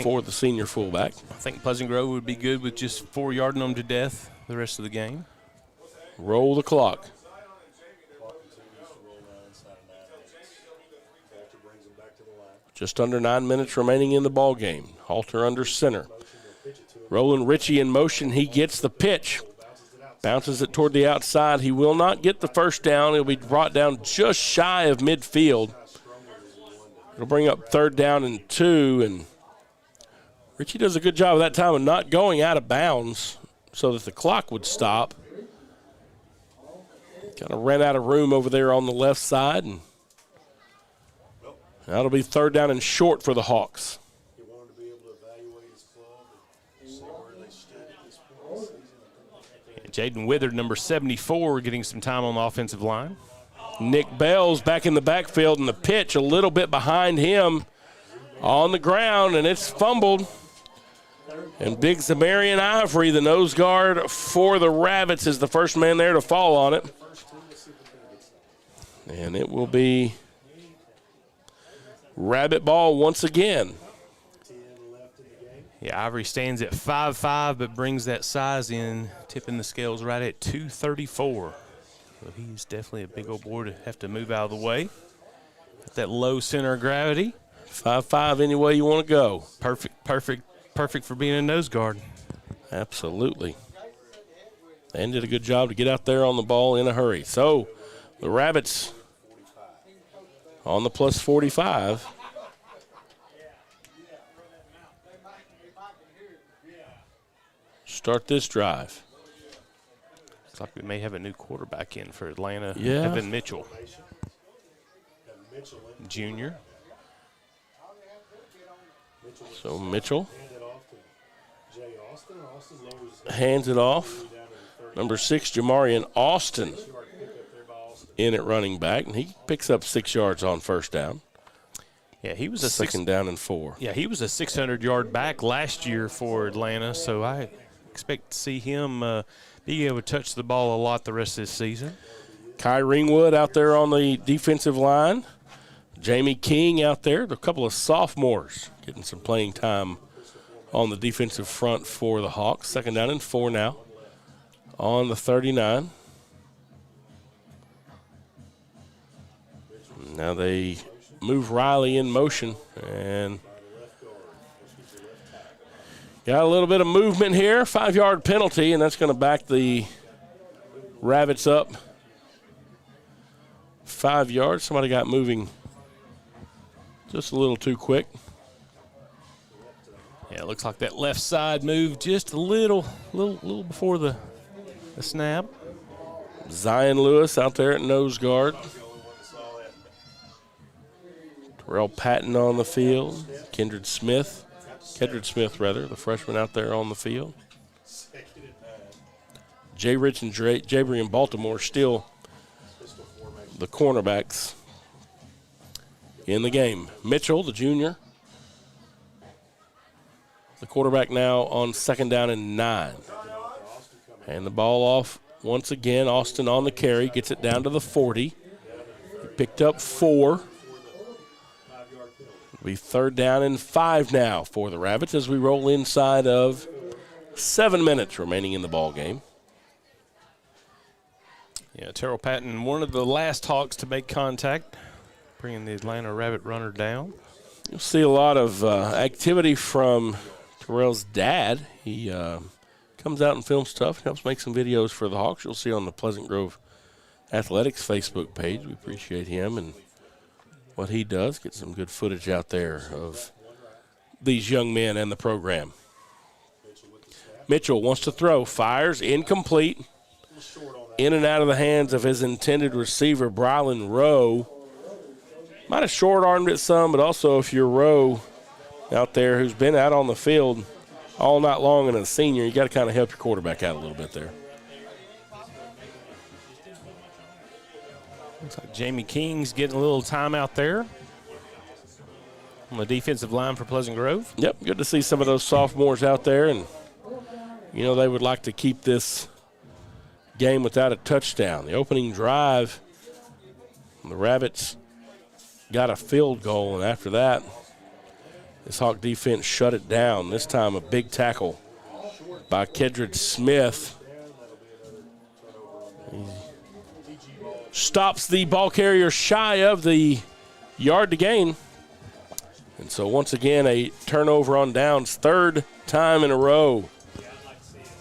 for the senior fullback. I think Pleasant Grove would be good with just 4-yarding them to death the rest of the game. Roll the clock. Just under 9 minutes remaining in the ball game. Halter under center. Roland Ritchie in motion. He gets the pitch. Bounces it toward the outside. He will not get the first down. He'll be brought down just shy of midfield. It'll bring up 3rd down and 2. And Ritchie does a good job of that time of not going out of bounds so that the clock would stop. Kind of ran out of room over there on the left side. And that'll be 3rd down and short for the Hawks. Jaden Withard, number 74, getting some time on the offensive line. Nick Bell's back in the backfield, and the pitch a little bit behind him on the ground, and it's fumbled. And big Zamarian Ivory, the nose guard for the Rabbits, is the first man there to fall on it. And it will be Rabbit ball once again. Yeah, Ivory stands at 5'5", but brings that size in, tipping the scales right at 234. So he's definitely a big old boy to have to move out of the way. Got that low center of gravity. 5'5", any way you want to go. Perfect for being a nose guard. Absolutely. And did a good job to get out there on the ball in a hurry. So the Rabbits on the plus 45. Start this drive. Looks like we may have a new quarterback in for Atlanta. Yeah. Evan Mitchell, Jr. So Mitchell hands it off. Number 6, Jamarian Austin in at running back, and he picks up 6 yards on first down. Yeah, he was a 2nd down and 4. Yeah, he was a 600-yard back last year for Atlanta, so I expect to see him be able to touch the ball a lot the rest of this season. Kai Ringwood out there on the defensive line. Jamie King out there. A couple of sophomores getting some playing time on the defensive front for the Hawks. 2nd down and 4 now on the 39. Now they move Riley in motion, and got a little bit of movement here. 5-yard penalty, and that's going to back the Rabbits up 5 yards. Somebody got moving just a little too quick. Yeah, it looks like that left side moved just a little before the snap. Zion Lewis out there at nose guard. Terrell Patton on the field. Kendrick Smith, the freshman out there on the field. Jay Rich and Jabry in Baltimore still the cornerbacks in the game. Mitchell, the junior, the quarterback now on 2nd down and 9. And the ball off once again. Austin on the carry, gets it down to the 40. He picked up 4. It'll be 3rd down and 5 now for the Rabbits as we roll inside of 7 minutes remaining in the ball game. Yeah, Terrell Patton, one of the last Hawks to make contact, bringing the Atlanta Rabbit runner down. You'll see a lot of activity from Terrell's dad. He comes out and films stuff, helps make some videos for the Hawks. You'll see on the Pleasant Grove Athletics Facebook page. We appreciate him and what he does. Get some good footage out there of these young men and the program. Mitchell wants to throw, fires, incomplete. In and out of the hands of his intended receiver, Brylan Rowe. Might have short-armed it some, but also if you're Rowe out there who's been out on the field all night long and a senior, you got to kind of help your quarterback out a little bit there. Looks like Jamie King's getting a little time out there on the defensive line for Pleasant Grove. Yep, good to see some of those sophomores out there, and you know they would like to keep this game without a touchdown. The opening drive, the Rabbits got a field goal, and after that, this Hawk defense shut it down. This time a big tackle by Kedrid Smith. He stops the ball carrier shy of the yard to gain. And so once again, a turnover on downs, third time in a row.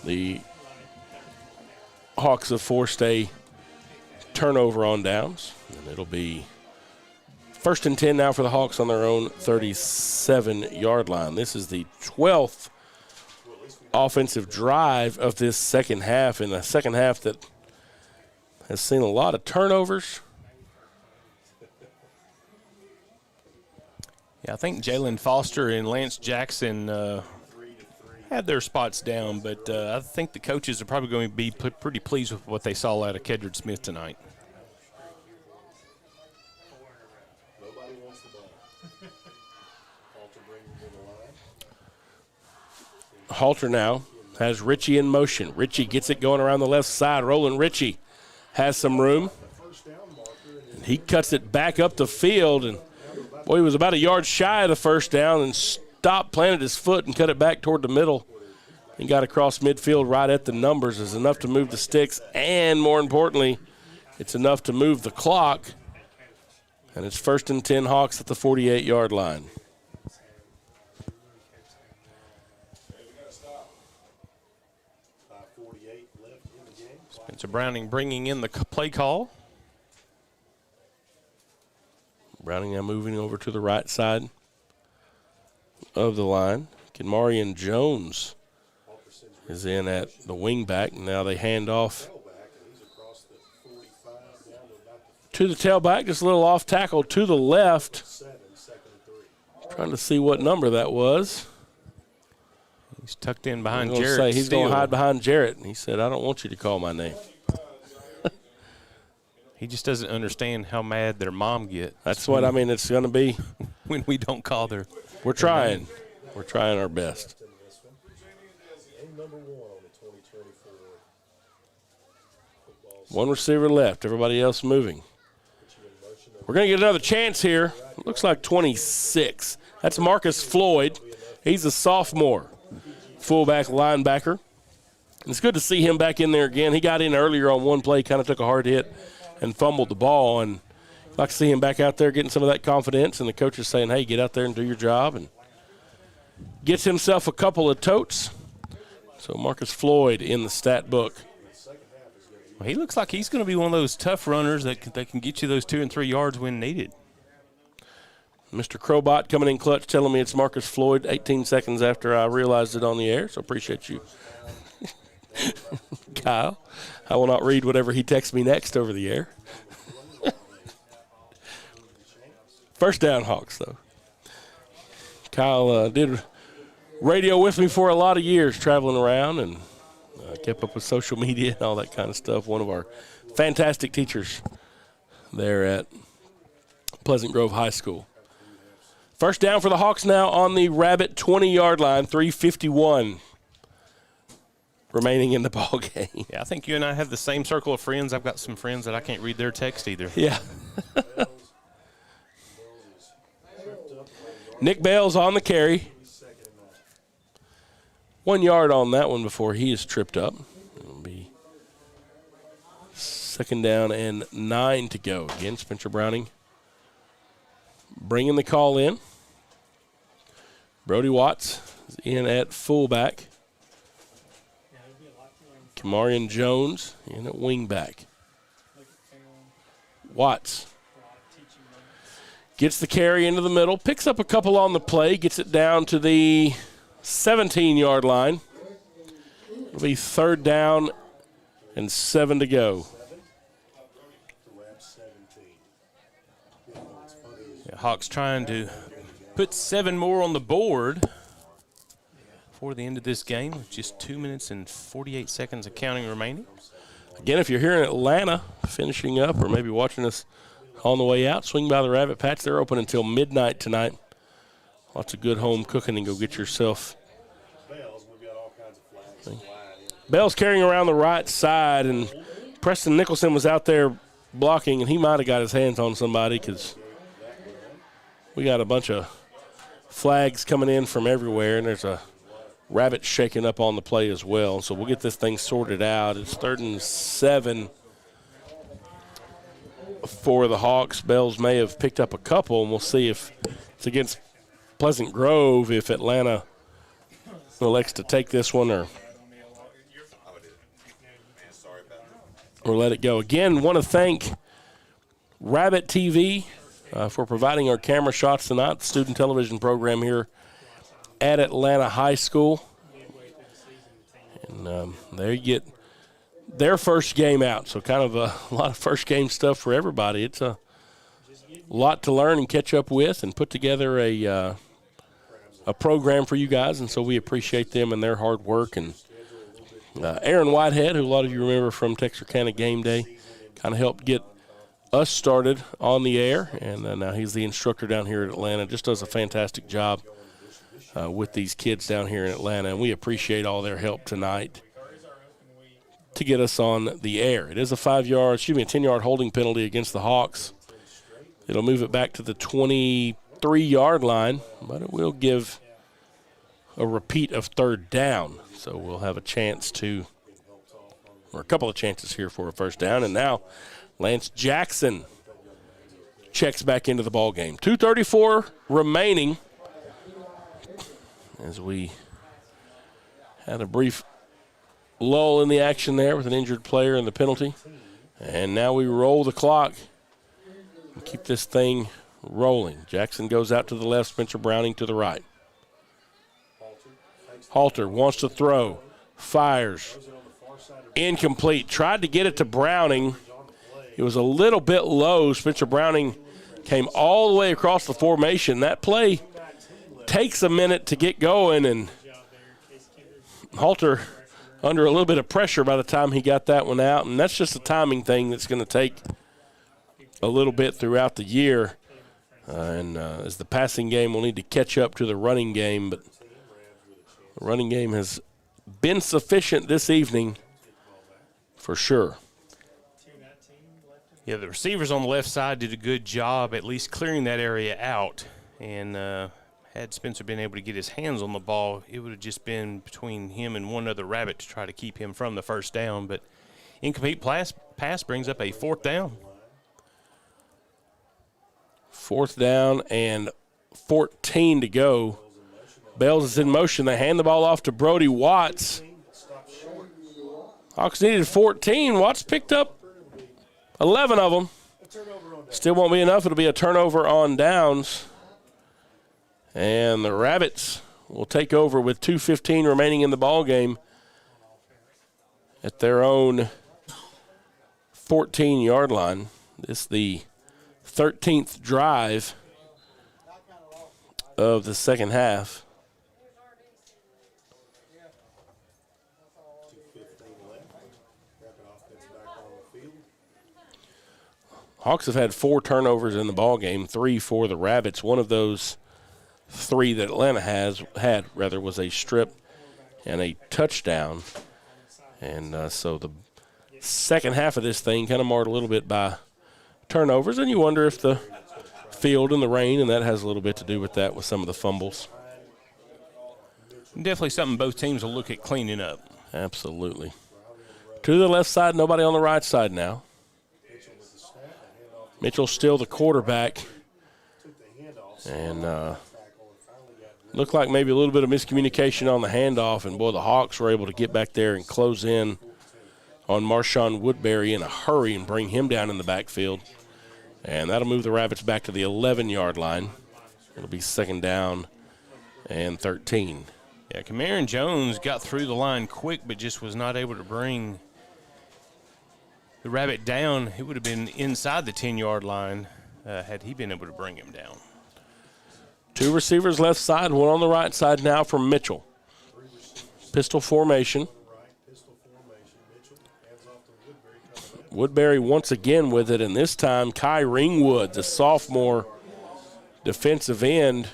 The Hawks have forced a turnover on downs, and it'll be 1st and 10 now for the Hawks on their own 37-yard line. This is the 12th offensive drive of this second half, in a second half that has seen a lot of turnovers. Yeah, I think Jalen Foster and Lance Jackson had their spots down, but I think the coaches are probably going to be pretty pleased with what they saw out of Kedrid Smith tonight. Halter now has Ritchie in motion. Ritchie gets it going around the left side. Roland Ritchie has some room. And he cuts it back up the field, and boy, he was about a yard shy of the first down and stopped, planted his foot, and cut it back toward the middle and got across midfield right at the numbers. Is enough to move the sticks, and more importantly, it's enough to move the clock. And it's 1st and 10 Hawks at the 48-yard line. Spencer Browning bringing in the play call. Browning now moving over to the right side of the line. Kenmarian Jones is in at the wing back. Now they hand off to the tailback. Just a little off tackle to the left. Trying to see what number that was. He's tucked in behind Jarrett. He's going to hide behind Jarrett. And he said, I don't want you to call my name. He just doesn't understand how mad their mom gets. That's what I mean. It's going to be when we don't call their. We're trying. We're trying our best. One receiver left. Everybody else moving. We're going to get another chance here. Looks like 26. That's Marcus Floyd. He's a sophomore fullback linebacker. It's good to see him back in there again. He got in earlier on one play, kind of took a hard hit and fumbled the ball. And I'd like to see him back out there getting some of that confidence. And the coach is saying, hey, get out there and do your job. And gets himself a couple of totes. So Marcus Floyd in the stat book. Well, he looks like he's going to be one of those tough runners that can get you those 2 and 3 yards when needed. Mr. Crowbot coming in clutch telling me it's Marcus Floyd 18 seconds after I realized it on the air, so appreciate you, Kyle. I will not read whatever he texts me next over the air. First down, Hawks, though. Kyle did radio with me for a lot of years, traveling around, and kept up with social media and all that kind of stuff. One of our fantastic teachers there at Pleasant Grove High School. First down for the Hawks now on the Rabbit 20-yard line, 3:51 remaining in the ball game. Yeah, I think you and I have the same circle of friends. I've got some friends that I can't read their text either. Yeah. Nick Bales on the carry. 1 yard on that one before he is tripped up. It'll be 2nd down and 9 to go. Again, Spencer Browning bringing the call in. Brody Watts is in at fullback. Kamarian Jones in at wingback. Watts Gets the carry into the middle, picks up a couple on the play, gets it down to the 17-yard line. It'll be 3rd down and 7 to go. Yeah, Hawks trying to put 7 more on the board before the end of this game, with just 2 minutes and 48 seconds of counting remaining. Again, if you're here in Atlanta finishing up or maybe watching us on the way out, swing by the Rabbit Patch. They're open until midnight tonight. Lots of good home cooking, and go get yourself. Bell's carrying around the right side, and Preston Nicholson was out there blocking, and he might have got his hands on somebody because we got a bunch of flags coming in from everywhere, and there's a Rabbit shaking up on the play as well. So we'll get this thing sorted out. It's 3rd and 7 for the Hawks. Bells may have picked up a couple, and we'll see if it's against Pleasant Grove, if Atlanta elects to take this one or let it go. Again, want to thank RabbitTV for providing our camera shots tonight, the student television program here at Atlanta High School. And there you get their first game out, so kind of a lot of first game stuff for everybody. It's a lot to learn and catch up with and put together a program for you guys, and so we appreciate them and their hard work. And Aaron Whitehead, who a lot of you remember from Texarkana Gameday, kind of helped get us started on the air, and now he's the instructor down here at Atlanta. Just does a fantastic job with these kids down here in Atlanta, and we appreciate all their help tonight to get us on the air. It is a 10-yard holding penalty against the Hawks. It'll move it back to the 23-yard line, but it will give a repeat of 3rd down. So we'll have a chance to, or a couple of chances here for a first down. And now Lance Jackson checks back into the ball game. 2:34 remaining as we had a brief lull in the action there with an injured player and the penalty. And now we roll the clock and keep this thing rolling. Jackson goes out to the left, Spencer Browning to the right. Halter wants to throw, fires, incomplete. Tried to get it to Browning. It was a little bit low. Spencer Browning came all the way across the formation. That play takes a minute to get going, and Halter under a little bit of pressure by the time he got that one out, and that's just a timing thing that's going to take a little bit throughout the year. As the passing game will need to catch up to the running game, but the running game has been sufficient this evening for sure. Yeah, the receivers on the left side did a good job at least clearing that area out, and had Spencer been able to get his hands on the ball, it would have just been between him and one other Rabbit to try to keep him from the first down. But incomplete pass brings up a 4th down. 4th down and 14 to go. Bells is in motion. They hand the ball off to Brody Watts. Hawks needed 14. Watts picked up 11 of them. Still won't be enough. It'll be a turnover on downs. And the Rabbits will take over with 2:15 remaining in the ball game at their own 14-yard line. This is the 13th drive of the second half. Hawks have had 4 turnovers in the ball game, 3 for the Rabbits. One of those 3 that Atlanta had was a strip and a touchdown. And so the second half of this thing kind of marred a little bit by turnovers, and you wonder if the field and the rain, and that has a little bit to do with that, with some of the fumbles. Definitely something both teams will look at cleaning up. Absolutely. To the left side, nobody on the right side now. Mitchell still the quarterback. And looked like maybe a little bit of miscommunication on the handoff, and boy, the Hawks were able to get back there and close in on Marshawn Woodbury in a hurry and bring him down in the backfield. And that'll move the Rabbits back to the 11-yard line. It'll be 2nd down and 13. Yeah, Cameron Jones got through the line quick, but just was not able to bring the Rabbit down. It would have been inside the 10-yard line had he been able to bring him down. 2 receivers left side, 1 on the right side now from Mitchell. Pistol formation. Woodbury once again with it, and this time Kai Ringwood, the sophomore defensive end,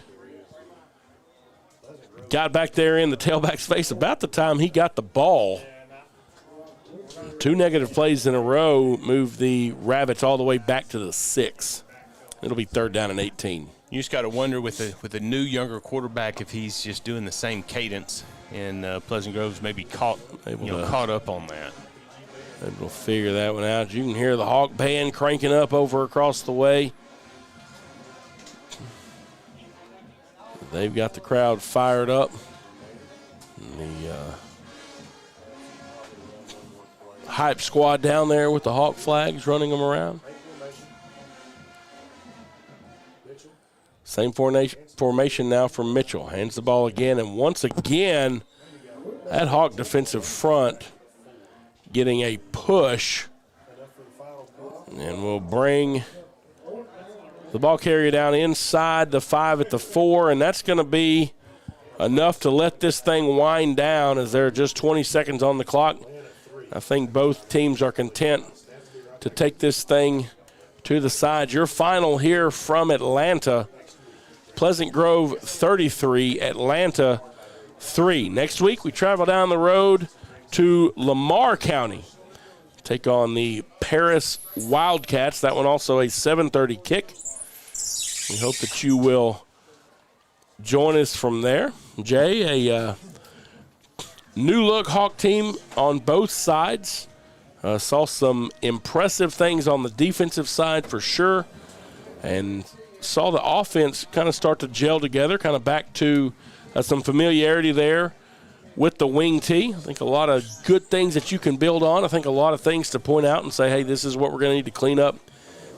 got back there in the tailback's face about the time he got the ball. 2 negative plays in a row moved the Rabbits all the way back to the 6. It'll be 3rd down and 18. You just got to wonder with a new younger quarterback if he's just doing the same cadence, and Pleasant Grove's maybe caught up on that. Able to figure that one out. You can hear the Hawk band cranking up over across the way. They've got the crowd fired up. The hype squad down there with the Hawk flags running them around. Same formation now from Mitchell. Hands the ball again, and once again, that Hawk defensive front getting a push. And we'll bring the ball carrier down inside the 5 at the 4, and that's going to be enough to let this thing wind down as there are just 20 seconds on the clock. I think both teams are content to take this thing to the side. Your final here from Atlanta, Pleasant Grove 33, Atlanta 3. Next week we travel down the road to Lamar County, take on the Paris Wildcats. That one also a 7:30 kick. We hope that you will join us from there. Jay, a new-look Hawk team on both sides. Saw some impressive things on the defensive side for sure, and saw the offense kind of start to gel together, kind of back to some familiarity there with the wing tee. I think a lot of good things that you can build on. I think a lot of things to point out and say, hey, this is what we're going to need to clean up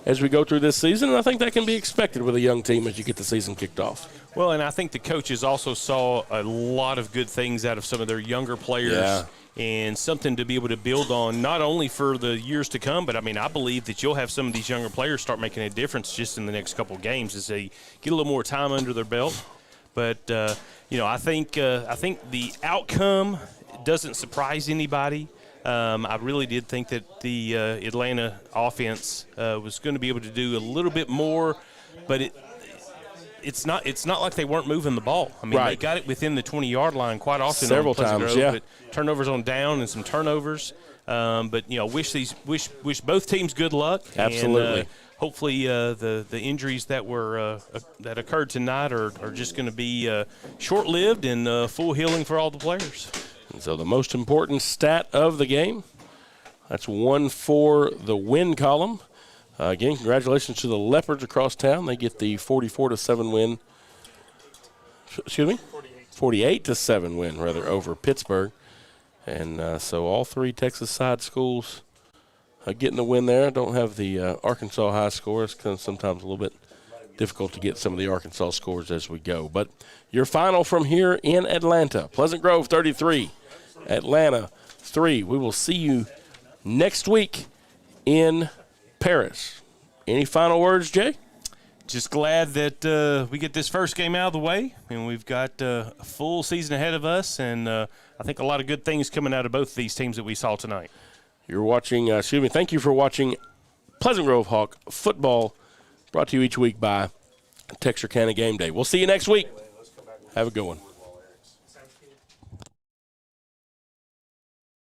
as we go through this season. And I think that can be expected with a young team as you get the season kicked off. Well, and I think the coaches also saw a lot of good things out of some of their younger players and something to be able to build on, not only for the years to come, but, I mean, I believe that you'll have some of these younger players start making a difference just in the next couple of games as they get a little more time under their belt. But, I think the outcome doesn't surprise anybody. I really did think that the Atlanta offense was going to be able to do a little bit more, but it's not like they weren't moving the ball. I mean, They got it within the 20-yard line quite often. Several times, yeah. But turnovers on down and some turnovers. But wish both teams good luck. Absolutely. And, hopefully the injuries that were that occurred tonight are just going to be short-lived and full healing for all the players. And so the most important stat of the game, that's 1 for the win column. Again, congratulations to the Leopards across town. They get the 44-7 win. Excuse me? 48-7 win, rather, over Pittsburgh. And so all 3 Texas side schools getting the win there. Don't have the Arkansas high scores because sometimes a little bit difficult to get some of the Arkansas scores as we go. But your final from here in Atlanta, Pleasant Grove 33, Atlanta 3. We will see you next week in Paris. Any final words, Jay? Just glad that we get this first game out of the way, and we've got a full season ahead of us, and I think a lot of good things coming out of both of these teams that we saw tonight. You're watching, thank you for watching Pleasant Grove Hawk football, brought to you each week by Texarkana Game Day. We'll see you next week. Have a good one.